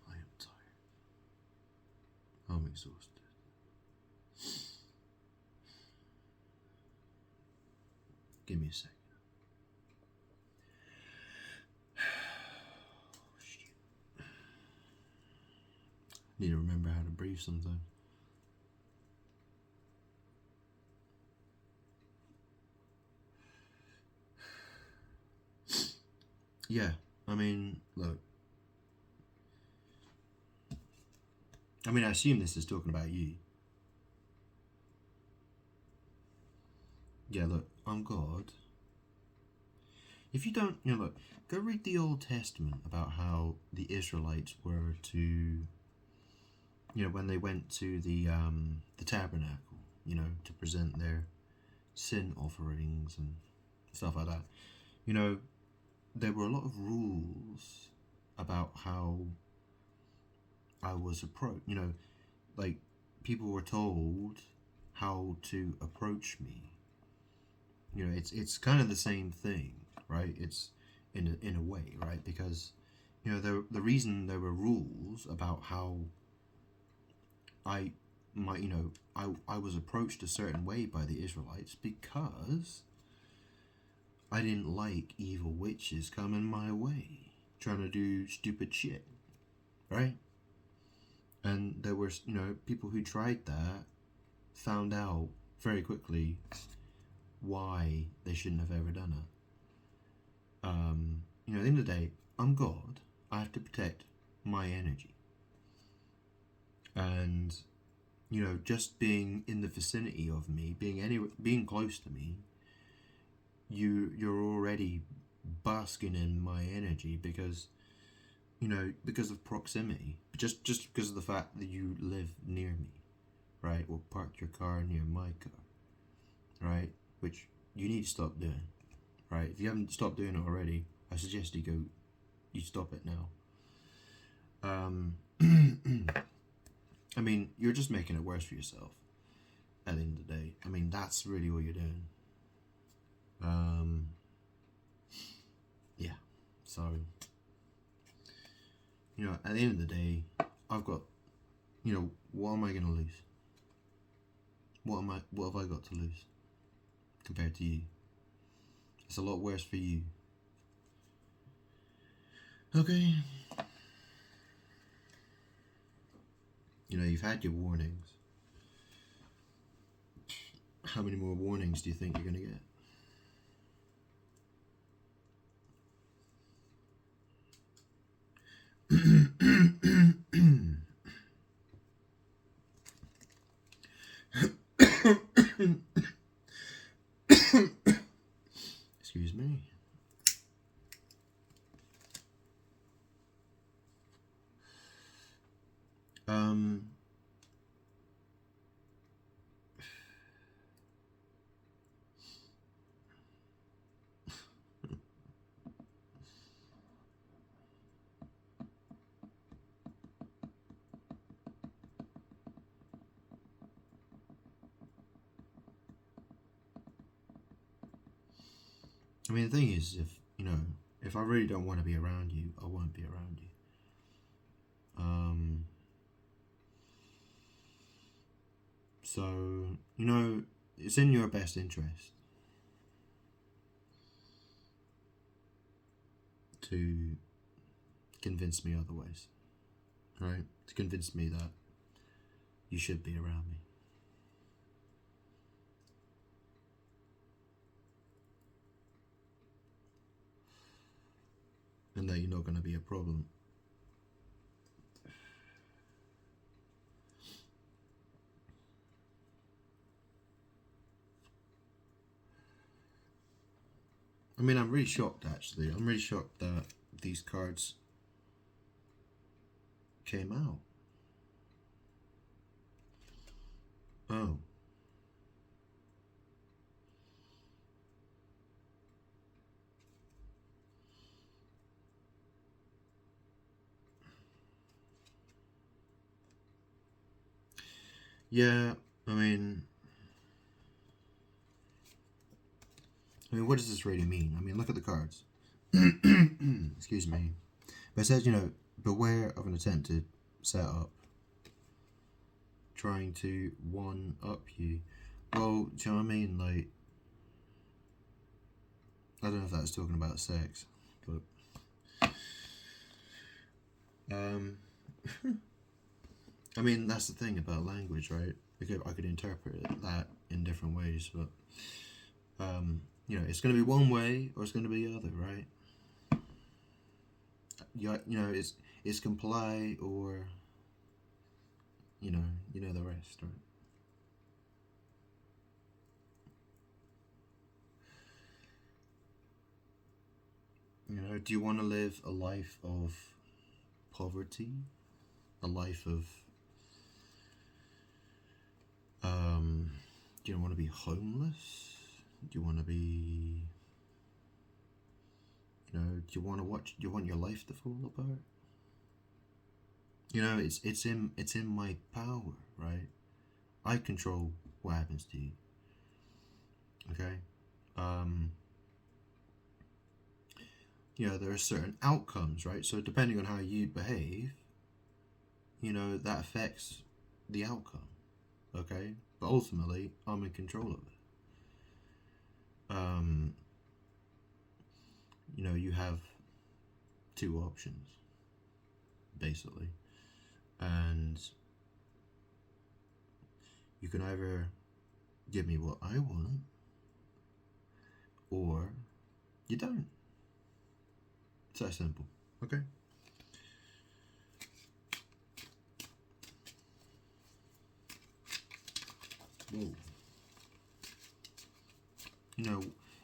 I am tired. I'm exhausted. Give me a second. Need to remember how to breathe sometimes. Yeah, I mean, look. I mean, I assume this is talking about you. Yeah, look, I'm God. If you don't, look, go read the Old Testament about how the Israelites were to, when they went to the tabernacle, to present their sin offerings and stuff like that. There were a lot of rules about how I was approached. Like people were told how to approach me. It's kind of the same thing, right? It's in a way, right? Because the reason there were rules about how I was approached a certain way by the Israelites because I didn't like evil witches coming my way trying to do stupid shit, right? And there were people who tried that found out very quickly why they shouldn't have ever done it. At the end of the day, I'm God. I have to protect my energy. And, just being in the vicinity of me, being close to me, you're already basking in my energy because of proximity. Just because of the fact that you live near me, right? Or park your car near my car, right? Which you need to stop doing, right? If you haven't stopped doing it already, I suggest you stop it now. I mean, you're just making it worse for yourself at the end of the day. I mean, that's really what you're doing. Yeah. So, at the end of the day, I've got, what am I going to lose? What have I got to lose compared to you? It's a lot worse for you. Okay. You've had your warnings. How many more warnings do you think you're going to get? Excuse me. I mean, the thing is, if I really don't want to be around you, I won't be around you. So, it's in your best interest to convince me otherwise, right? To convince me that you should be around me. And that you're not going to be a problem. I mean, I'm really shocked, actually. I'm really shocked that these cards came out. Oh. Yeah, I mean, what does this really mean? I mean, look at the cards. Excuse me. But it says, beware of an attempted setup trying to one-up you. Well, do you know what I mean? Like, I don't know if that's talking about sex, but I mean, that's the thing about language, right? I could interpret that in different ways, but it's going to be one way or it's going to be the other, right? It's comply or you know the rest, right? Do you want to live a life of poverty, a life of do you want to be homeless? Do you want to be do you want to watch? Do you want your life to fall apart? It's in my power, right? I control what happens to you. Okay. There are certain outcomes, right? So depending on how you behave, that affects the outcome. Okay. But ultimately, I'm in control of it. You have two options, basically. And you can either give me what I want, or you don't. It's that simple. Okay? Whoa.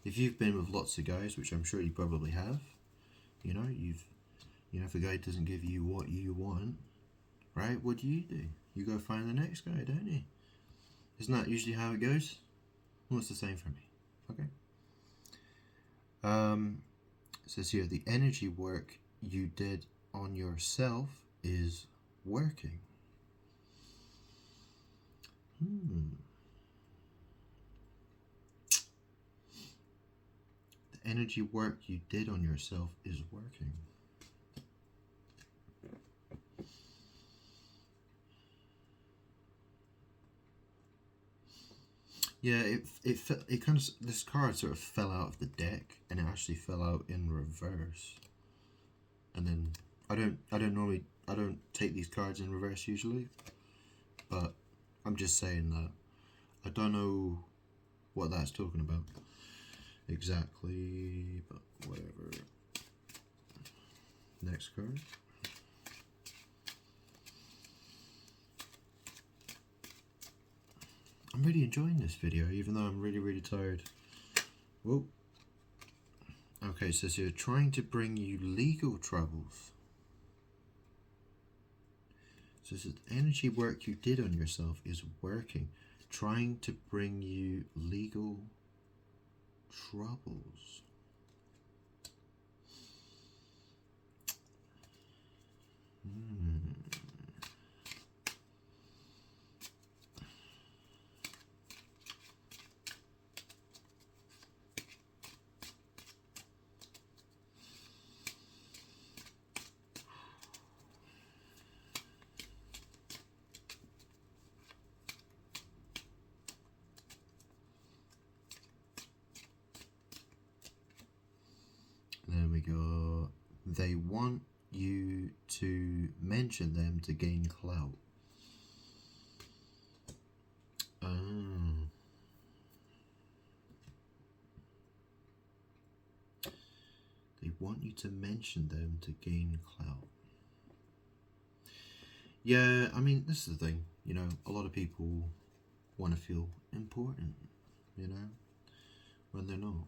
If you've been with lots of guys, which I'm sure you probably have, if a guy doesn't give you what you want, right, what do? You go find the next guy, don't you? Isn't that usually how it goes? Well, it's the same for me. Okay? It says here, the energy work you did on yourself is working. The energy work you did on yourself is working. Yeah, it kind of, this card sort of fell out of the deck, and it actually fell out in reverse. And then I don't take these cards in reverse usually, but I'm just saying that I don't know what that's talking about exactly, but whatever. Next card. I'm really enjoying this video, even though I'm really, really tired. Whoa. Okay, so you're trying to bring you legal troubles. So the energy work you did on yourself is working. Trying to bring you legal troubles. they want you to mention them to gain clout. They want you to mention them to gain clout. Yeah, I mean, this is the thing, you know, a lot of people want to feel important, you know, when they're not.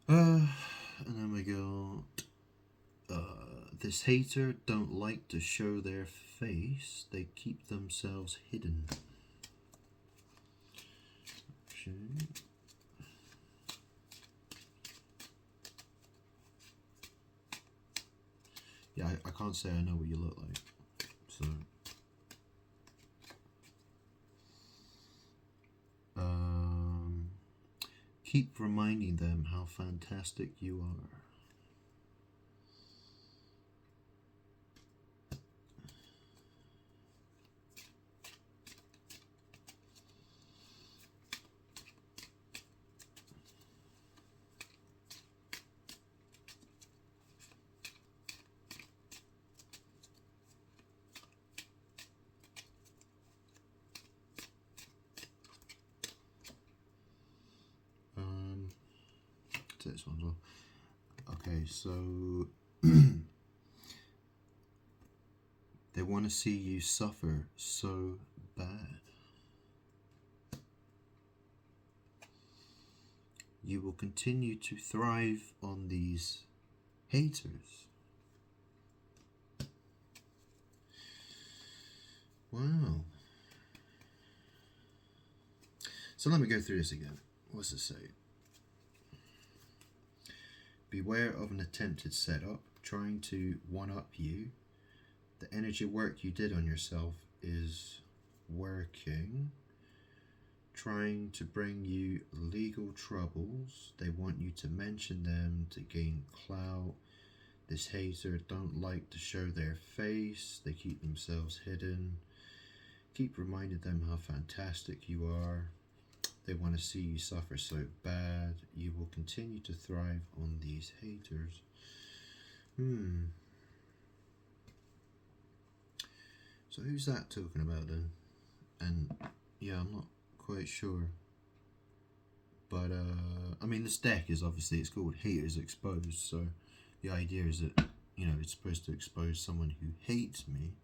And then we got, this hater don't like to show their face, they keep themselves hidden. Okay. Yeah, I can't say I know what you look like, so. Keep reminding them how fantastic you are. This one as well. Okay, so they want to see you suffer so bad. You will continue to thrive on these haters. Wow. So let me go through this again. What's it say? Beware of an attempted setup trying to one-up you. The energy work you did on yourself is working. Trying to bring you legal troubles. They want you to mention them to gain clout. This hater don't like to show their face. They keep themselves hidden. Keep reminding them how fantastic you are. They want to see you suffer so bad. You will continue to thrive on these haters. So who's that talking about then? And yeah, I'm not quite sure. But I mean, this deck is obviously, it's called Haters Exposed. So the idea is that, you know, it's supposed to expose someone who hates me.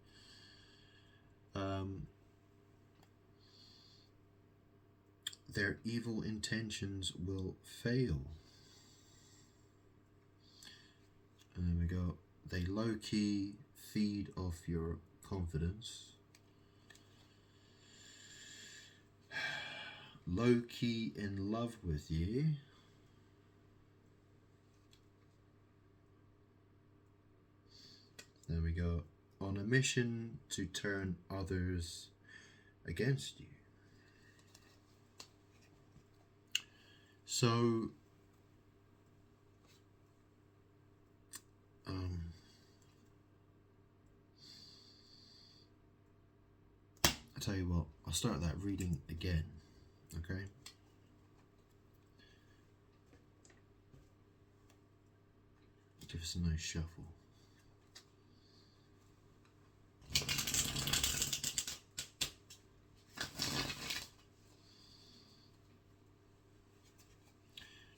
Their evil intentions will fail. And then we go, they low-key feed off your confidence. Low-key in love with you. There we go. On a mission to turn others against you. So, I tell you what, I'll start that reading again, okay? Give us a nice shuffle.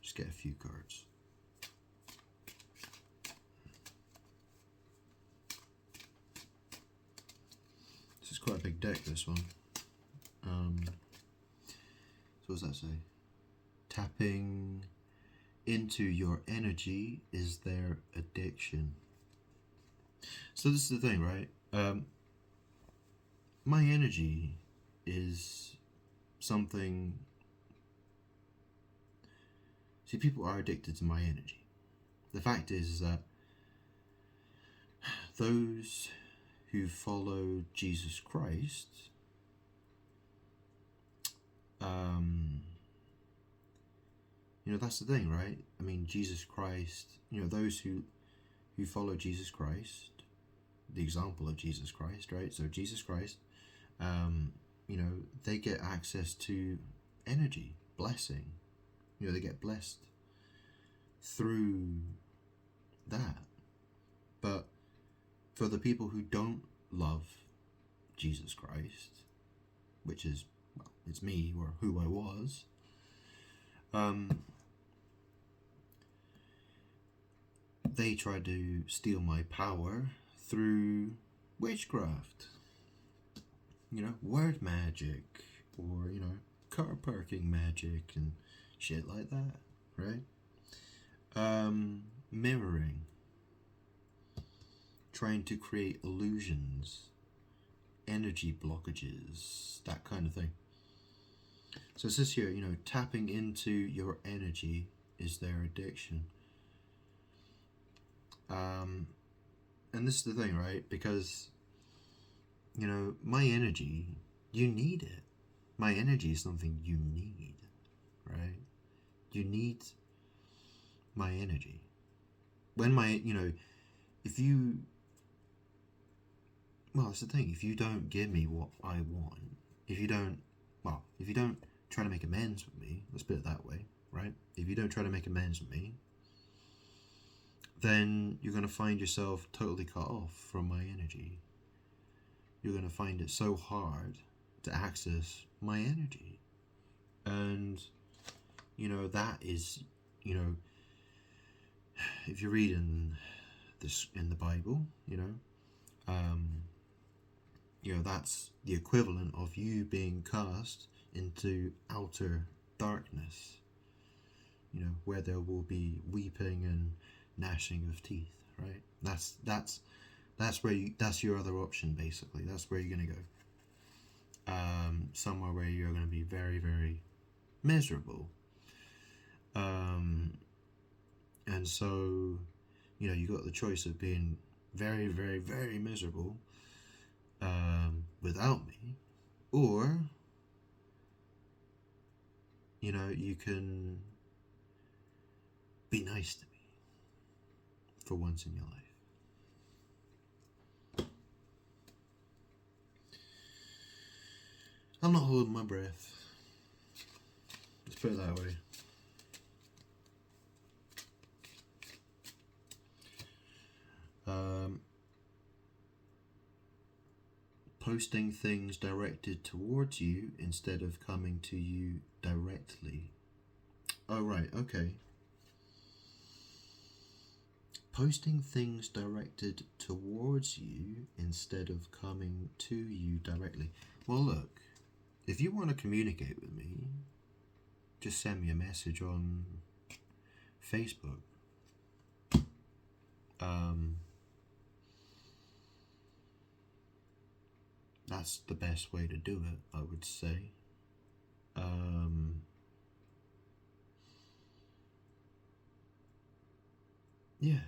Just get a few cards. This is quite a big deck, this one. So what does that say? Tapping into your energy is their addiction. So this is the thing, right? My energy is something. See, people are addicted to my energy. The fact is that those who follow Jesus Christ, you know, that's the thing, right? I mean, Jesus Christ, you know, those who follow Jesus Christ, the example of Jesus Christ, right? So Jesus Christ, you know, they get access to energy, blessing. You know, they get blessed through that. But for the people who don't love Jesus Christ, which is, well, it's me or who I was, they try to steal my power through witchcraft, word magic, or, car parking magic and shit like that, right? Mirroring, trying to create illusions, energy blockages, that kind of thing. So it says here, tapping into your energy is their addiction. And this is the thing, right? Because, my energy, you need it. My energy is something you need, right? You need my energy. When if you, well, that's the thing. If you don't give me what I want, if you don't try to make amends with me, let's put it that way, right? If you don't try to make amends with me, then you're going to find yourself totally cut off from my energy. You're going to find it so hard to access my energy. And, that is, if you read in the Bible, that's the equivalent of you being cast into outer darkness, where there will be weeping and gnashing of teeth, right? That's that's your other option, basically. That's where you're gonna go. Somewhere where you're gonna be very, very miserable. And so, you got the choice of being very, very, very miserable without me, or you can be nice to me for once in your life. I'm not holding my breath. Let's put it that way. Posting things directed towards you instead of coming to you directly. Oh, right, okay. Posting things directed towards you instead of coming to you directly. Well, look, if you want to communicate with me, just send me a message on Facebook. That's the best way to do it, I would say. Yeah.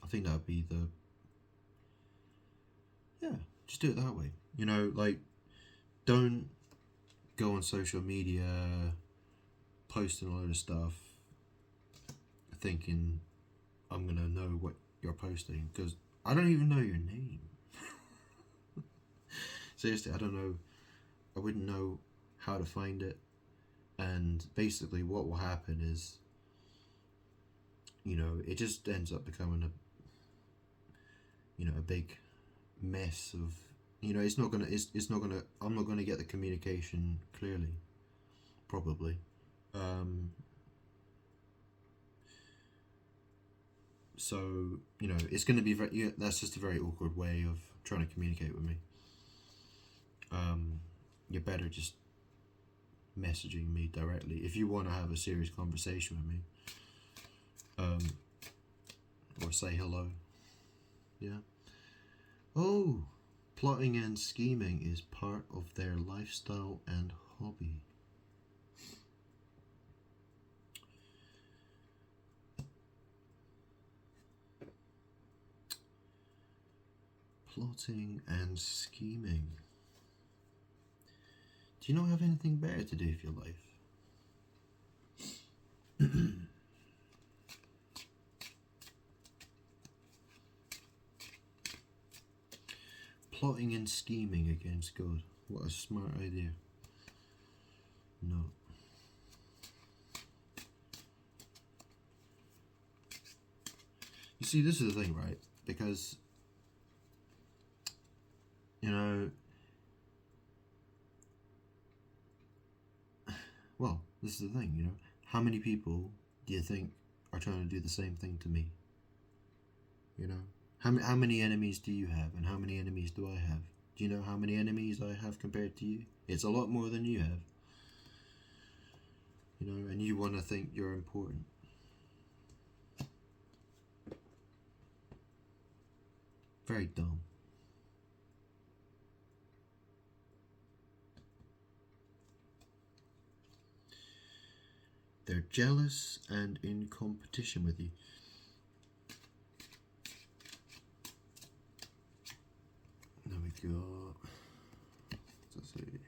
I think that would be just do it that way. Don't go on social media posting a load of stuff thinking I'm gonna know what you're posting, because I don't even know your name. Seriously, I don't know. I wouldn't know how to find it. And basically what will happen is, it just ends up becoming a big mess of, it's not gonna, I'm not gonna get the communication clearly, probably. So, it's gonna be that's just a very awkward way of trying to communicate with me. You're better just messaging me directly if you want to have a serious conversation with me. Or say hello. Yeah. Oh, plotting and scheming is part of their lifestyle and hobby. Plotting and scheming. Do you not have anything better to do with your life? Plotting and scheming against God. What a smart idea. No. See, this is the thing, right? Because, you know, well, this is the thing, you know. How many people do you think are trying to do the same thing to me? You know? How many enemies do you have, and how many enemies do I have? Do you know how many enemies I have compared to you? It's a lot more than you have. You know, and you want to think you're important. Very dumb. They're jealous and in competition with you. There we go. Let's see.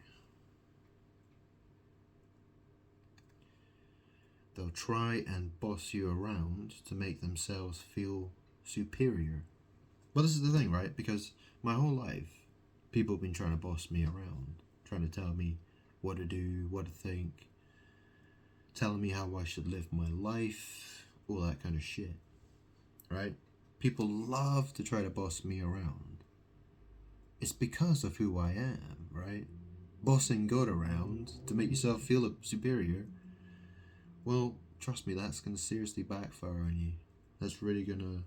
They'll try and boss you around to make themselves feel superior. Well, this is the thing, right? Because my whole life, people have been trying to boss me around, trying to tell me what to do, what to think, telling me how I should live my life, all that kind of shit, right? People love to try to boss me around. It's because of who I am, right? Bossing God around to make yourself feel superior, well, trust me, that's going to seriously backfire on you. That's really going to,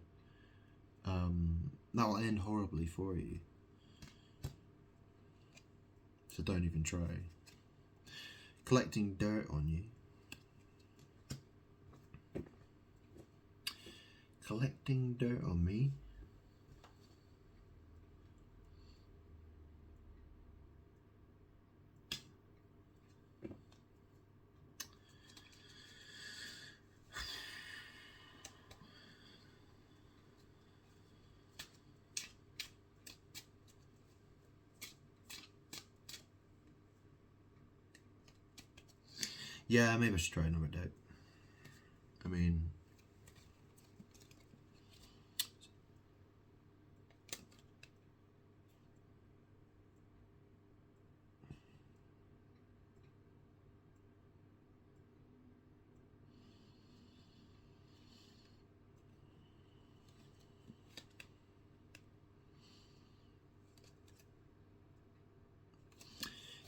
that'll end horribly for you. So don't even try. Collecting dirt on you. Collecting dirt on me? Yeah, maybe I should try another deck. I mean,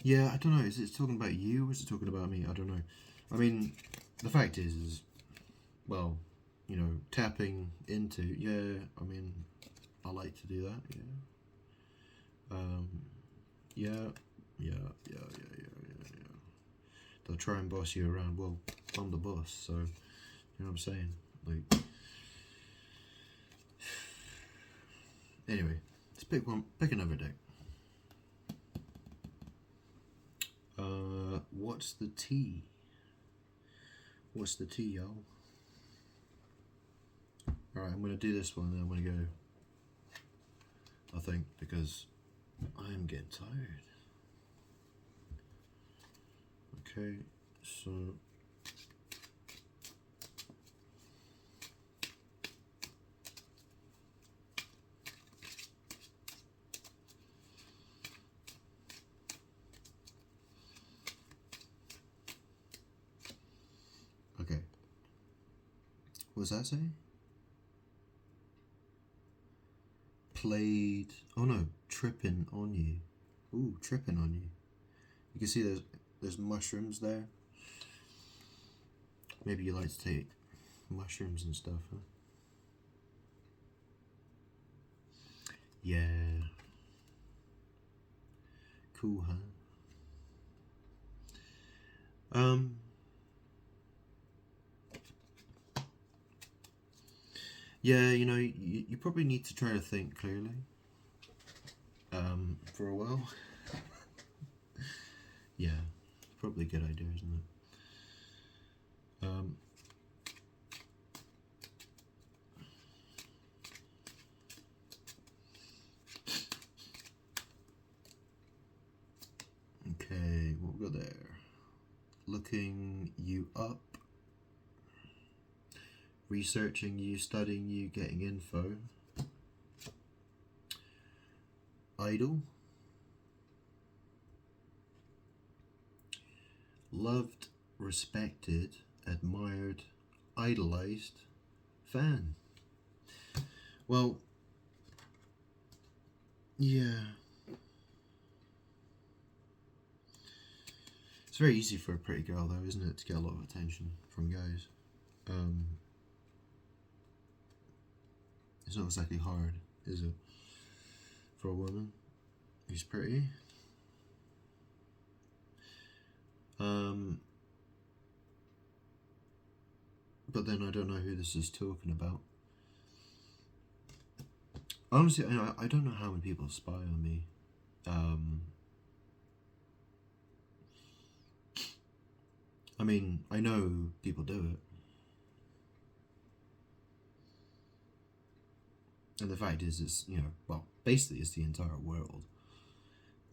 yeah, I don't know. Is it talking about you or is it talking about me? I don't know. I mean, the fact is well, you know, tapping into, yeah, I mean, I like to do that, yeah. Yeah, yeah, yeah, yeah, yeah, yeah, yeah. They'll try and boss you around. Well, I'm the boss, so, you know what I'm saying? Like, anyway, let's pick another deck. What's the T? What's the T, y'all? Alright, I'm going to do this one and then I'm going to go, I think, because I'm getting tired. Okay, so okay. What does that say? Played. Oh no, tripping on you. Ooh, tripping on you. You can see there's mushrooms there. Maybe you like to take mushrooms and stuff, huh? Yeah. Cool, huh? Yeah, you know, you probably need to try to think clearly. For a while. Yeah, probably a good idea, isn't it? Okay, what we got there? Looking you up, researching you, studying you, getting info. Idol. Loved, respected, admired, idolized, fan. Well, yeah. It's very easy for a pretty girl, though, isn't it, to get a lot of attention from guys. Um, it's not exactly hard, is it, for a woman who's pretty? Um, but then I don't know who this is talking about. Honestly, I don't know how many people spy on me. I mean, I know people do it. And the fact is, it's, well, basically it's the entire world.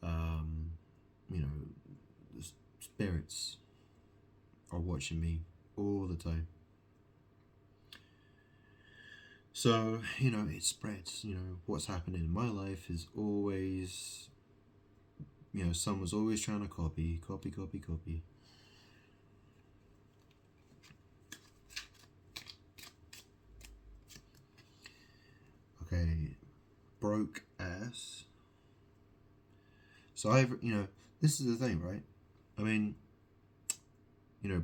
Um, you know, the spirits are watching me all the time. So, it spreads. What's happening in my life is always, someone's always trying to copy. Okay, broke ass. So this is the thing, right? I mean,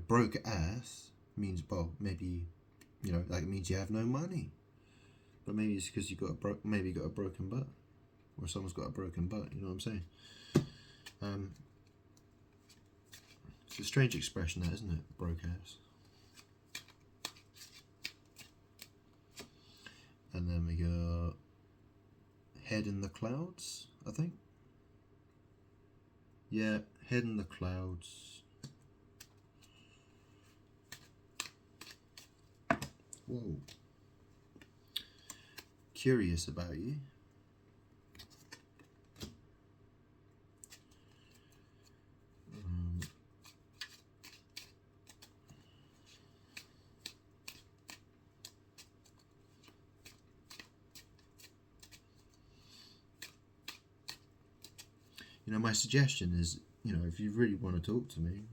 broke ass means, well, maybe, like it means you have no money. But maybe it's because you got a broken butt, or someone's got a broken butt. You know what I'm saying? It's a strange expression, that, isn't it? Broke ass. And then we got head in the clouds, I think. Yeah, head in the clouds. Whoa. Curious about you. My suggestion is, if you really want to talk to me,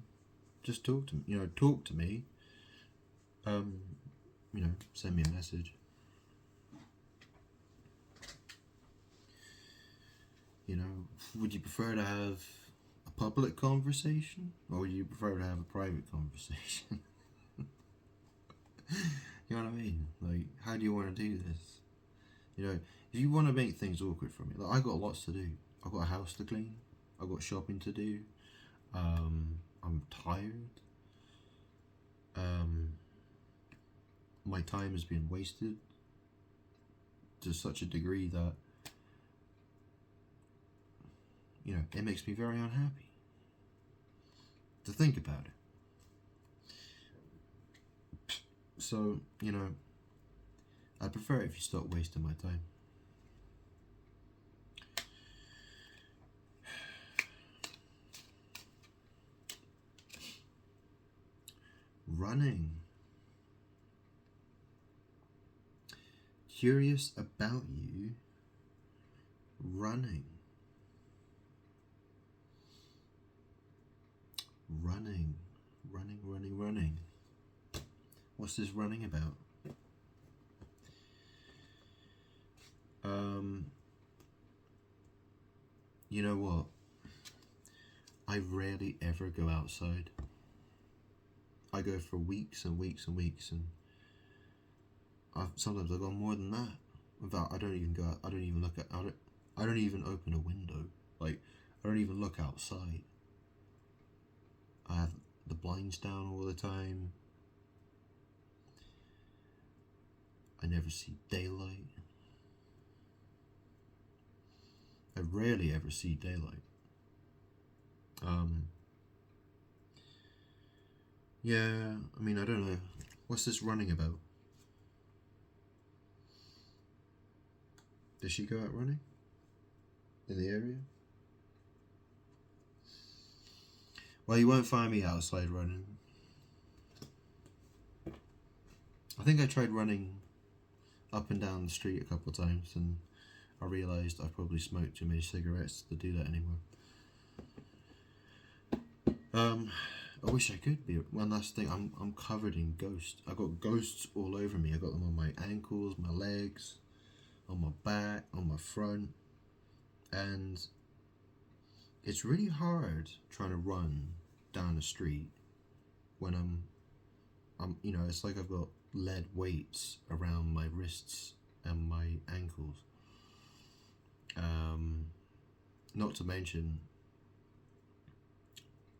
just talk to me. Talk to me. Send me a message. Would you prefer to have a public conversation, or would you prefer to have a private conversation? You know what I mean? Like, how do you want to do this? If you want to make things awkward for me, like, I got lots to do. I've got a house to clean. I've got shopping to do. I'm tired. My time has been wasted to such a degree that, it makes me very unhappy to think about it. So, I'd prefer it if you stop wasting my time. Running. Curious about you. Running. Running. What's this running about? You know what? I rarely ever go outside. I go for weeks and weeks and weeks, and sometimes I go more than that. Without, I don't even go out. I don't even look at. I don't even open a window. Like, I don't even look outside. I have the blinds down all the time. I never see daylight. I rarely ever see daylight. Yeah, I mean, I don't know. What's this running about? Does she go out running? In the area? Well, you won't find me outside running. I think I tried running up and down the street a couple of times, and I realised I probably smoked too many cigarettes to do that anymore. I wish I could be. One last thing, I'm covered in ghosts. I got ghosts all over me. I got them on my ankles, my legs. on my back, on my front, and it's really hard trying to run down the street when it's like I've got lead weights around my wrists and my ankles. Not to mention,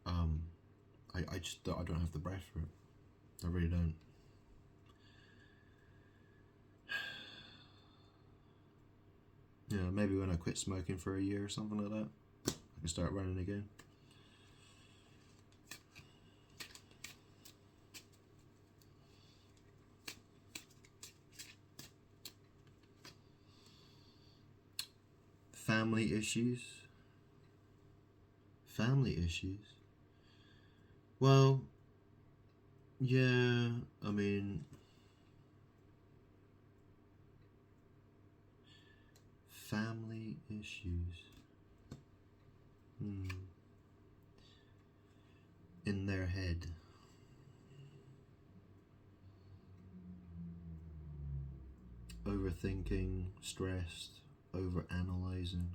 I don't have the breath for it. I really don't. Maybe when I quit smoking for a year or something like that, I can start running again. Family issues. Family issues. Well, yeah, I mean, family issues. In their head. Overthinking, stressed, overanalyzing.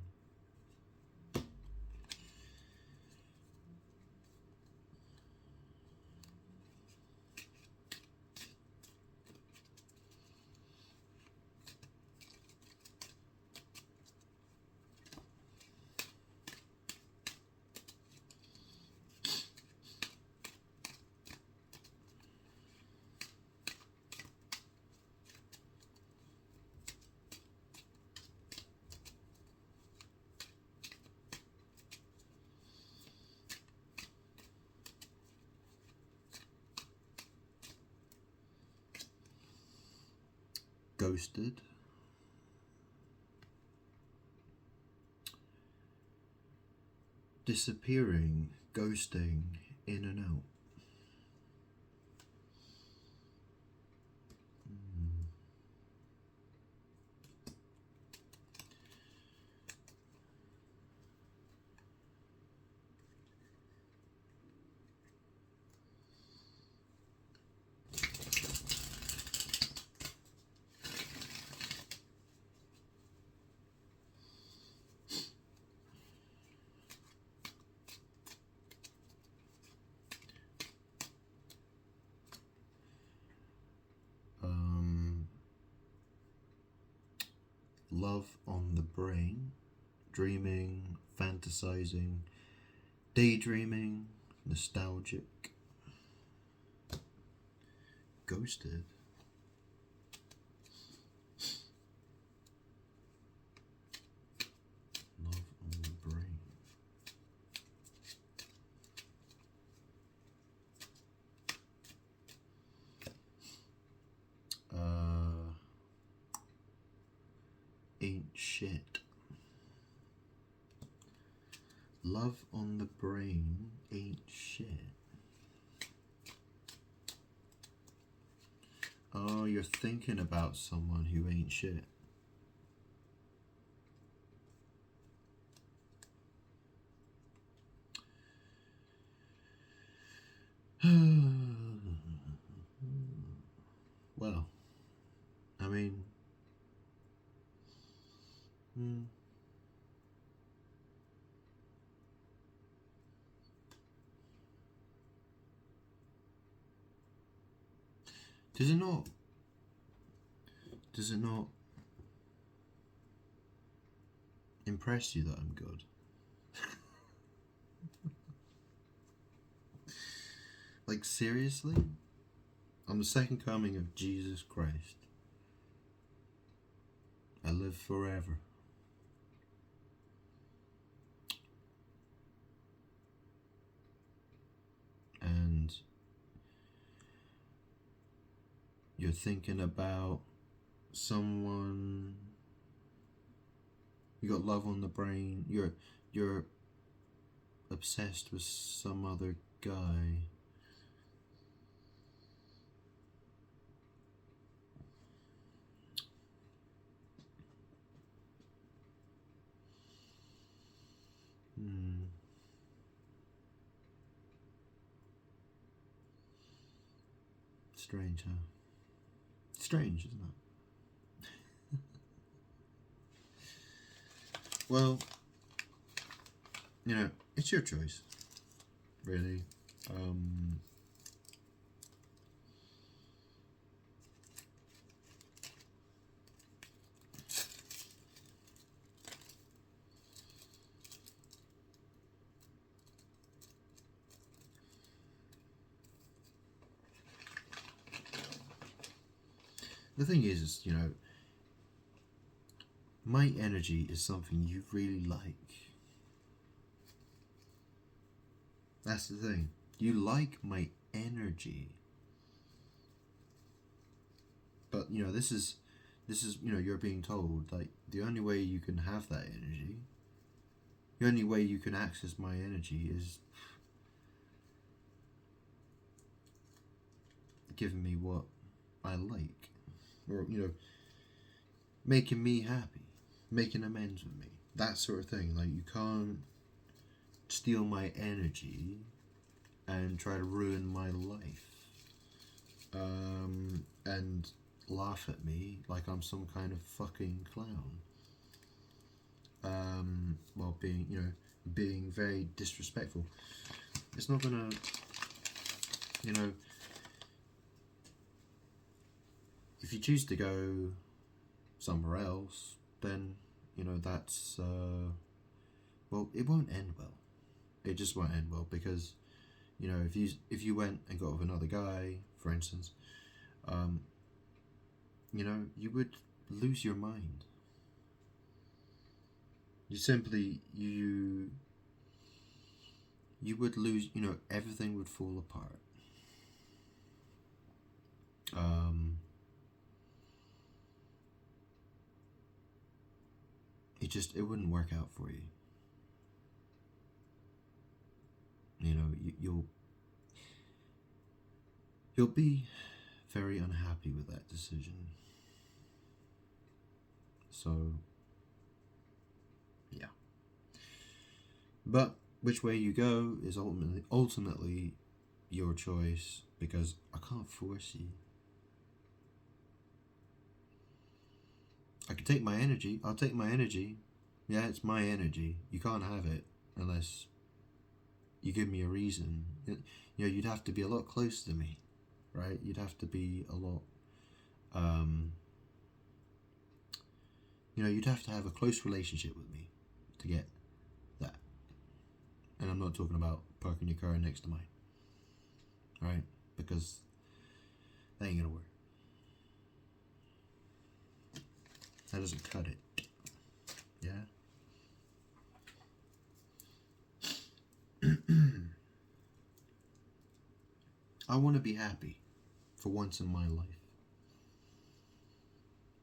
Ghosted. Disappearing, ghosting, in and out. Love on the brain, dreaming, fantasizing, daydreaming, nostalgic. Ghosted. Love on the brain. Ain't shit. Love on the brain ain't shit. Oh, you're thinking about someone who ain't shit. Well, I mean, does it not impress you that I'm good? Like, seriously? I'm the second coming of Jesus Christ. I live forever. And you're thinking about someone, you got love on the brain, you're obsessed with some other guy. Strange, huh? Strange, isn't it? Well, it's your choice, really. The thing is, my energy is something you really like. That's the thing. You like my energy. But, this is, you're being told, like, the only way you can have that energy, the only way you can access my energy is giving me what I like. Or, making me happy. Making amends with me. That sort of thing. Like, you can't steal my energy and try to ruin my life. And laugh at me like I'm some kind of fucking clown. While being very disrespectful. It's not gonna, if you choose to go somewhere else, then, that's, well, it won't end well. It just won't end well because, if you went and got with another guy, for instance, you would lose your mind. You would lose, everything would fall apart. It wouldn't work out for you. You'll be very unhappy with that decision. So, yeah. But which way you go is ultimately your choice, because I can't force you. I can take my energy. I'll take my energy. Yeah, it's my energy. You can't have it unless you give me a reason. You'd have to be a lot closer to me, right? You'd have to be a lot, you'd have to have a close relationship with me to get that. And I'm not talking about parking your car next to mine, right? Because that ain't gonna work. That doesn't cut it. Yeah? I want to be happy for once in my life.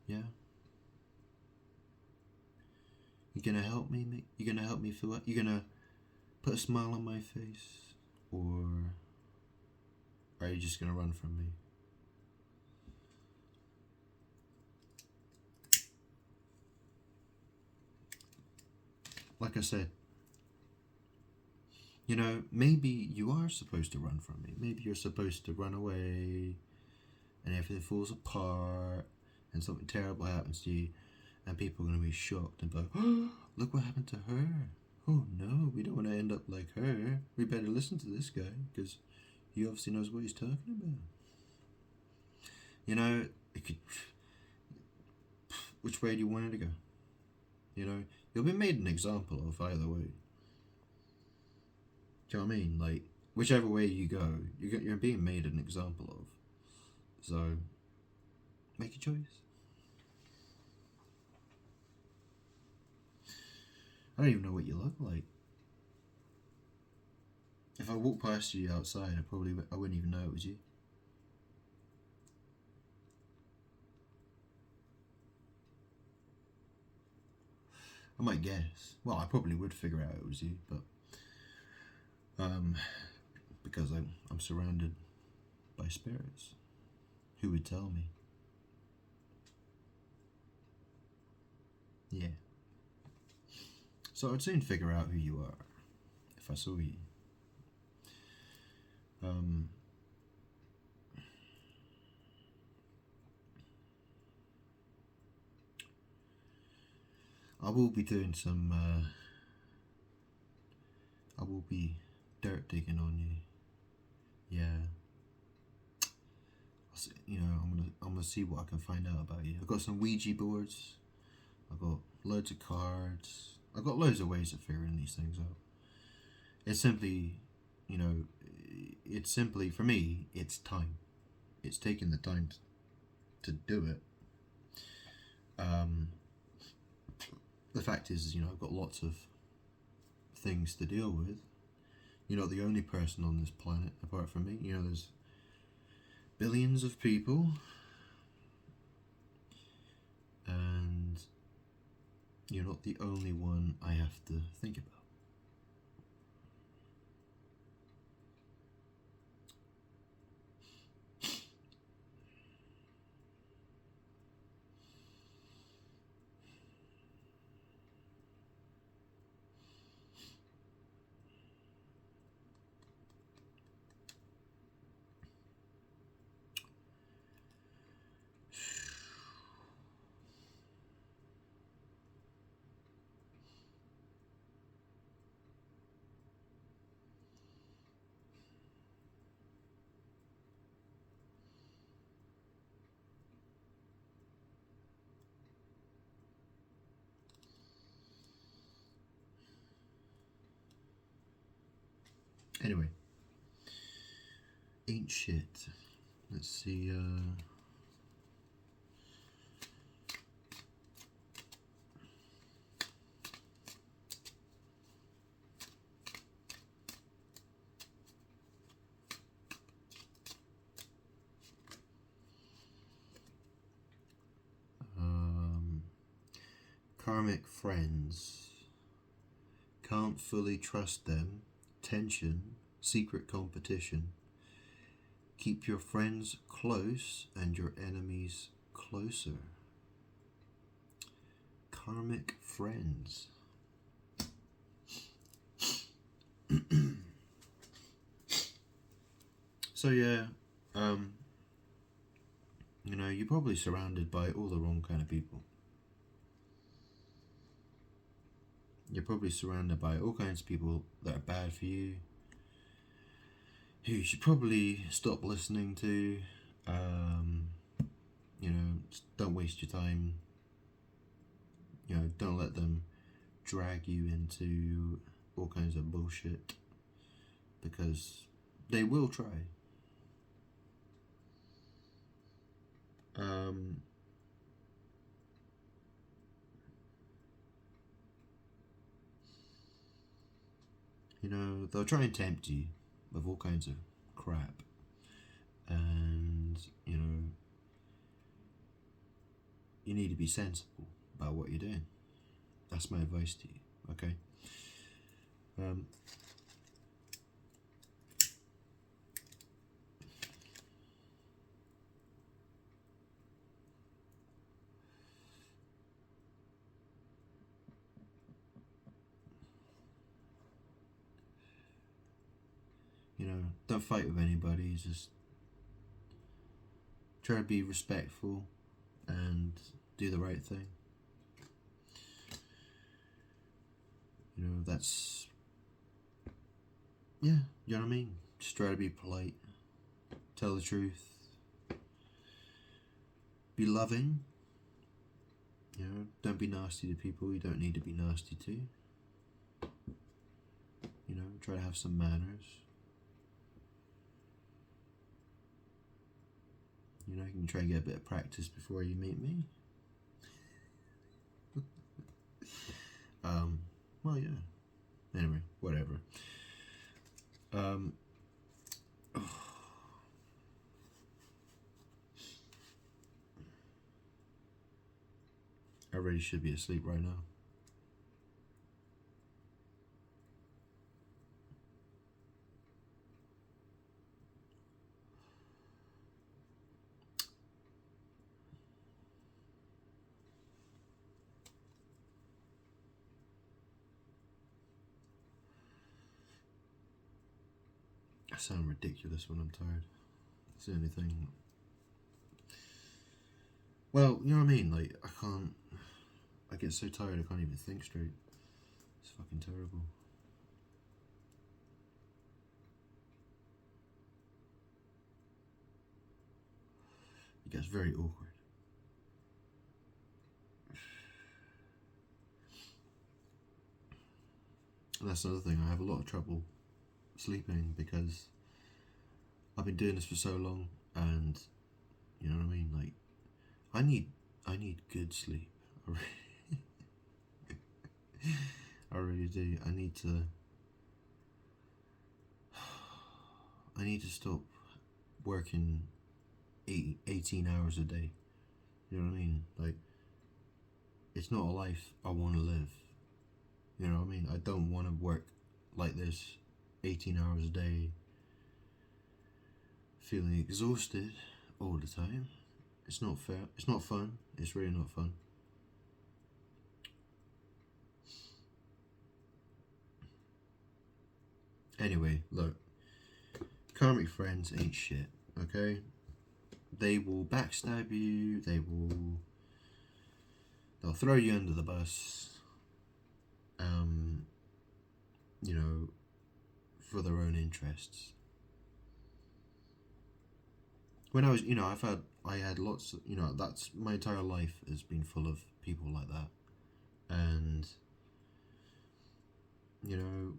Yeah? You gonna help me? You gonna help me feel? You gonna put a smile on my face? Or are you just gonna run from me? Like I said, maybe you are supposed to run from me. Maybe you're supposed to run away and everything falls apart and something terrible happens to you and people are going to be shocked and be like, oh, look what happened to her. Oh no, we don't want to end up like her. We better listen to this guy because he obviously knows what he's talking about. It could, which way do you want it to go? You'll be made an example of either way. Do you know what I mean? Like, whichever way you go, you're being made an example of. So, make a choice. I don't even know what you look like. If I walked past you outside, I wouldn't even know it was you. I might guess. Well, I probably would figure out it was you, but because I'm surrounded by spirits. Who would tell me? Yeah. So I'd soon figure out who you are if I saw you. I will be doing some. I will be dirt digging on you. Yeah. You know, I'm gonna see what I can find out about you. I've got some Ouija boards. I've got loads of cards. I've got loads of ways of figuring these things out. It's simply, you know, it's simply for me. It's time. It's taking the time to do it. The fact is, you know, I've got lots of things to deal with. You're not the only person on this planet apart from me. You know, there's billions of people, and you're not the only one I have to think about. Anyway, ain't shit. Let's see. Karmic friends. Can't fully trust them. Tension. Secret competition. Keep your friends close and your enemies closer. Karmic friends. So yeah, you know, you're probably surrounded by all the wrong kind of people. You're probably surrounded by all kinds of people that are bad for you, who you should probably stop listening to. You know, don't waste your time. You know, don't let them drag you into all kinds of bullshit, because they will try. You know, they'll try and tempt you with all kinds of crap. And, you know, you need to be sensible about what you're doing. That's my advice to you, okay? You know, don't fight with anybody. Just try to be respectful and do the right thing. You know, that's... Yeah, you know what I mean? Just try to be polite. Tell the truth. Be loving. You know, don't be nasty to people you don't need to be nasty to. You know, try to have some manners. You know, you can try and get a bit of practice before you meet me. Well, yeah. Anyway, whatever. I really should be asleep right now. I sound ridiculous when I'm tired. It's the only thing. Well, you know what I mean? Like, I get so tired I can't even think straight. It's fucking terrible. It gets very awkward. And that's another thing, I have a lot of trouble sleeping because I've been doing this for so long, and you know what I mean? Like, I need good sleep. I really do. I need to stop working 18 hours a day. You know what I mean? Like, it's not a life I want to live. You know what I mean? I don't want to work like this 18 hours a day, feeling exhausted all the time. It's not fair. It's not fun. It's really not fun. Anyway, look. Karmic friends ain't shit, okay? They will backstab you. They'll throw you under the bus. You know, for their own interests. When I was, I had lots of, that's my entire life has been full of people like that. And,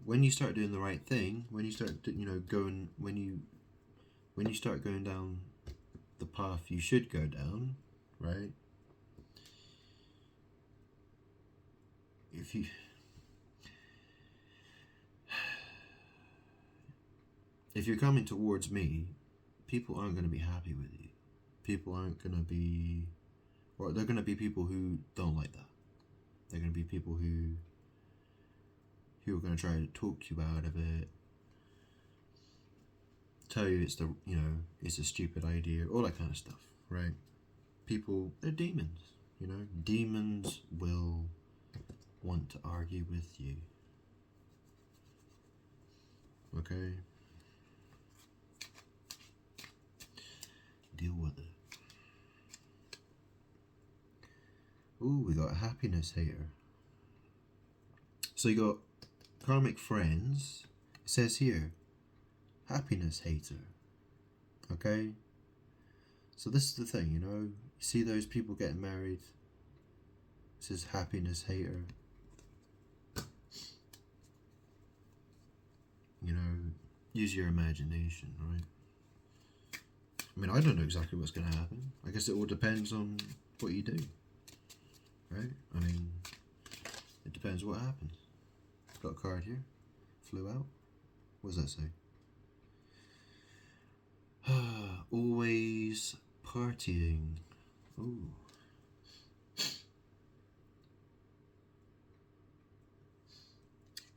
when you start doing the right thing, when you start, when you start going down the path you should go down, right? If you're coming towards me, people aren't going to be happy with you. People aren't going to be, or they're going to be people who don't like that. They're going to be people who are going to try to talk you out of it, tell you it's a stupid idea, all that kind of stuff, right? People, they're demons, Demons will want to argue with you. Okay? Deal with it. Ooh, we got a happiness hater. So you got karmic friends. It says here, happiness hater. Okay? So this is the thing, you see those people getting married. It says happiness hater. Use your imagination, right? I mean, I don't know exactly what's going to happen. I guess it all depends on what you do, right? I mean, it depends what happens. Got a card here. Flew out. What does that say? Always partying. Ooh.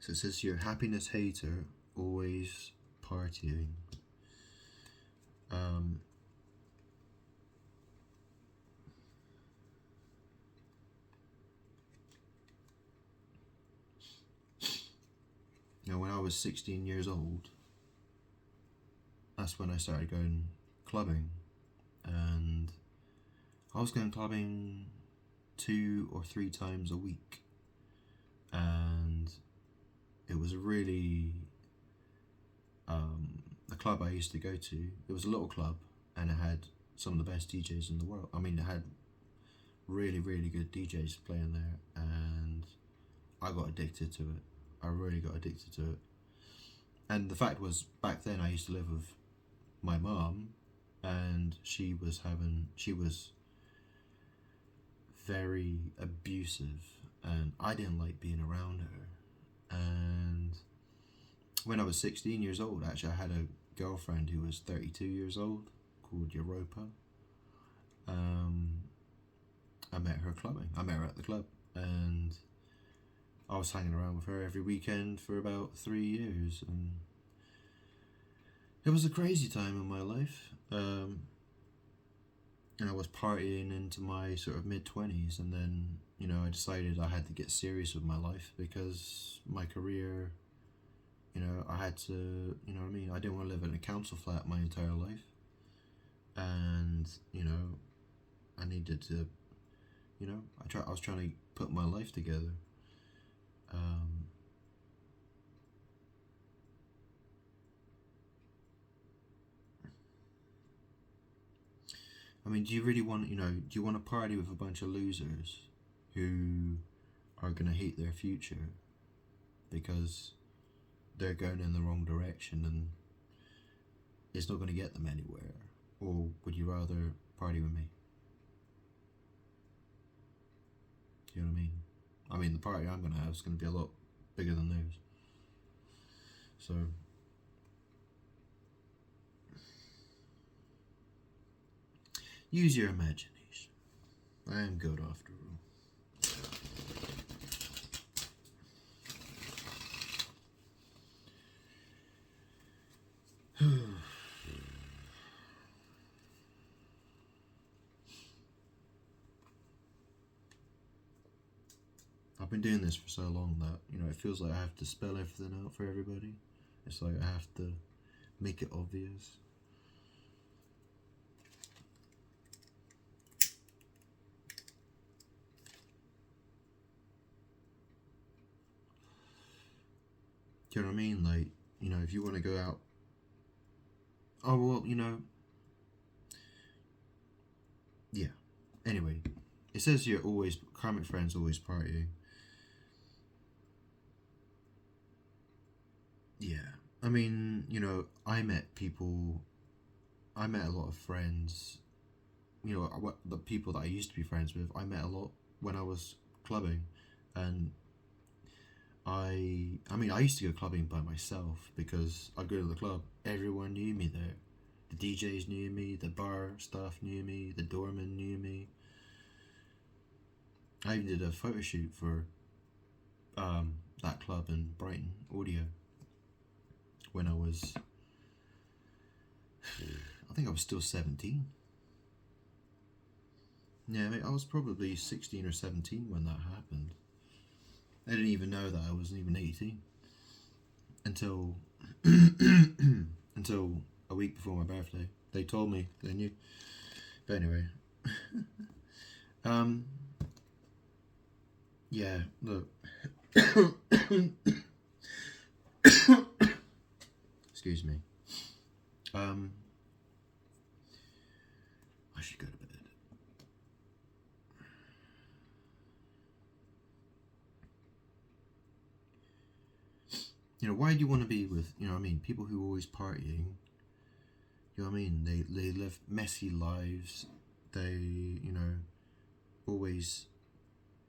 So it says your happiness hater, always partying. Now, when I was 16 years old, that's when I started going clubbing, and I was going clubbing 2 or 3 times a week, and it was really the club I used to go to. It was a little club, and it had some of the best DJs in the world. I mean, it had really, really good DJs playing there, and I got addicted to it. I really got addicted to it. And the fact was, back then I used to live with my mom, and she was very abusive, and I didn't like being around her. And when I was 16 years old, actually, I had a girlfriend who was 32 years old called Europa. I met her clubbing. I met her at the club, and I was hanging around with her every weekend for about 3 years, and it was a crazy time in my life. And I was partying into my sort of mid-20s, and then, I decided I had to get serious with my life because my career, I had to, I didn't want to live in a council flat my entire life. And, I needed to, I was trying to put my life together. I mean, do you really want, do you want to party with a bunch of losers who are going to hate their future because they're going in the wrong direction and it's not going to get them anywhere? Or would you rather party with me? Do you know what I mean? I mean, the party I'm going to have is going to be a lot bigger than theirs. So, use your imagination. I am good after all. I've been doing this for so long that, it feels like I have to spell everything out for everybody. It's like I have to make it obvious. Do you know what I mean? Like, if you want to go out, oh, well, yeah. Anyway, it says you're always, karmic friends always partying. Yeah. I mean, I met a lot of friends, the people that I used to be friends with, I met a lot when I was clubbing. And I used to go clubbing by myself because I'd go to the club. Everyone knew me there. The DJs knew me, the bar staff knew me, the doorman knew me. I even did a photo shoot for that club in Brighton, Audio, when I was, I think I was still 17. Yeah, I was probably 16 or 17 when that happened. I didn't even know that I wasn't even 18 until until a week before my birthday. They told me they knew. But anyway, yeah. Look, excuse me. I should go to bed. Why do you want to be with, people who are always partying? You know what I mean? They live messy lives. They, always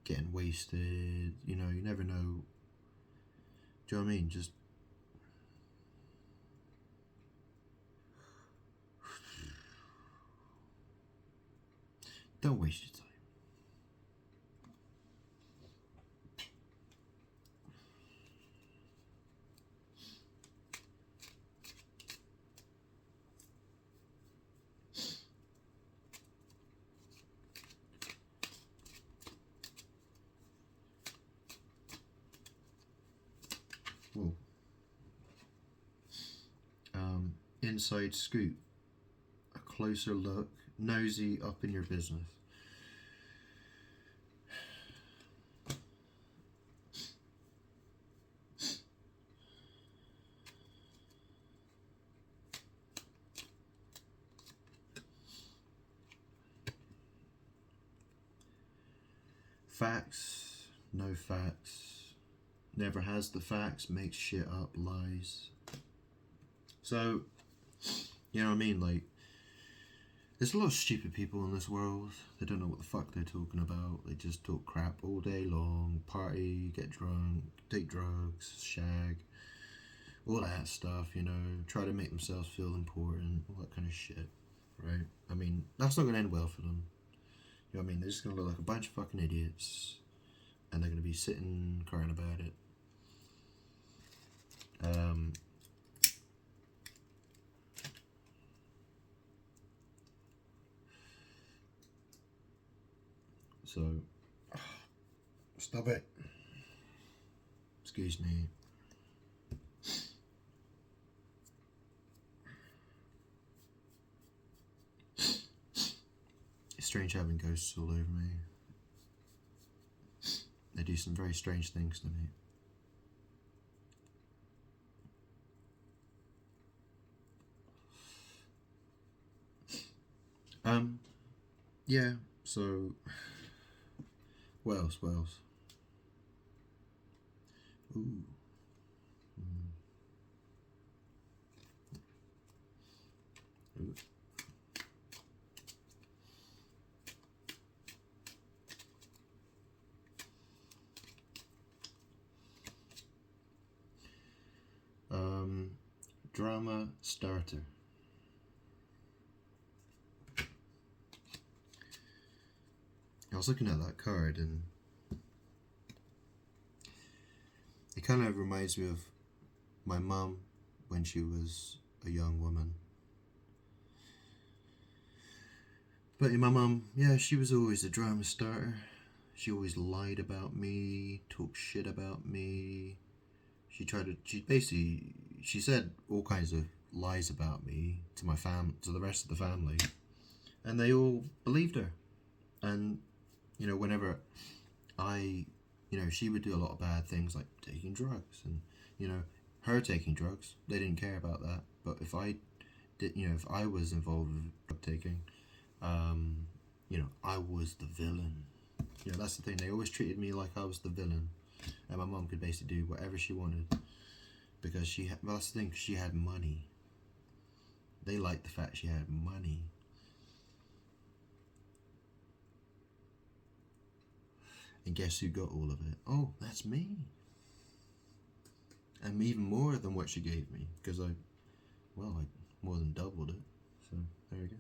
getting wasted. You never know. Do you know what I mean? Just don't waste your time. Whoa. Inside scoop. A closer look. Nosy up in your business. Facts, no facts. Never has the facts, makes shit up, lies. So, you know what I mean? Like, there's a lot of stupid people in this world. They don't know what the fuck they're talking about. They just talk crap all day long, party, get drunk, take drugs, shag, all that stuff, try to make themselves feel important, all that kind of shit, right? I mean, that's not going to end well for them. You know what I mean? They're just going to look like a bunch of fucking idiots, and they're going to be sitting crying about it. So, stop it. Excuse me. It's strange having ghosts all over me. They do some very strange things to me. Yeah, so what else? What else? Ooh. Ooh. Drama starter. I was looking at that card and it kind of reminds me of my mum when she was a young woman. But my mum, yeah, she was always a drama starter. She always lied about me, talked shit about me. She said all kinds of lies about me to to the rest of the family, and they all believed her. And whenever she would do a lot of bad things like taking drugs, and her taking drugs, they didn't care about that. But if I did, if I was involved with drug taking, I was the villain. That's the thing. They always treated me like I was the villain, and my mum could basically do whatever she wanted because that's the thing. She had money. They liked the fact she had money. And guess who got all of it? Oh, that's me. And even more than what she gave me, because I more than doubled it. So there we go.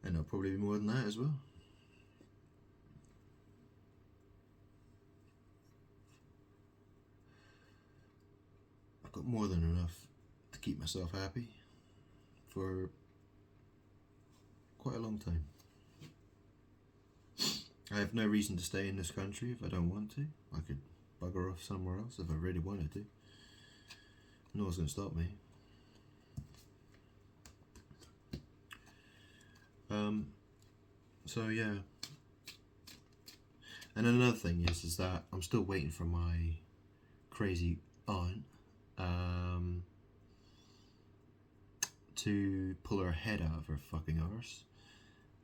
And it'll probably be more than that as well. I've got more than enough to keep myself happy for quite a long time. I have no reason to stay in this country if I don't want to. I could bugger off somewhere else if I really wanted to. No one's going to stop me. So yeah. And another thing is that I'm still waiting for my crazy aunt to pull her head out of her fucking arse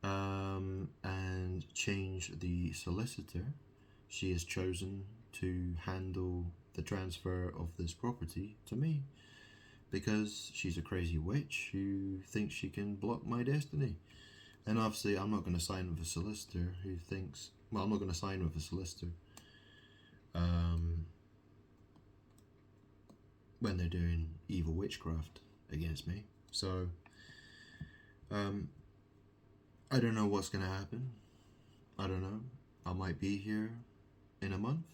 and change the solicitor she has chosen to handle the transfer of this property to me, because she's a crazy witch who thinks she can block my destiny. And obviously I'm not going to sign with a solicitor who thinks, I'm not going to sign with a solicitor when they're doing evil witchcraft against me. So I don't know what's going to happen. I don't know. I might be here in a month.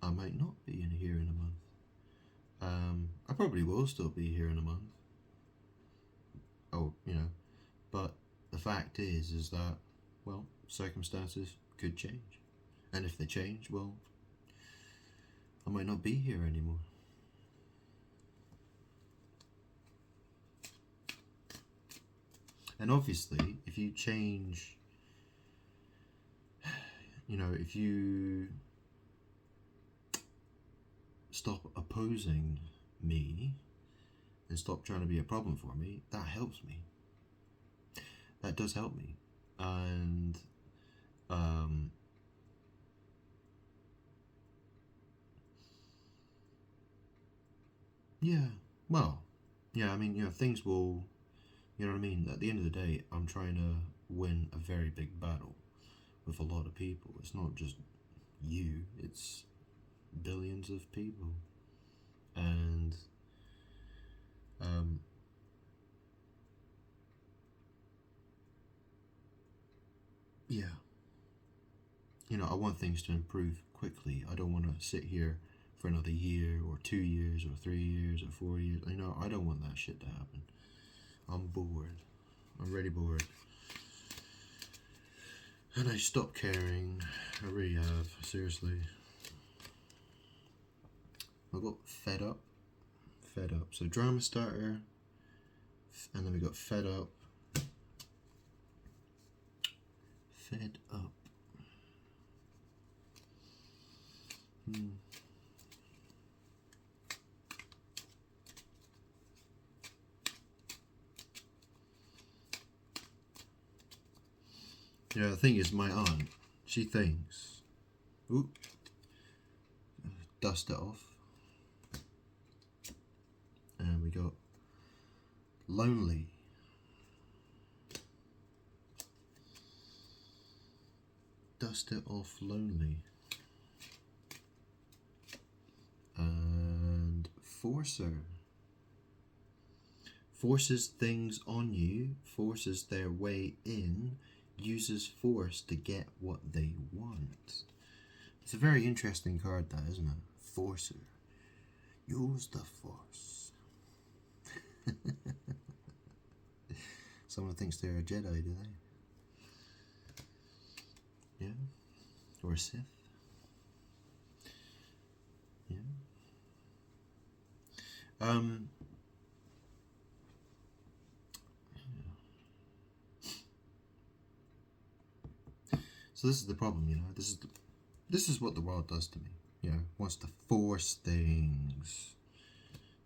I might not be here in a month. I probably will still be here in a month. Oh, but the fact is that, well, circumstances could change. And if they change, well, I might not be here anymore. And obviously, if you change, if you stop opposing me and stop trying to be a problem for me, that helps me. That does help me. And yeah, well, yeah, I mean, things will, you know what I mean? At the end of the day, I'm trying to win a very big battle with a lot of people. It's not just you, it's billions of people. And yeah, I want things to improve quickly. I don't want to sit here for another year or 2 years or 3 years or 4 years. I don't want that shit to happen. I'm bored. I'm really bored. And I stopped caring. I really have. Seriously. I got fed up. Fed up. So drama starter. And then we got fed up. Fed up. You know, the thing is, my aunt, she thinks, ooh, dust it off, and we got lonely. Dust it off, lonely. And forcer. Forces things on you, forces their way in, uses force to get what they want. It's a very interesting card, that, isn't it? Forcer. Use the force. Someone thinks they're a Jedi, do they? Yeah. Or a Sith. Yeah. So this is the problem, you know. This is what the world does to me. You know, wants to force things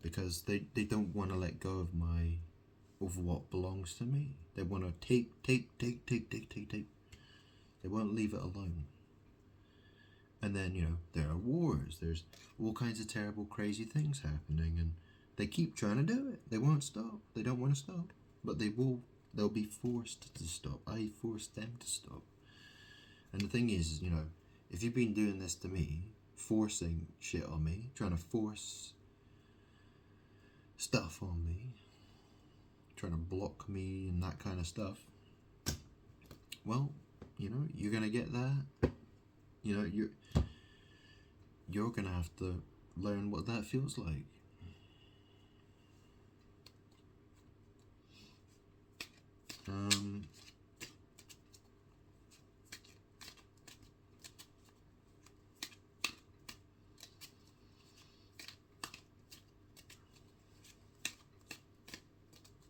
because they don't want to let go of what belongs to me. They want to take. They won't leave it alone. And then, you know, there are wars. There's all kinds of terrible, crazy things happening, and they keep trying to do it. They won't stop. They don't want to stop, but they will. They'll be forced to stop. I force them to stop. And the thing is, you know, if you've been doing this to me, forcing shit on me, trying to force stuff on me, trying to block me and that kind of stuff, well, you know, you're gonna get that. You know, you're gonna have to learn what that feels like.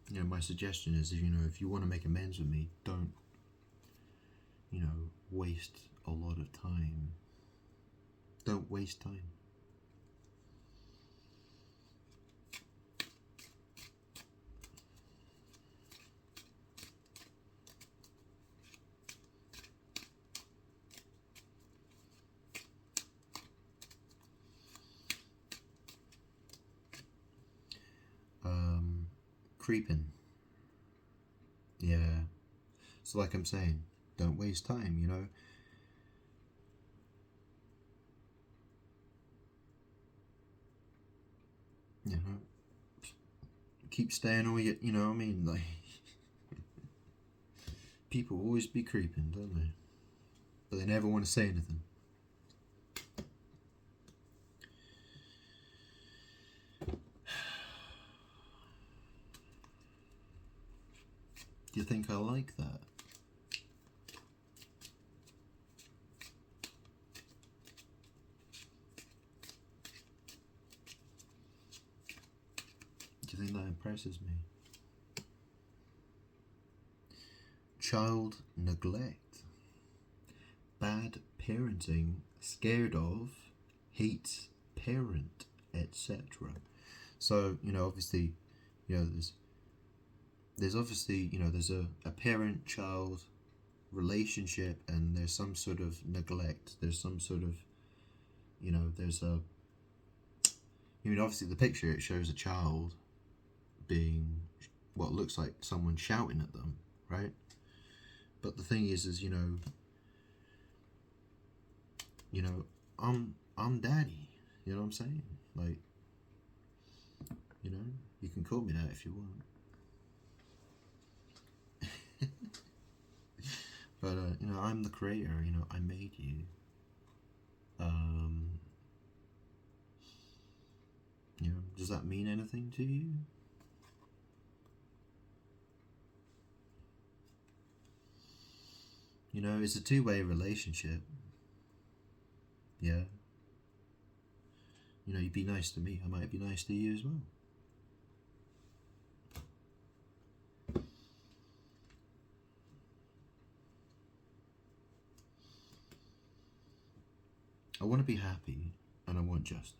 You know, my suggestion is, you know, if you want to make amends with me, don't, you know, waste a lot of time. Don't waste time. Creeping. Yeah. So like I'm saying, don't waste time, you know. You know, keep staying on it, you know what I mean? Like, people always be creeping, don't they? But they never want to say anything. Do you think I like that? Do you think that impresses me? Child neglect. Bad parenting. Scared of. Hates parent, etc. So, you know, obviously, you know, there's obviously, you know, there's a parent-child relationship, and there's some sort of neglect. There's some sort of, you know, there's a, I mean, obviously the picture, it shows a child being what looks like someone shouting at them, right? But the thing is, you know, I'm daddy. You know what I'm saying? Like, you know, you can call me that if you want. But you know, I'm the creator. You know, I made you. You know, does that mean anything to you? You know, it's a two-way relationship. Yeah. You know, you'd be nice to me, I might be nice to you as well. I want to be happy. and I want justice.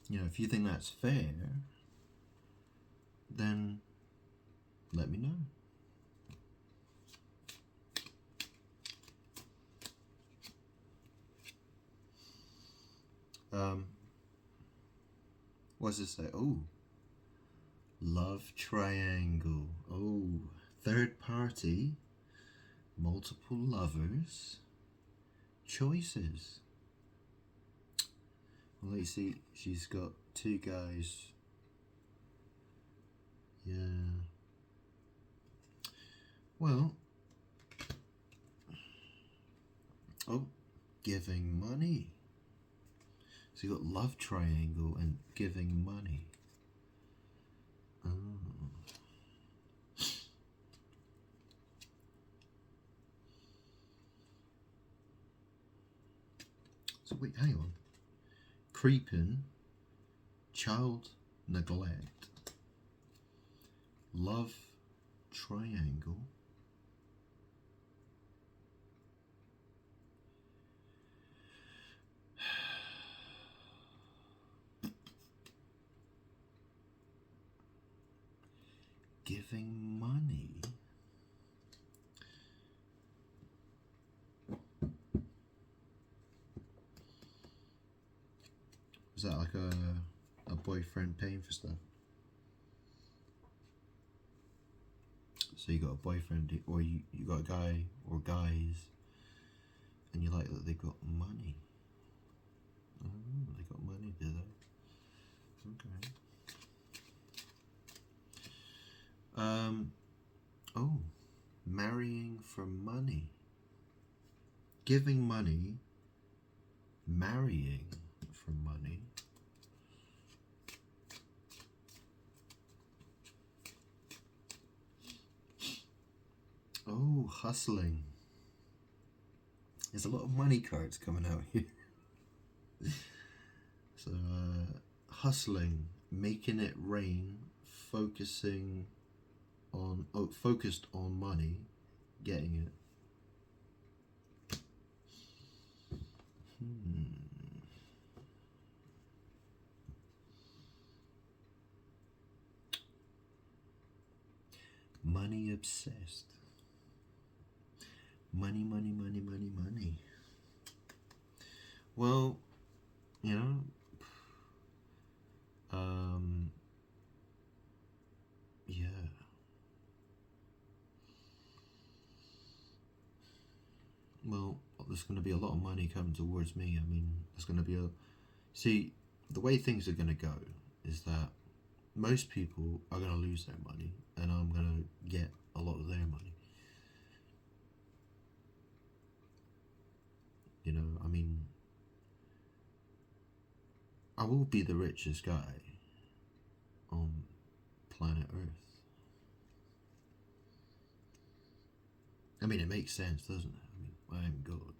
You know, if you think that's fair, then let me know. What does it say? Oh, love triangle. Oh, third party, multiple lovers, choices. Well, let's see. She's got two guys. Yeah. Well. Oh, giving money. So you got love triangle and giving money. Oh. So wait, hang on. Creeping, child neglect, love triangle. Giving money. Is that like a boyfriend paying for stuff? So you got a boyfriend, or you got a guy or guys, and you like that they got money. Oh, they got money, do they? Okay. Oh, marrying for money. Giving money, marrying for money. Oh, hustling. There's a lot of money cards coming out here. So, hustling, making it rain, focused on money, getting it. Money obsessed. Money, money, money, money, money. Well, you know, yeah. Well, there's going to be a lot of money coming towards me. I mean, there's going to be See, the way things are going to go is that most people are going to lose their money, and I'm going to get a lot of their money. You know, I mean, I will be the richest guy on planet Earth. I mean, it makes sense, doesn't it? I mean, I am God.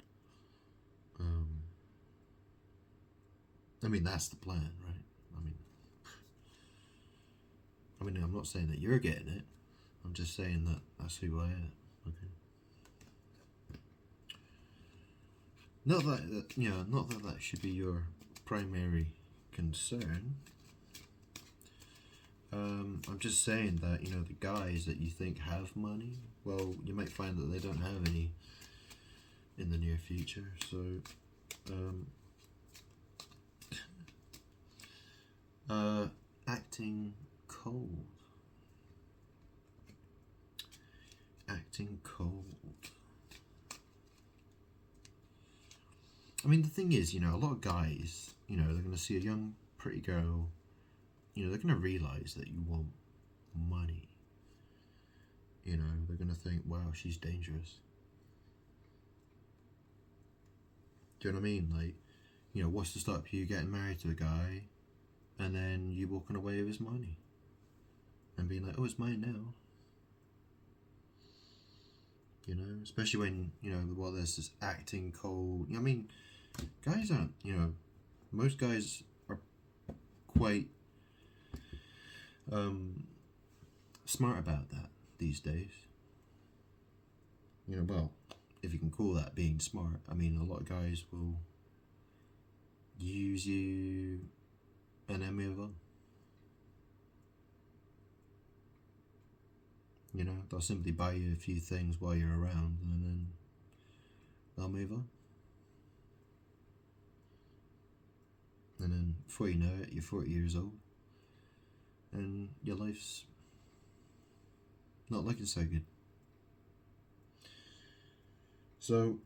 I mean, that's the plan, right? I mean, I'm not saying that you're getting it. I'm just saying that that's who I am. Okay. Not that that should be your primary concern. I'm just saying that, you know, the guys that you think have money, well, you might find that they don't have any in the near future. So, acting cold. Acting cold. I mean, the thing is, you know, a lot of guys, you know, they're going to see a young, pretty girl, you know, they're going to realise that you want money. You know, they're going to think, wow, she's dangerous. Do you know what I mean? Like, you know, what's to stop you getting married to a guy and then you walking away with his money and being like, oh, it's mine now? You know, especially when, you know, well, there's this acting cold. I mean, guys aren't, you know, most guys are quite smart about that these days. You know, well, if you can call that being smart. I mean, a lot of guys will use you and then move on. You know, they'll simply buy you a few things while you're around and then they'll move on. And then before you know it, you're 40 years old and your life's not looking so good. So,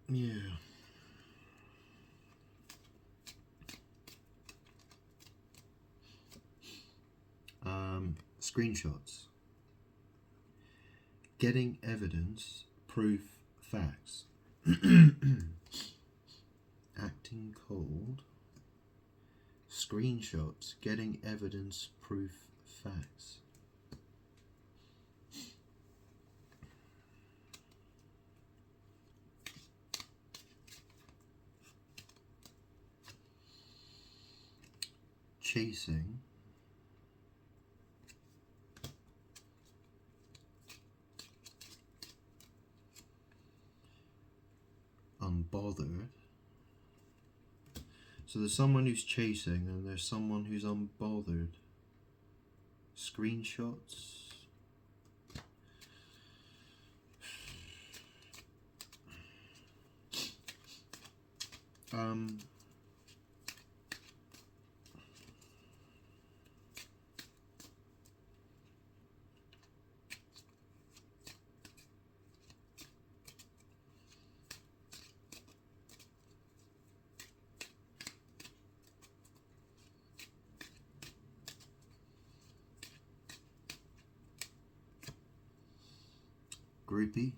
yeah. Screenshots. Getting evidence, proof, facts. Acting cold. Screenshots. Getting evidence, proof, facts. Chasing. Unbothered. So there's someone who's chasing and there's someone who's unbothered. Screenshots. Groupie.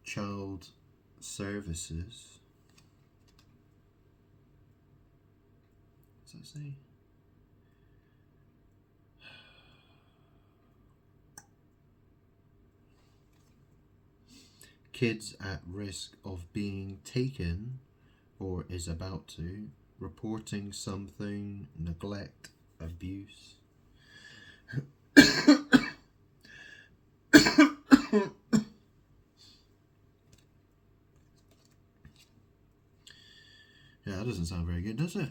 Child services. What does that say? Kids at risk of being taken or is about to, reporting something, neglect, abuse. Yeah, that doesn't sound very good, does it?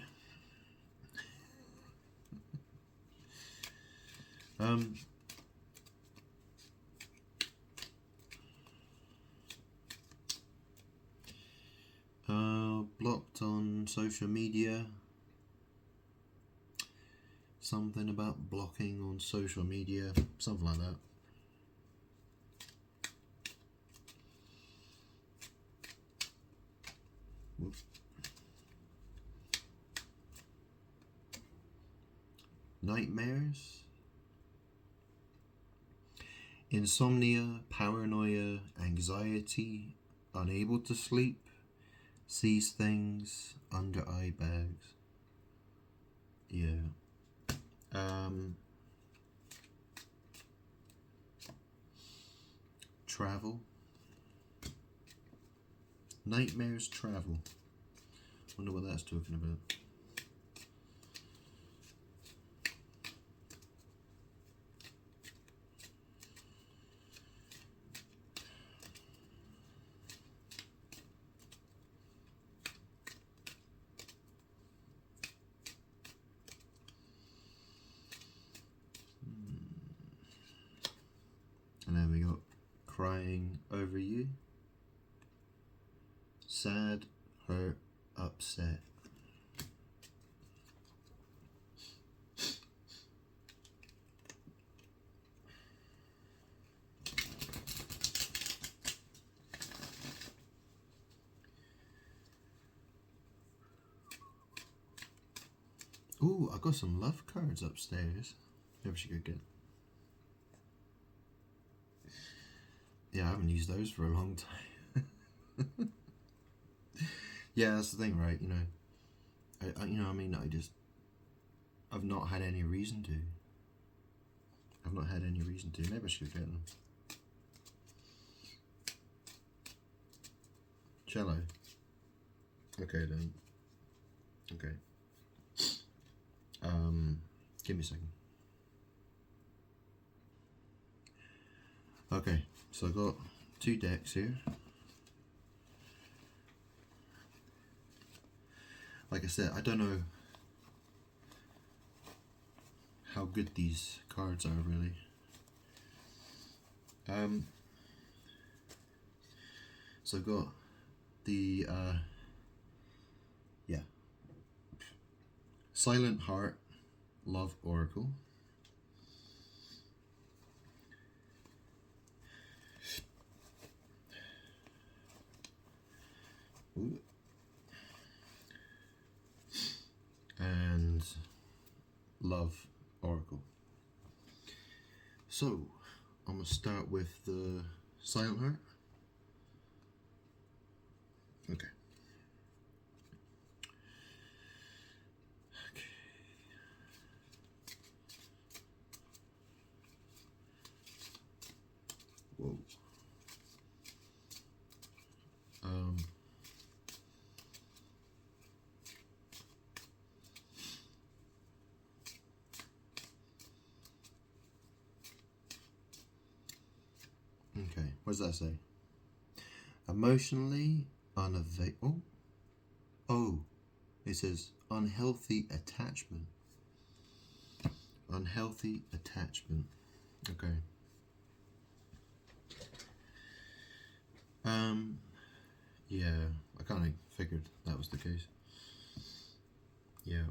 Blocked on social media. Something about blocking on social media, something like that. Whoops. Nightmares. Insomnia, paranoia, anxiety, unable to sleep, sees things under eye bags. Yeah. Travel. Nightmares, travel. Wonder what that's talking about. And then we got crying over you. Sad, hurt, upset. Ooh, I got some love cards upstairs. Maybe she could get. Yeah, I haven't used those for a long time. Yeah, that's the thing, right? You know, I've not had any reason to. I've not had any reason to. Maybe I should get them. Shall I? Okay then. Okay. Give me a second. Okay, so I've got 2 decks here. Like I said, I don't know how good these cards are really. So I've got the Silent Heart Love Oracle. Ooh. And Love Oracle. So I'm going to start with the Silent Heart. Okay. Whoa. Okay, what does that say? Emotionally unavailable. Oh, it says unhealthy attachment. Unhealthy attachment. Okay. Yeah, I kind of figured that was the case. Yeah.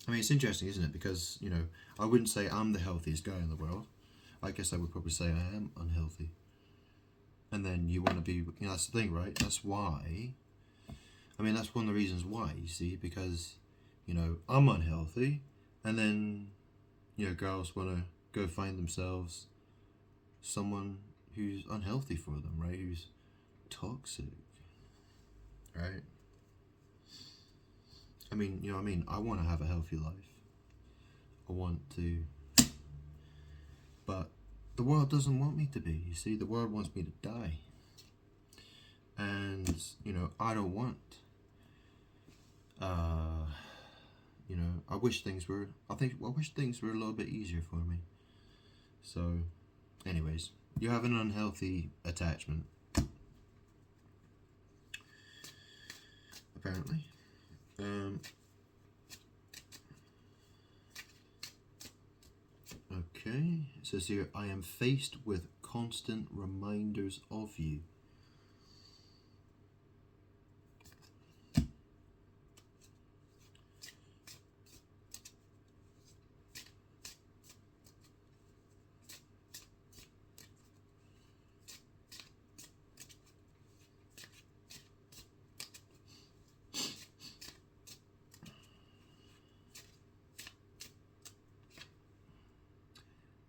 I mean, it's interesting, isn't it? Because, you know, I wouldn't say I'm the healthiest guy in the world. I guess I would probably say I am unhealthy. And then you want to be, you know, that's the thing, right? That's why, I mean, that's one of the reasons why, you see, because, you know, I'm unhealthy, and then, you know, girls want to go find themselves someone who's unhealthy for them, right? Who's toxic, right? I mean, you know what I mean? I want to have a healthy life. I want to, but the world doesn't want me to be, you see? The world wants me to die. And, you know, I don't want, you know, I wish things were a little bit easier for me. So, anyways, you have an unhealthy attachment, apparently. Okay, it says here, I am faced with constant reminders of you.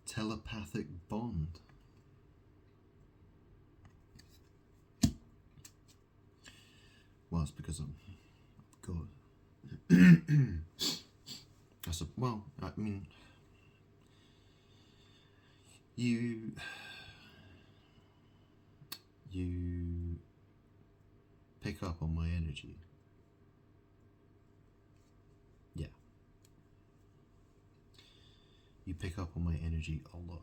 Telepathic bond. Well, it's because I'm God. Well, I mean, you pick up on my energy. Yeah. You pick up on my energy a lot.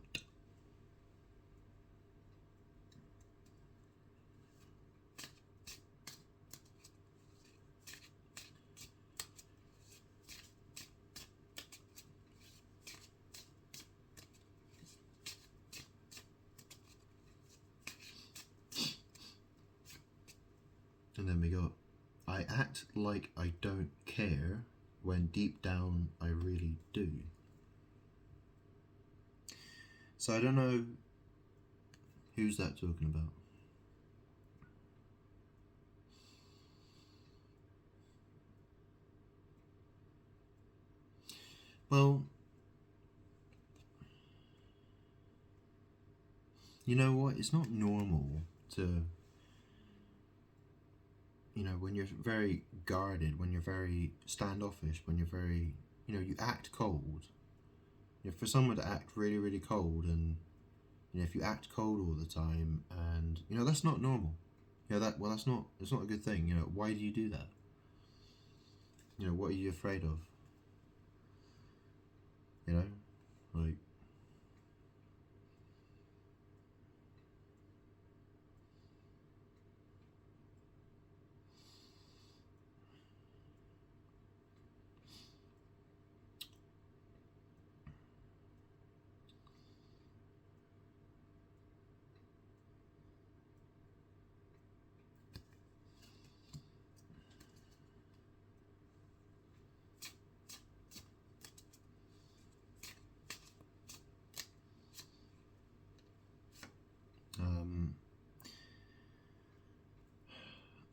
And then we go, I act like I don't care when deep down I really do. So I don't know who's that talking about. Well, you know what? It's not normal to, when you're very guarded, when you're very standoffish, when you're very, you act cold. For someone to act really, really cold, and if you act cold all the time, and that's not normal. It's not a good thing. Why do you do that? What are you afraid of? Like,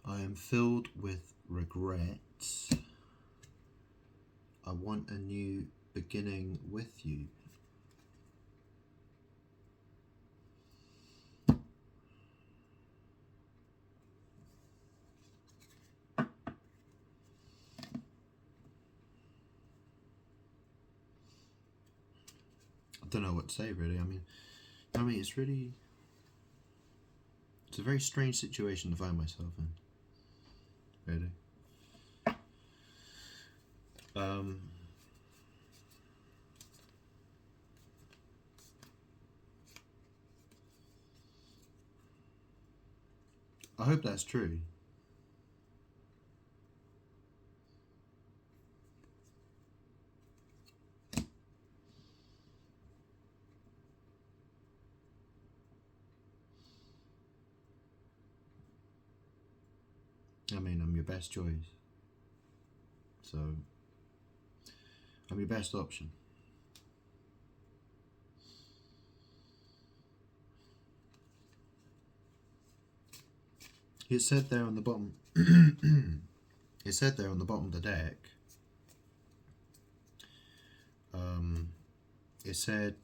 I am filled with regrets. I want a new beginning with you. I don't know what to say, really. It's a very strange situation to find myself in. Really. I hope that's true. I'm your best choice. So, I'm your best option. It said there on the bottom. It said there on the bottom of the deck. It said.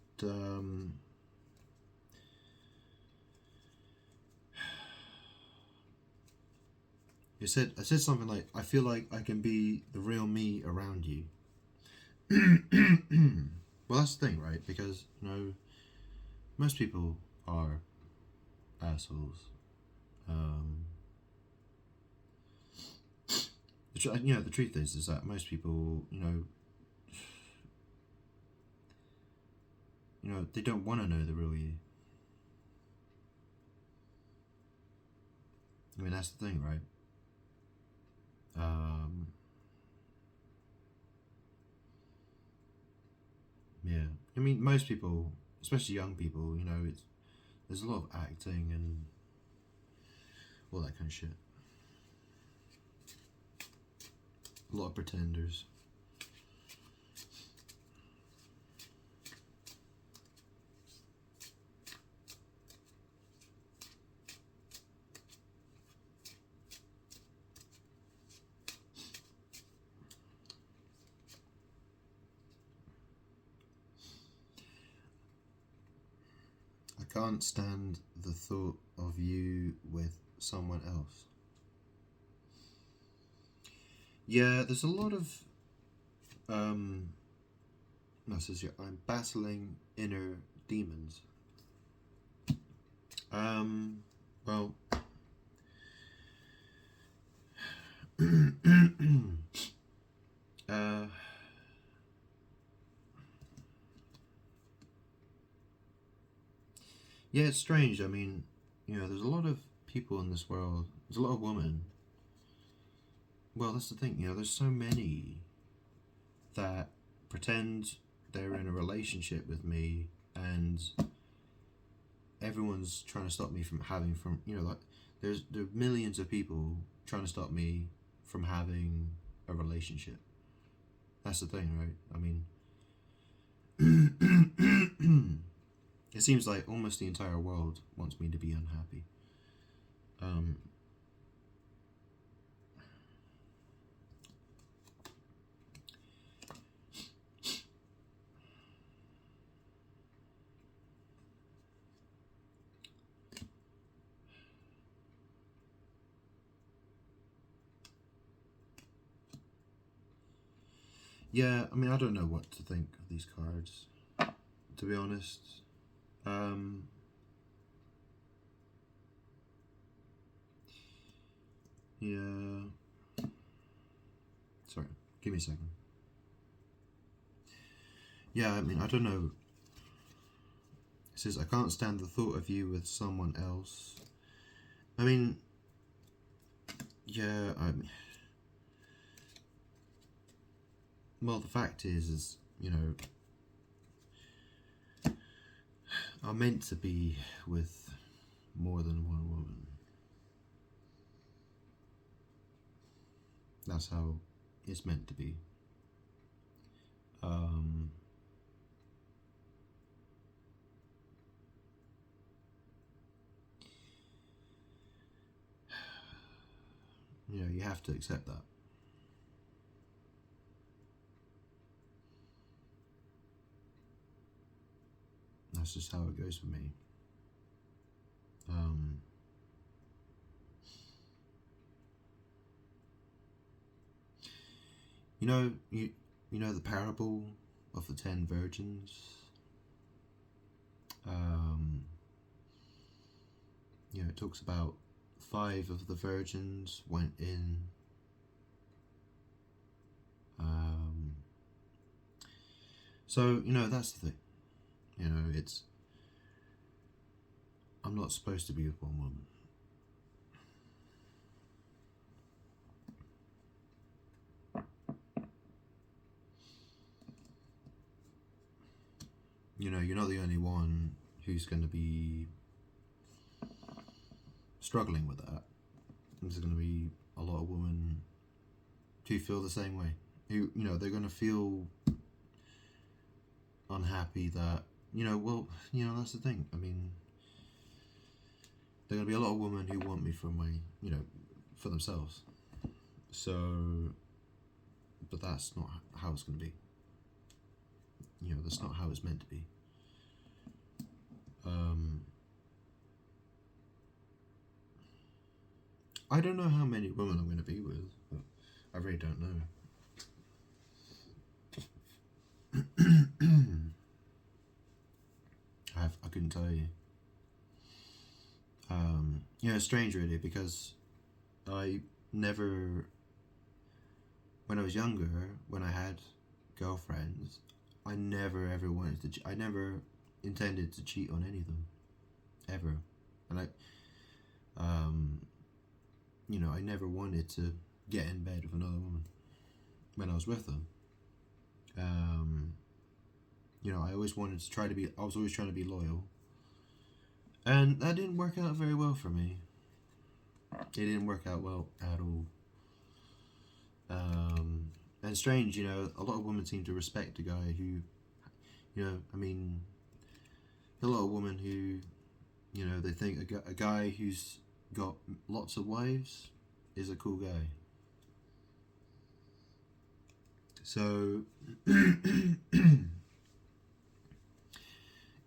I said something like, "I feel like I can be the real me around you." Well, that's the thing, right? Because most people are assholes. The truth is that most people, they don't want to know the real you. That's the thing, right? Yeah. Most people, especially young people, there's a lot of acting and all that kind of shit. A lot of pretenders. I can't stand the thought of you with someone else. Yeah, there's a lot of no, it says here, I'm battling inner demons. Well, yeah, it's strange. There's a lot of people in this world. There's a lot of women. Well, that's the thing. There's so many that pretend they're in a relationship with me, and everyone's trying to stop me from having there are millions of people trying to stop me from having a relationship. That's the thing, right? It seems like almost the entire world wants me to be unhappy. Yeah, I mean, I don't know what to think of these cards, to be honest. Um, yeah. Sorry, give me a second. Yeah, I mean, I don't know. It says, I can't stand the thought of you with someone else. I mean, yeah, well, the fact is, you know, I'm meant to be with more than one woman. That's how it's meant to be. Um, you know, you have to accept that. That's just how it goes for me. Um, you know, you know the parable of the 10 virgins. Um, you know, it talks about 5 of the virgins went in. Um, so you know, that's the thing. You know, it's I'm not supposed to be with one woman. You know, you're not the only one who's going to be struggling with that. There's going to be a lot of women who feel the same way. Who, you know, they're going to feel unhappy that, you know, well, you know, that's the thing. I mean, there are going to be a lot of women who want me for my, you know, for themselves. So, but that's not how it's going to be. You know, that's not how it's meant to be. I don't know how many women I'm going to be with, but I really don't know. I couldn't tell you. Yeah, it's strange really because I never, when I was younger, when I had girlfriends, I never ever wanted to. I never intended to cheat on any of them, ever, and you know, I never wanted to get in bed with another woman when I was with them. You know, I always wanted to try to be. I was always trying to be loyal, and that didn't work out very well for me. It didn't work out well at all. And strange, you know, a lot of women seem to respect a guy who, you know, I mean, a lot of women who, you know, they think a guy who's got lots of wives is a cool guy. So,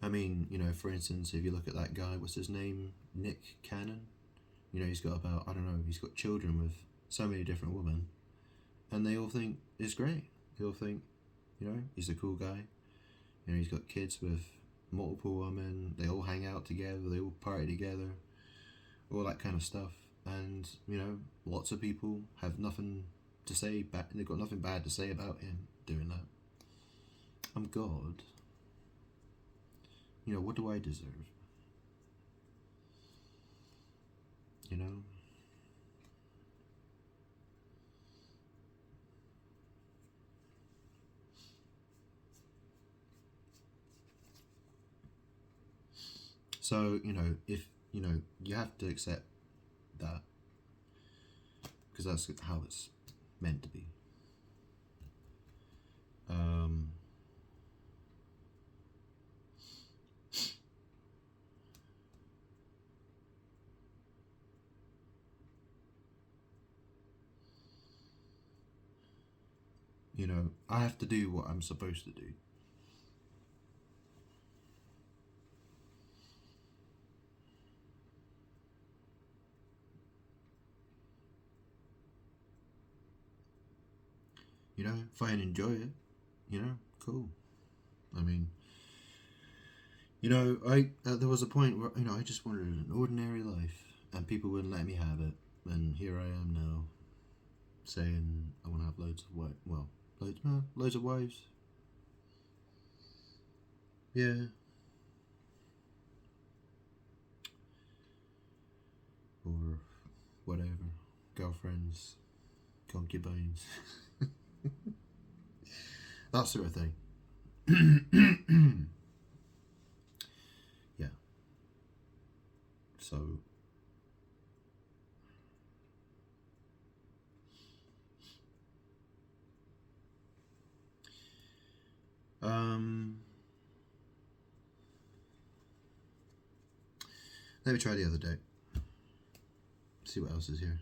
I mean, you know, for instance, if you look at that guy, what's his name? Nick Cannon. You know, he's got about, I don't know, he's got children with so many different women. And they all think it's great. They all think, you know, he's a cool guy. You know, he's got kids with multiple women. They all hang out together. They all party together. All that kind of stuff. And, you know, lots of people have nothing to say back. They've got nothing bad to say about him doing that. I'm God. You know, what do I deserve? You know? So, you know, if, you know, you have to accept that because that's how it's meant to be. Um, you know, I have to do what I'm supposed to do. You know, if I enjoy it, you know, cool. I mean, you know, I there was a point where, you know, I just wanted an ordinary life, and people wouldn't let me have it, and here I am now, saying I want to have loads of loads of wives. Yeah, or whatever, girlfriends, concubines, that sort of thing. Yeah. So, um, let me try the other day. See what else is here.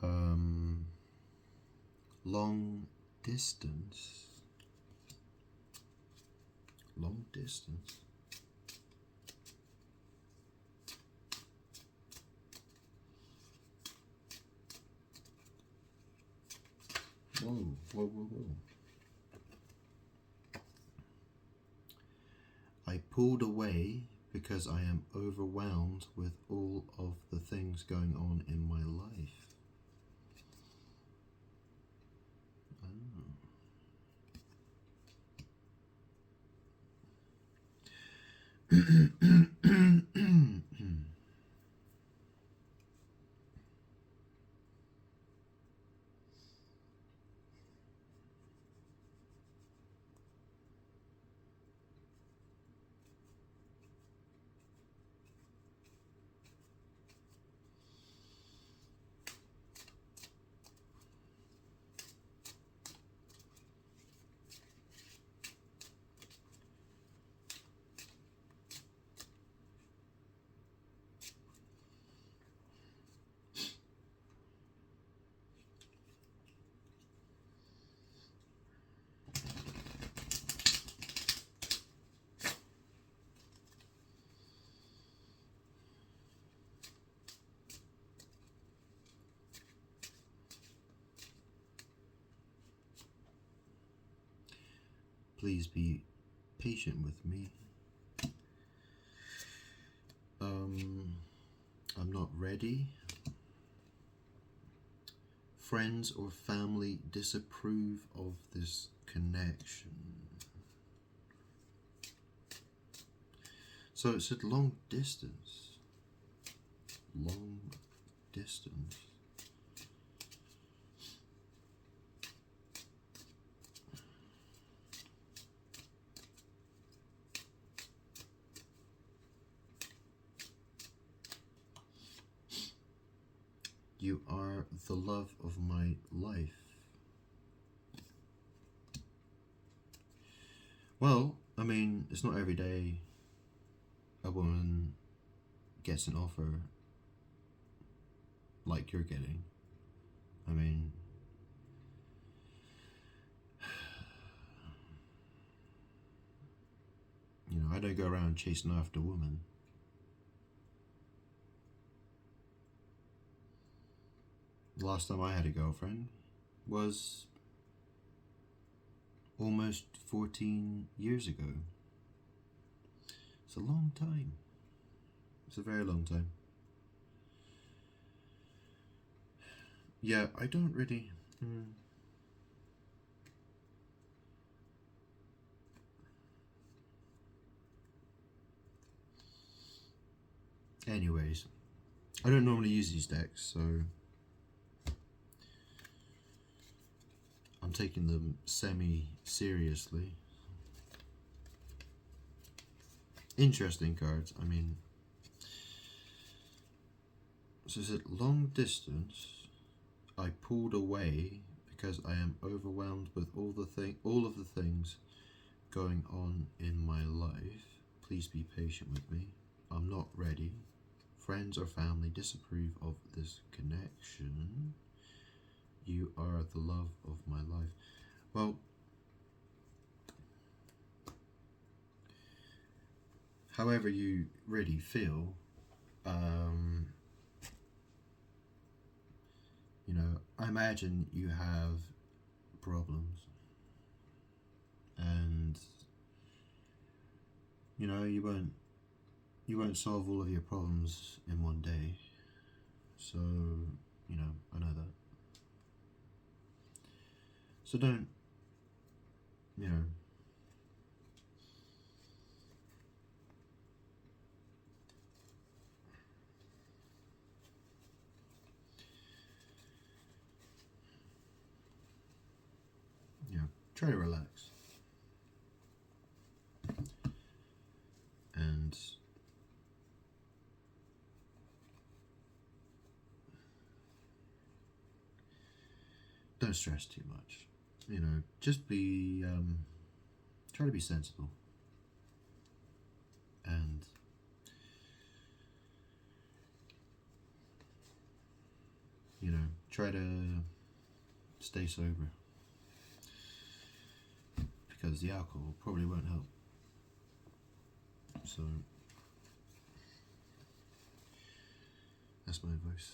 Um, long distance. Long distance. Whoa, whoa, whoa, whoa. I pulled away because I am overwhelmed with all of the things going on in my life. Please be patient with me. I'm not ready. Friends or family disapprove of this connection. So it's at long distance. Long distance. You are the love of my life. Well, I mean, it's not every day a woman gets an offer like you're getting. I mean, you know, I don't go around chasing after women. The last time I had a girlfriend was almost 14 years ago. It's a long time. It's a very long time. Yeah, I don't really... Anyways, I don't normally use these decks, so I'm taking them semi-seriously. Interesting cards, I mean. So is it long distance? I pulled away because I am overwhelmed with all of the things going on in my life. Please be patient with me. I'm not ready. friends or family disapprove of this connection. You are the love of my life. Well, however you really feel, you know, I imagine you have problems, and you know, you won't solve all of your problems in one day. So, you know, I know that. So don't, you know, try to relax. And don't stress too much. You know, just be, try to be sensible. And, you know, try to stay sober. Because the alcohol probably won't help. So, that's my advice.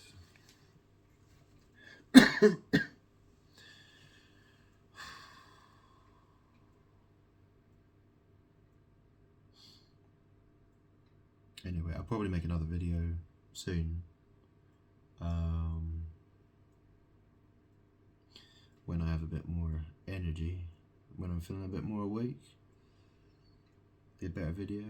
Anyway, I'll probably make another video soon. When I have a bit more energy, when I'm feeling a bit more awake, be a better video.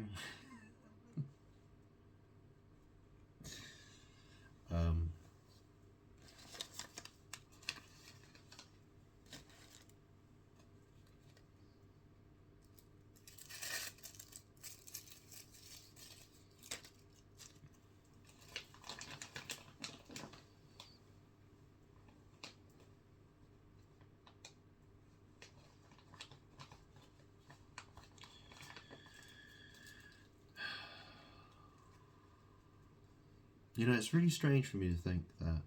You know, it's really strange for me to think that,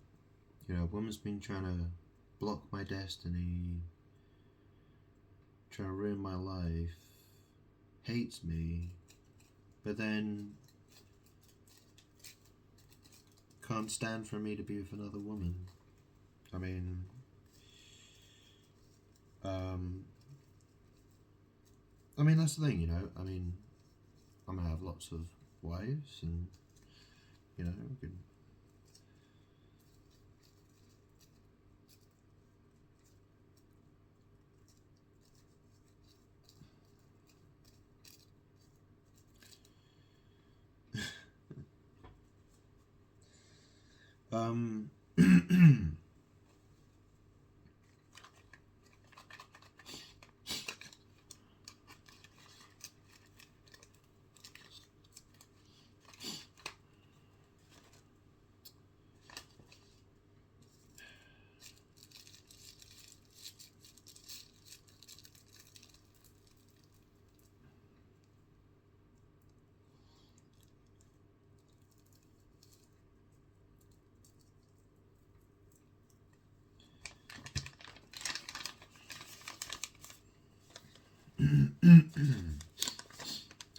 you know, a woman's been trying to block my destiny, trying to ruin my life, hates me, but then can't stand for me to be with another woman. I mean, that's the thing, you know. I mean, I'm gonna have lots of wives, and you know, we could.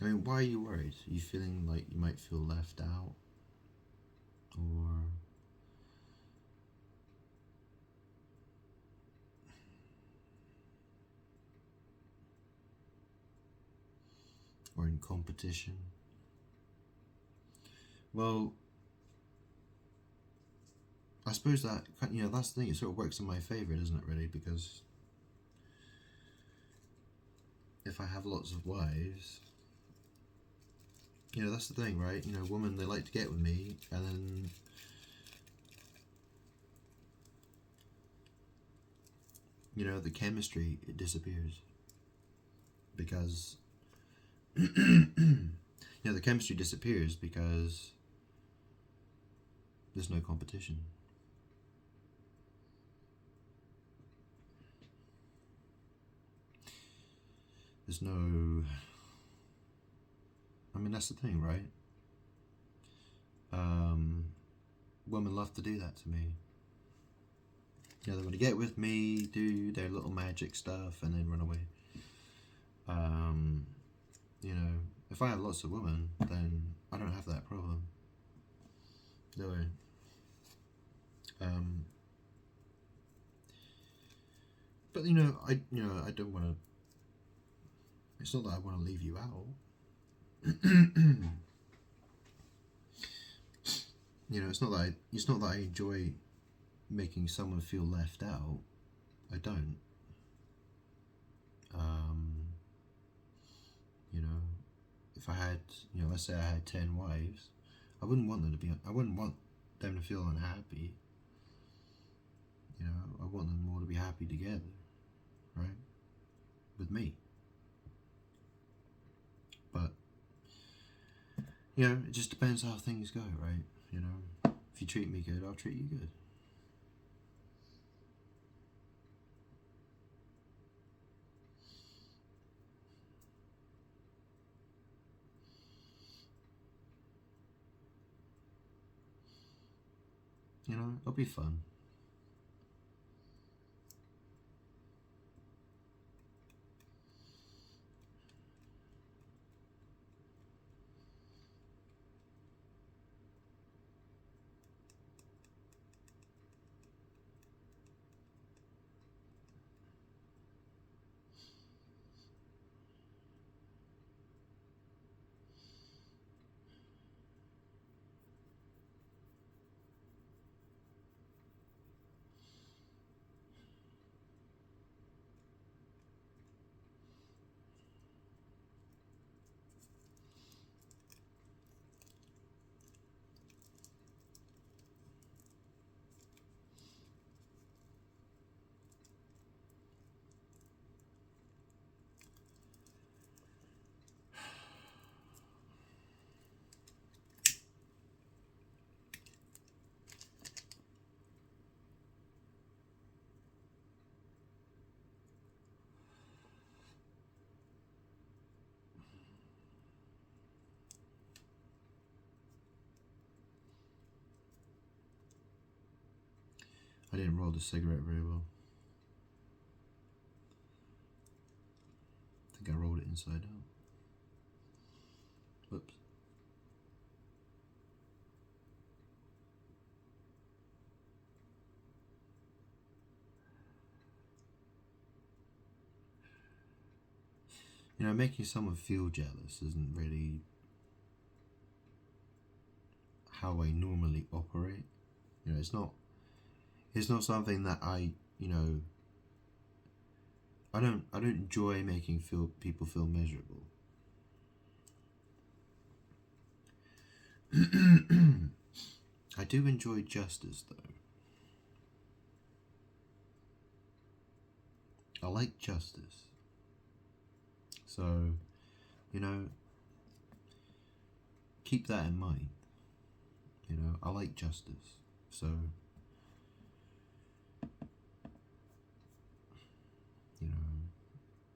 I mean, why are you worried? Are you feeling like you might feel left out? Or in competition? Well, I suppose that, you know, that's the thing, it sort of works in my favour, doesn't it, really? Because if I have lots of wives, you know, that's the thing, right? You know, women, they like to get with me, and then, you know, the chemistry, it disappears. Because, you know, the chemistry disappears because there's no competition. There's no... I mean, that's the thing, right? Um, Women love to do that to me. You know, they want to get with me, do their little magic stuff, and then run away. You know, if I have lots of women, then I don't have that problem. Do I? But I don't want to. It's not that I want to leave you out. It's not that I enjoy making someone feel left out. I don't. If I had, let's say I had 10 wives, I wouldn't want them to feel unhappy. I want them all to be happy together, right? With me. But, it just depends how things go, right? If you treat me good, I'll treat you good. It'll be fun. I didn't roll the cigarette very well. I think I rolled it inside out. Whoops. Making someone feel jealous isn't really how I normally operate. It's not something that I don't enjoy making people feel miserable. I do enjoy justice, though. I like justice. So, keep that in mind. I like justice. So,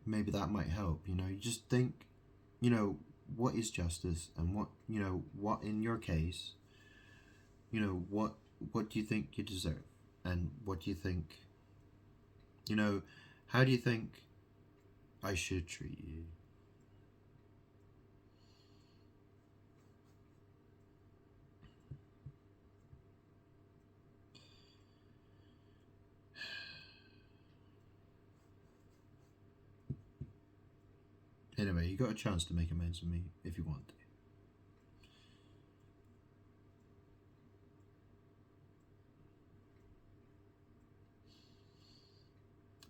maybe that might help. You just think, what is justice, and what in your case, what do you think you deserve, and what do you think, how do you think I should treat you? Anyway, you got a chance to make amends with me if you want to.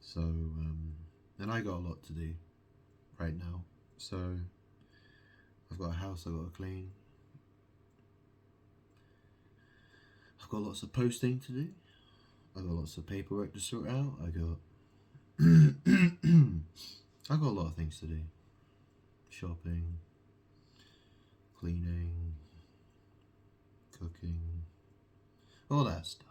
So, and I got a lot to do right now. So, I've got a house I've got to clean. I've got lots of posting to do. I've got lots of paperwork to sort out. I've got a lot of things to do. Shopping, cleaning, cooking, all that stuff,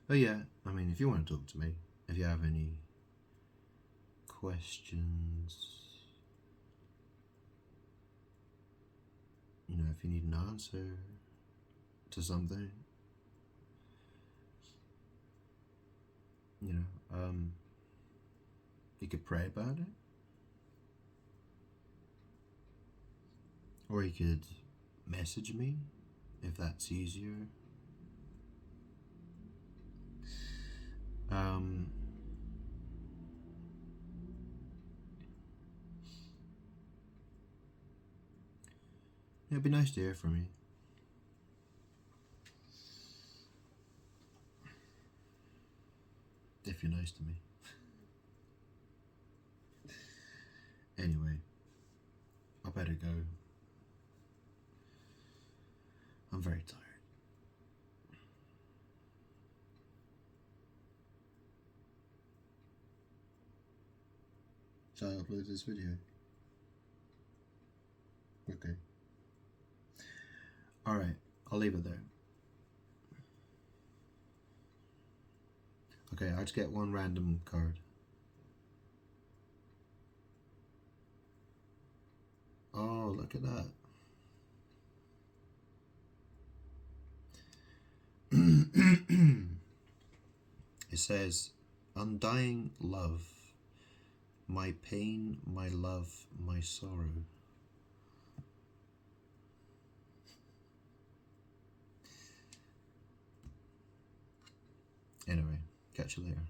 But yeah, I mean, if you want to talk to me, if you have any questions, you know, if you need an answer to something, you know, you could pray about it, or you could message me if that's easier. Um, It'd be nice to hear from you. If you're nice to me. Anyway, I better go. I'm very tired. Shall I upload this video? Okay. Alright, I'll leave it there. Okay, I just get one random card. Oh, look at that. It says, undying love, my pain, my love, my sorrow. Anyway, catch you later.